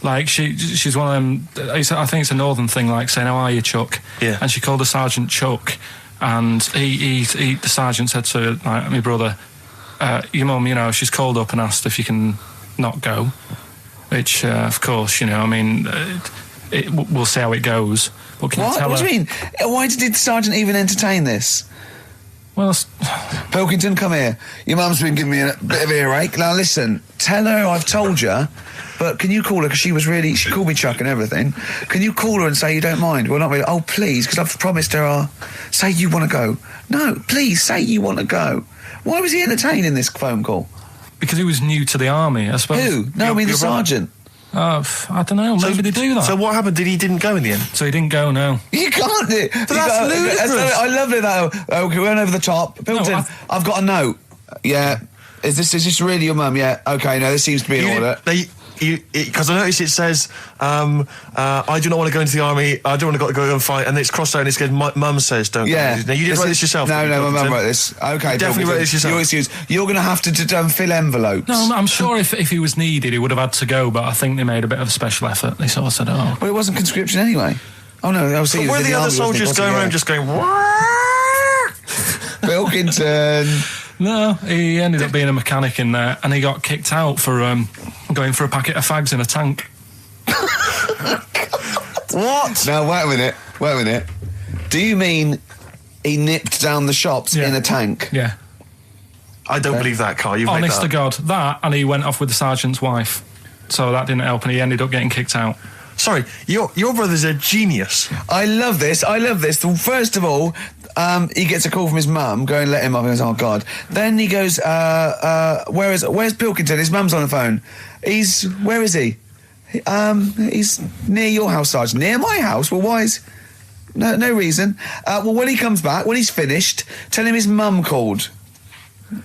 Like, she's one of them, I think it's a northern thing, like saying, "How are you, Chuck?" Yeah. And she called the sergeant Chuck, and the sergeant said to my brother, your mum, she's called up and asked if you can not go, which, of course, we'll see how it goes. But can you tell What do you mean? Why did the sergeant even entertain this? Well, Pilkington, come here. Your mum's been giving me a bit of earache. Now listen, tell her I've told you, but can you call her, because she called me Chuck and everything. Can you call her and say you don't mind? Well, not really. Oh, please, because I've promised her say you want to go. No, please, say you want to go. Why was he entertaining this phone call? Because he was new to the army, I suppose. Who? No, I mean the sergeant. I don't know, maybe they do that. So what happened? He didn't go in the end? So he didn't go, no. You can't do it. But that's ludicrous. I love it, though. Okay, we went over the top. Pilkington, I've got a note. Yeah. Is this really your mum? Yeah. Okay, no, this seems to be in order. Because I noticed it says, I do not want to go into the army, I don't want to go and fight, and it's crossed out and it says, mum says don't go. Now, you didn't write this yourself? No, my mum wrote this. Okay, you definitely wrote this yourself. You're going to have to fill envelopes. No, I'm sure if he was needed, he would have had to go, but I think they made a bit of a special effort. They sort of said, oh. Well, it wasn't conscription anyway. Oh, no, I was. But were the other soldiers going around just going, Pilkington? No, he ended up being a mechanic in there, and he got kicked out for going for a packet of fags in a tank. What? Now, wait a minute. Do you mean he nipped down the shops in a tank? Yeah. I don't believe that, Carl. You've Honest made that. to God, that, and he went off with the sergeant's wife. So that didn't help, and he ended up getting kicked out. Sorry, your brother's a genius. I love this. First of all, he gets a call from his mum, go and let him up, and he goes, oh, God. Then he goes, where's Pilkington? His mum's on the phone. Where is he? He's near your house, Sergeant. Near my house? Well, why is... No reason. Well, when he comes back, when he's finished, tell him his mum called.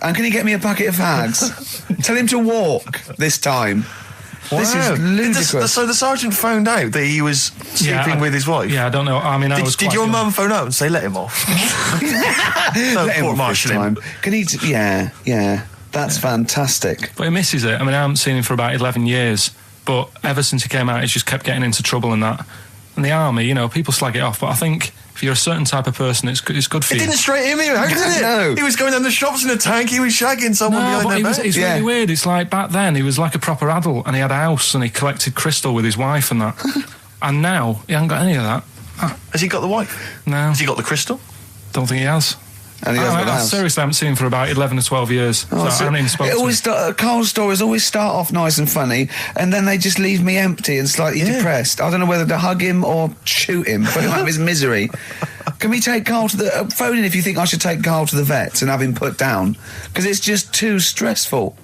And can he get me a packet of fags? Tell him to walk this time. This is ludicrous. So the sergeant found out that he was sleeping with his wife? Yeah, I don't know. I mean, Did your mum phone out and say, let him off? Let him off this time. Can he... Yeah. That's fantastic. But he misses it. I mean, I haven't seen him for about 11 years, but ever since he came out, he's just kept getting into trouble and that. And the army, you know, people slag it off, but I think if you're a certain type of person, it's good for you. It didn't straight him out, did it? No. He was going down the shops in a tank, he was shagging someone behind their back. It's really weird. It's like back then, he was like a proper adult, and he had a house, and he collected crystal with his wife and that. And now, he hasn't got any of that. Has he got the wife? No. Has he got the crystal? Don't think he has. And he hasn't got a I house. seriously haven't seen him for about 11 or 12 years. So I haven't even spoken to him. Carl's stories always start off nice and funny, and then they just leave me empty and slightly depressed. I don't know whether to hug him or shoot him, put him out of his misery. Can we take Carl to the... phone in if you think I should take Carl to the vet and have him put down, because it's just too stressful.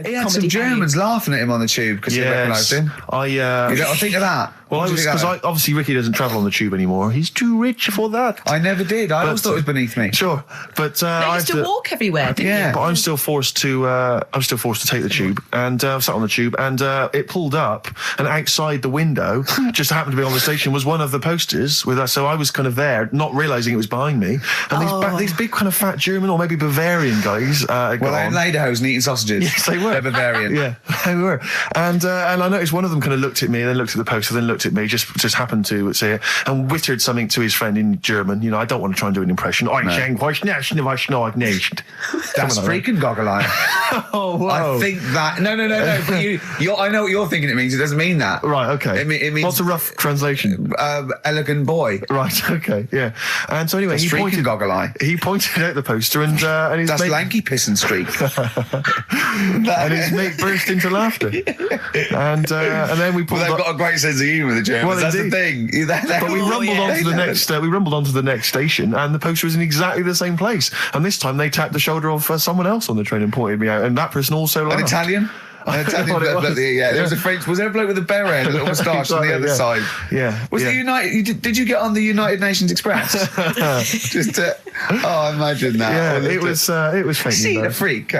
He had some Germans laughing at him on the tube because they recognised him. I think of that. Well, because obviously Ricky doesn't travel on the tube anymore. He's too rich for that. I never did. I always thought it was beneath me. Sure, but I used to walk everywhere, didn't you? But I'm still forced to. Take the tube, and I sat on the tube, and it pulled up, and outside the window, just happened to be on the station, was one of the posters with us. So I was kind of there, not realising it was behind me, and these big kind of fat German or maybe Bavarian guys. Well, they in lederhosen eating sausages. Yes, they were. They're Bavarian. Yeah, they were. And I noticed one of them kind of looked at me, then looked at the poster, then looked at me, just happened to say it, and wittered something to his friend in German. You know, I don't want to try and do an impression. That's freaking goggle-eye. Oh, whoa. I think that... No. But I know what you're thinking it means. It doesn't mean that. Right, okay. It means... What's a rough translation? Elegant boy. Right, okay, yeah. And so anyway, That's freaking goggle-eye. He pointed out the poster, and his That's mate... lanky piss and streak. And his mate burst into laughter. And then we pulled they've got a great sense of humour, the Germans. Well, that's indeed. the thing. But we rumbled onto the next station, and the poster was in exactly the same place. And this time they tapped the shoulder of someone else on the train and pointed me out, and that person also laughed. An Italian? There was a French. Was there a bloke with a beret and a little moustache on the other side? Yeah. Was it United? Did you get on the United Nations Express? Imagine that. Yeah, it was fake. See the freak.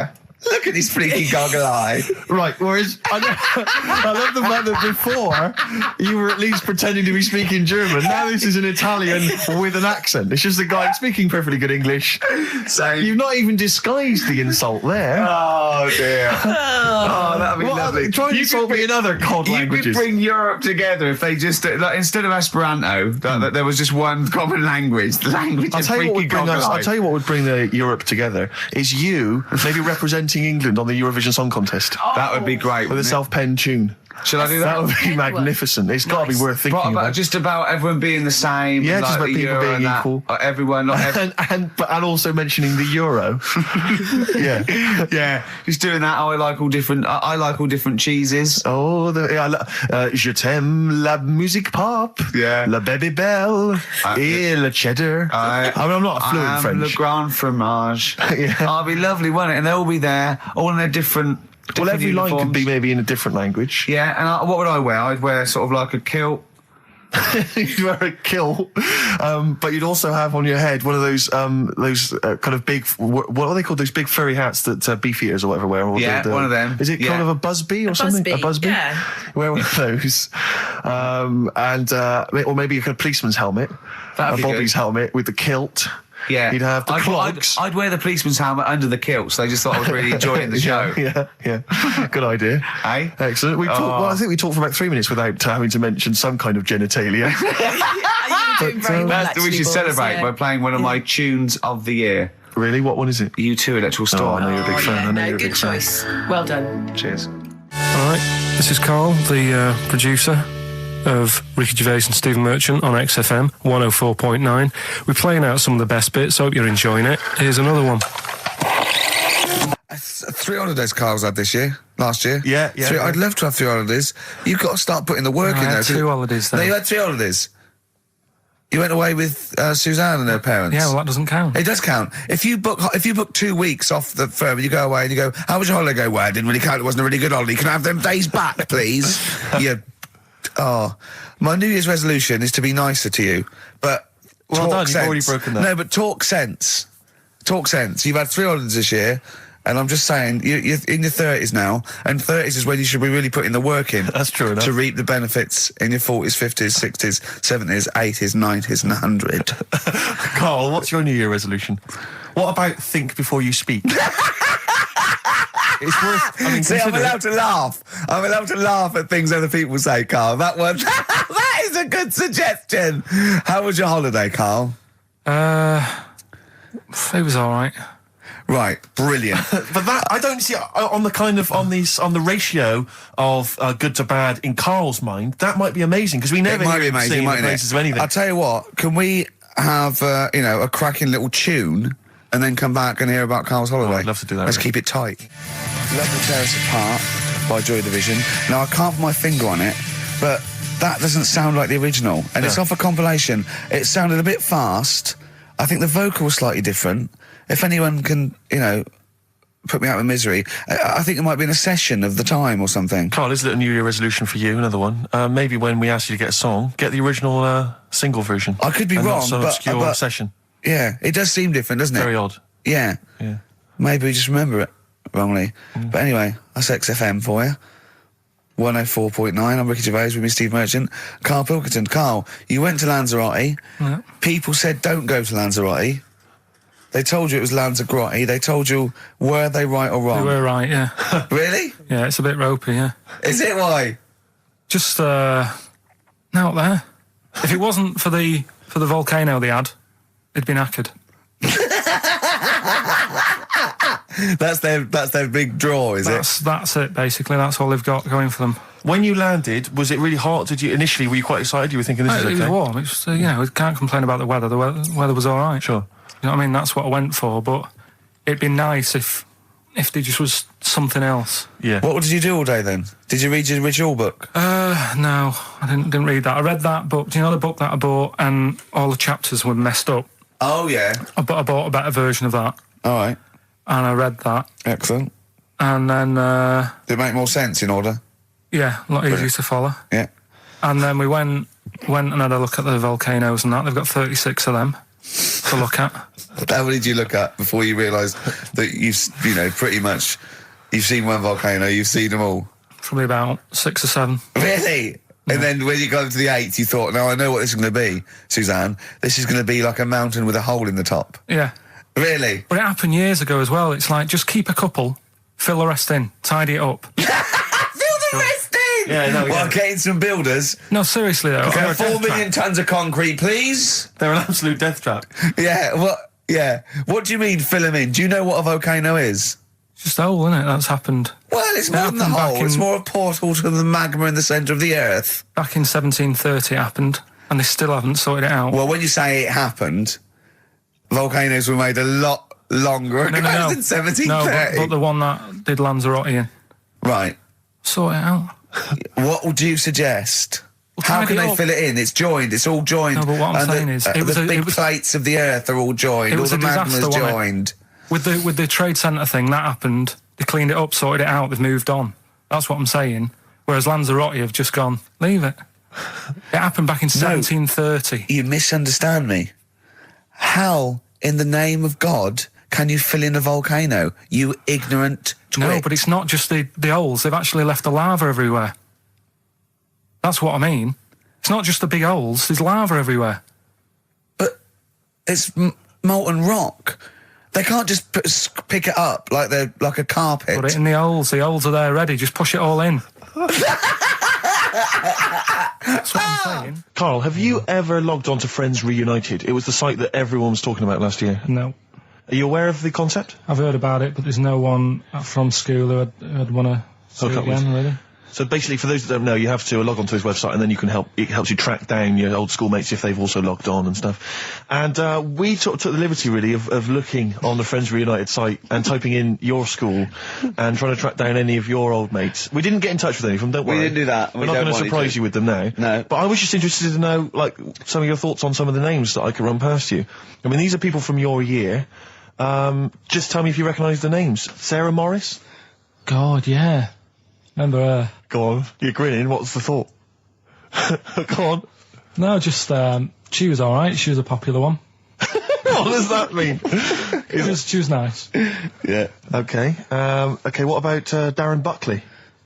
Look at his freaky goggle eye. Right, whereas I love the fact that before you were at least pretending to be speaking German. Now this is an Italian with an accent. It's just a guy speaking perfectly good English. So you've not even disguised the insult there. Oh dear. That'd be lovely. Try and insult me in other cod languages. You could bring Europe together if they just instead of Esperanto, that there was just one common language. The language of freaky goggle eye. I'll tell you what would bring the Europe together is you maybe representing England on the Eurovision Song Contest. That would be great. With a self-penned tune. Shall I do that? That would be magnificent. It's got to be worth thinking about. Just about everyone being the same. Yeah, just about people being equal. Everyone, and also mentioning the euro. Yeah. Just doing that. I like all different cheeses. Oh, je t'aime la musique pop. Yeah. La baby belle. Et le cheddar. I'm not a fluent French. Le grand fromage. Yeah. Oh, it'd be lovely, wouldn't it? And they'll all be there, all in their different. Well, every uniforms. line could be maybe in a different language. Yeah, and what would I wear? I'd wear sort of like a kilt. You'd wear a kilt, but you'd also have on your head one of those kind of big, what are they called? Those big furry hats that beef eaters or whatever wear. Or one of them. Is it kind of a busby or something? A busby? Yeah. Wear one of those, or maybe a kind of policeman's helmet, a Bobby's helmet with the kilt. Yeah, you'd have the clogs. I'd wear the policeman's helmet under the kilt, so they just thought I was really enjoying the show. Yeah. Good idea. Hey? Excellent. I think we talked for about 3 minutes without having to mention some kind of genitalia. We should celebrate by playing one of my tunes of the year. Really? What one is it? U2 Electoral Storm. Oh, I know you're a big fan. I know you're a big fan. Good choice. Well done. Cheers. All right, this is Karl, the producer of Ricky Gervais and Stephen Merchant on XFM 104.9. We're playing out some of the best bits. Hope you're enjoying it. Here's another one. 3 holidays Carl's had last year. Yeah. I'd love to have 3 holidays. You've got to start putting the work in there. I had 2 holidays, though. No, you had 3 holidays. You went away with Suzanne and her parents. Yeah, well, that doesn't count. It does count. If you book 2 weeks off the firm and you go away and you go, how was your holiday? Go, well, it didn't really count. It wasn't a really good holiday. Can I have them days back, please? My New Year's resolution is to be nicer to you, but well done, you've already broken that. No, but talk sense. Talk sense. You've had 3 holidays this year. And I'm just saying, you're in your 30s now, and 30s is when you should be really putting the work in. That's true enough. To reap the benefits in your 40s, 50s, 60s, 70s, 80s, 90s, and 100. Carl, what's your New Year resolution? What about think before you speak? It's worth. I mean, see, I'm allowed to laugh. I'm allowed to laugh at things other people say, Carl. That one, that is a good suggestion. How was your holiday, Carl? It was all right. Right, brilliant. But that I don't see on the ratio of good to bad in Carl's mind. That might be amazing because we never hear him sing the praises of anything. I'll tell you what. Can we have a cracking little tune and then come back and hear about Carl's holiday? I'd love to do that. Let's keep it tight. Love to Tear Us Apart by Joy Division. Now I can't put my finger on it, but that doesn't sound like the original, and it's off a compilation. It sounded a bit fast. I think the vocal was slightly different. If anyone can, put me out of misery, I think it might be in a session of the time or something. Carl, is it a New Year resolution for you? Another one. Maybe when we ask you to get a song, get the original single version. I could be and wrong, not some obscure but session. Yeah, it does seem different, doesn't it? Very odd. Yeah. Maybe we just remember it wrongly. But anyway, that's XFM for you. 104.9. I'm Ricky Gervais with me, Steve Merchant. Karl Pilkington. Carl, you went to Lanzarote. Yeah. People said don't go to Lanzarote. They told you it was Lanzarote. They told you, were they right or wrong? They were right, yeah. Really? Yeah, it's a bit ropey, yeah. Is it? Why? Just, out there. If it wasn't for the volcano they had, it'd been knackered. That's their big draw, is it? That's it, basically. That's all they've got going for them. When you landed, was it really hot? Initially, were you quite excited? You were thinking, this is okay? It was warm. It's we can't complain about the weather. The weather was all right. Sure. You know what I mean? That's what I went for, but it'd be nice if there just was something else. Yeah. What did you do all day then? Did you read your ritual book? No, I didn't read that. I read that book. Do you know the book that I bought and all the chapters were messed up? Oh, yeah. I bought a better version of that. All right. And I read that. Excellent. And then... Did it make more sense in order? Yeah, a lot easier to follow. Yeah. And then we went and had a look at the volcanoes and that. They've got 36 of them to look at. How many did you look at before you realised that pretty much, you've seen one volcano, you've seen them all? Probably about 6 or 7. Really? Yeah. And then when you got to the 8th, you thought, now I know what this is going to be, Suzanne. This is going to be like a mountain with a hole in the top. Yeah. Really? But it happened years ago as well. It's like, just keep a couple, fill the rest in, tidy it up. Fill the rest in? Yeah, no, Well, getting some builders. No, seriously though. Okay, 4 million tonnes of concrete, please. They're an absolute death trap. Yeah, what do you mean fill them in? Do you know what a volcano is? It's just a hole, isn't it? That's happened. Well, it's more than the hole. It's more a portal to the magma in the centre of the earth. Back in 1730 it happened, and they still haven't sorted it out. Well, when you say it happened, volcanoes were made a lot longer ago than 1730. No, but the one that did Lanzarote in. Right. Sort it out. What would you suggest? Well, how can they fill it in? It's joined. It's all joined. No, but what I'm saying is... the big plates of the earth are all joined. All the magma's joined. With the trade centre thing, that happened. They cleaned it up, sorted it out, they've moved on. That's what I'm saying. Whereas Lanzarote have just gone, leave it. It happened back in 1730. You misunderstand me. How, in the name of God, can you fill in a volcano? You ignorant twit. No, but it's not just the holes. They've actually left the lava everywhere. That's what I mean. It's not just the big holes. There's lava everywhere. But it's molten rock. They can't just pick it up like they're like a carpet. Put it in the holes. The holes are there ready. Just push it all in. That's what I'm saying. Carl, have you ever logged on to Friends Reunited? It was the site that everyone was talking about last year. No. Are you aware of the concept? I've heard about it, but there's no one from school who'd want to see it again, really. So basically, for those that don't know, you have to log onto his website, and then it helps you track down your old schoolmates if they've also logged on and stuff. And we took the liberty, really, of looking on the Friends Reunited site and typing in your school and trying to track down any of your old mates. We didn't get in touch with any of them, don't worry. We didn't do that. We're not going to surprise you with them now. No. But I was just interested to know, like, some of your thoughts on some of the names that I could run past you. I mean, these are people from your year. Just tell me if you recognise the names. Sarah Morris? God, yeah. Remember her? Go on, you're grinning, what's the thought? Go on. No, just, she was alright, she was a popular one. No, What does that mean? She was nice. Yeah. Okay. Okay. What about Darren Buckley?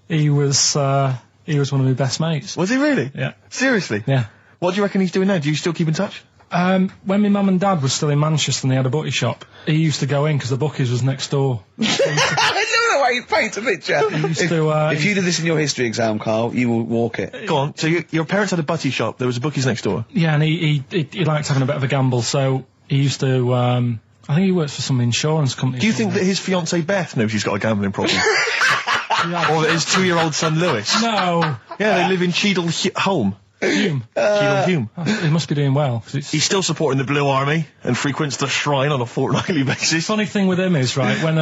He was one of my best mates. Was he really? Yeah. Seriously? Yeah. What do you reckon he's doing now? Do you still keep in touch? When my mum and dad were still in Manchester and they had a butty shop, he used to go in because the bookies was next door. I know the way you paint a picture. If you did this in your history exam, Carl, you will walk it. Go on. So your parents had a butty shop. There was a bookies next door. Yeah, and he liked having a bit of a gamble, so he used to. I think he works for some insurance company. Do you think that his fiancée Beth knows he's got a gambling problem? Or that his 2-year-old son Lewis? No. Yeah, they live in Cheadle Holme. Hume. Cheadle Hume. He must be doing well. He's still supporting the Blue Army and frequents the shrine on a fortnightly basis. Funny thing with him is, right, when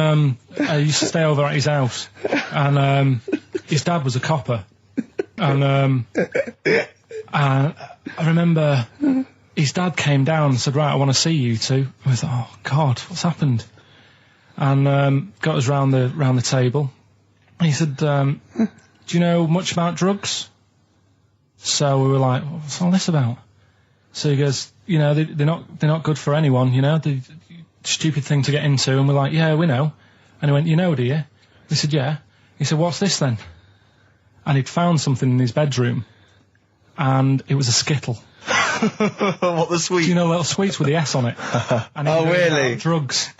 I used to stay over at his house, and his dad was a copper, and I remember his dad came down and said, right, I want to see you two. I was like, oh God, what's happened? And got us round the table. And he said, do you know much about drugs? So we were like, what's all this about? So he goes, you know, they're not good for anyone, you know, the stupid thing to get into. And we're like, yeah, we know. And he went, you know, do you? We said, yeah. He said, what's this then? And he'd found something in his bedroom, and it was a Skittle. What, the sweet? Do you know little sweets with the S on it? And Oh, really? Drugs.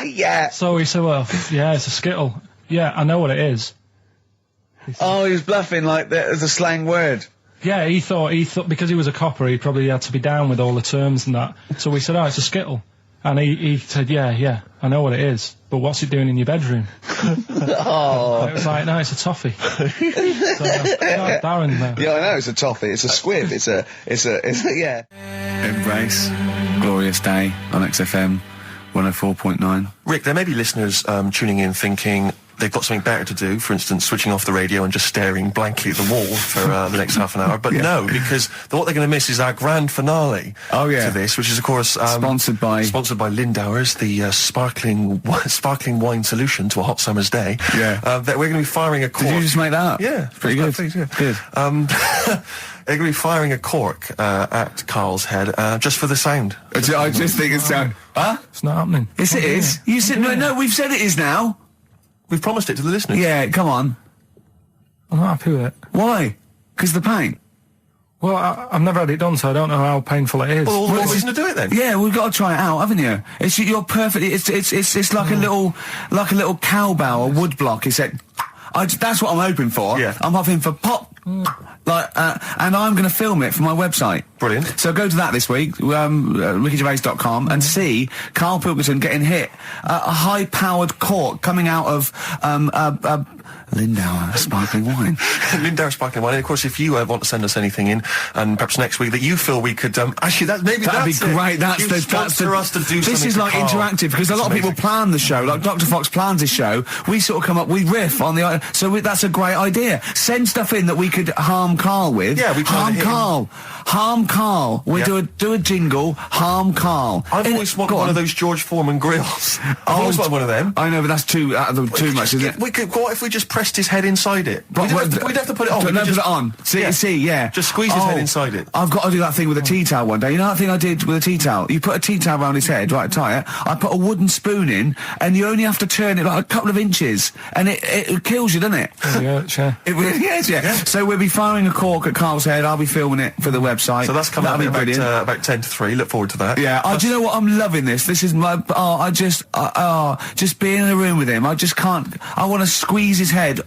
Yeah. So he said, well, yeah, it's a Skittle. Yeah, I know what it is. Oh, he was bluffing like that as a slang word. Yeah, he thought because he was a copper, he probably had to be down with all the terms and that. So we said, oh, it's a Skittle. And he said, yeah, I know what it is, but what's it doing in your bedroom? Oh. It was like, no, it's a toffee. So, Darren, though. Yeah, I know, it's a toffee, it's a squib, it's a, yeah. Embrace, glorious day on XFM 104.9. Rick, there may be listeners tuning in thinking they've got something better to do, for instance, switching off the radio and just staring blankly at the wall for the next half an hour. But no, because what they're going to miss is our grand finale to this, which is, of course... sponsored by Lindauer's, the sparkling wine solution to a hot summer's day. Yeah. That we're going to be firing a cork. Did you just make that up? Yeah. Pretty good. Good. They're going to be firing a cork at Carl's head just for the sound. I just think it's sound... Huh? It's not happening. Yes, it is. You said... No, we've said it is now. We've promised it to the listeners. Yeah, come on. I'm not happy with it. Why? Because the pain? Well, I've never had it done, so I don't know how painful it is. Well, what reason to do it then? Yeah, we've got to try it out, haven't you? You're perfect. It's like a little cowbell or wood block. Except, that's what I'm hoping for. Yeah. I'm hoping for pop. And I'm going to film it for my website. Brilliant. So go to that this week, rickygervais.com, and see Karl Pilkington getting hit. A high-powered cork coming out of Lindauer sparkling wine. Lindauer sparkling wine. And of course, if you want to send us anything in, and perhaps next week that you feel we could actually that'd be great. That's for us to do. This is like interactive because a lot of people plan the show. Like Dr. Fox plans his show. We sort of come up, we riff on the. So that's a great idea. Send stuff in that we could harm Karl with. Yeah, we harm Karl. We do a jingle. Harm Karl. I've always wanted one of those George Foreman grills. I've always wanted one of them. I know, but that's too much, isn't it? What if we just pressed his head inside it? We'd have to put it on. No, put it on. See. Just squeeze his head inside it. I've got to do that thing with a tea towel one day. You know that thing I did with a tea towel? You put a tea towel around his head, right, tie it. I put a wooden spoon in, and you only have to turn it like a couple of inches, and it kills you, doesn't it? Yeah, sure. It really is, yeah. So we'll be firing a cork at Karl's head. I'll be filming it for the website. So that's coming up about 10 to 3. Look forward to that. Yeah. Do you know what? I'm loving this. This is my... just being in a room with him. I just can't... I want to squeeze his head.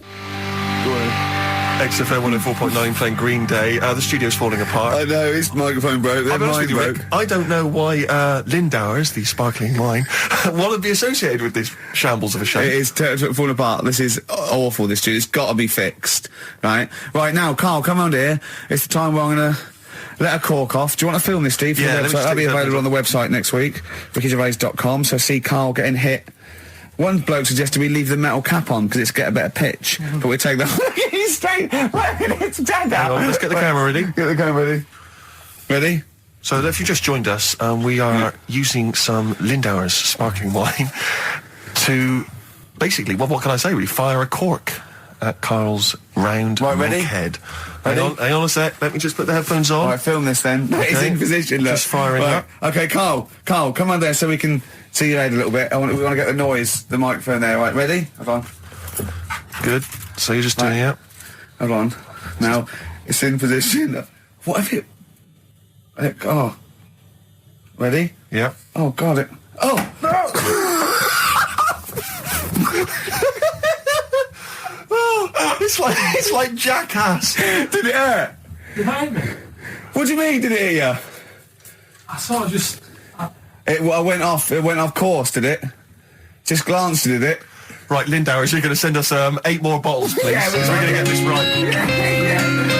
XFM 104.9 playing Green Day. The studio's falling apart. I know, his microphone broke. Rick, I don't know why Lindauer's, the sparkling wine, want to be associated with this shambles of a show. It is falling apart. This is awful, this studio. It's got to be fixed. Right now, Karl, come round here. It's the time where I'm going to... let a cork off. Do you want to film this, Steve? Yeah, that'll be available on the website next week, rickygervais.com. So see Karl getting hit. One bloke suggested we leave the metal cap on because it's get a better pitch, but we take that. He's straight. It's dead out. Let's get the camera ready. Get the camera ready. Ready? So if you just joined us, we are using some Lindauer's sparkling wine to basically, what can I say? We fire a cork at Karl's round ready? head. Ready? Hang on a sec. Let me just put the headphones on. All right, film this then. Okay. It's in position. Look. Just firing up. Okay, Karl, come on there so we can see your head a little bit. We want to get the noise, the microphone there. Right, ready? Hold on. Good. So you're just doing it. Hold on. Now it's in position. What have you? Oh. Ready? Yeah. Oh God! Oh no! Oh, it's like Jackass. Did it hurt? Behind me. What do you mean? Did it hit you? I sort of just. It went off. It went off course. Did it? Just glanced at it. Right, Lindauer, you're going to send us 8 more bottles, please. Yeah, so we're going to get this right. Yeah.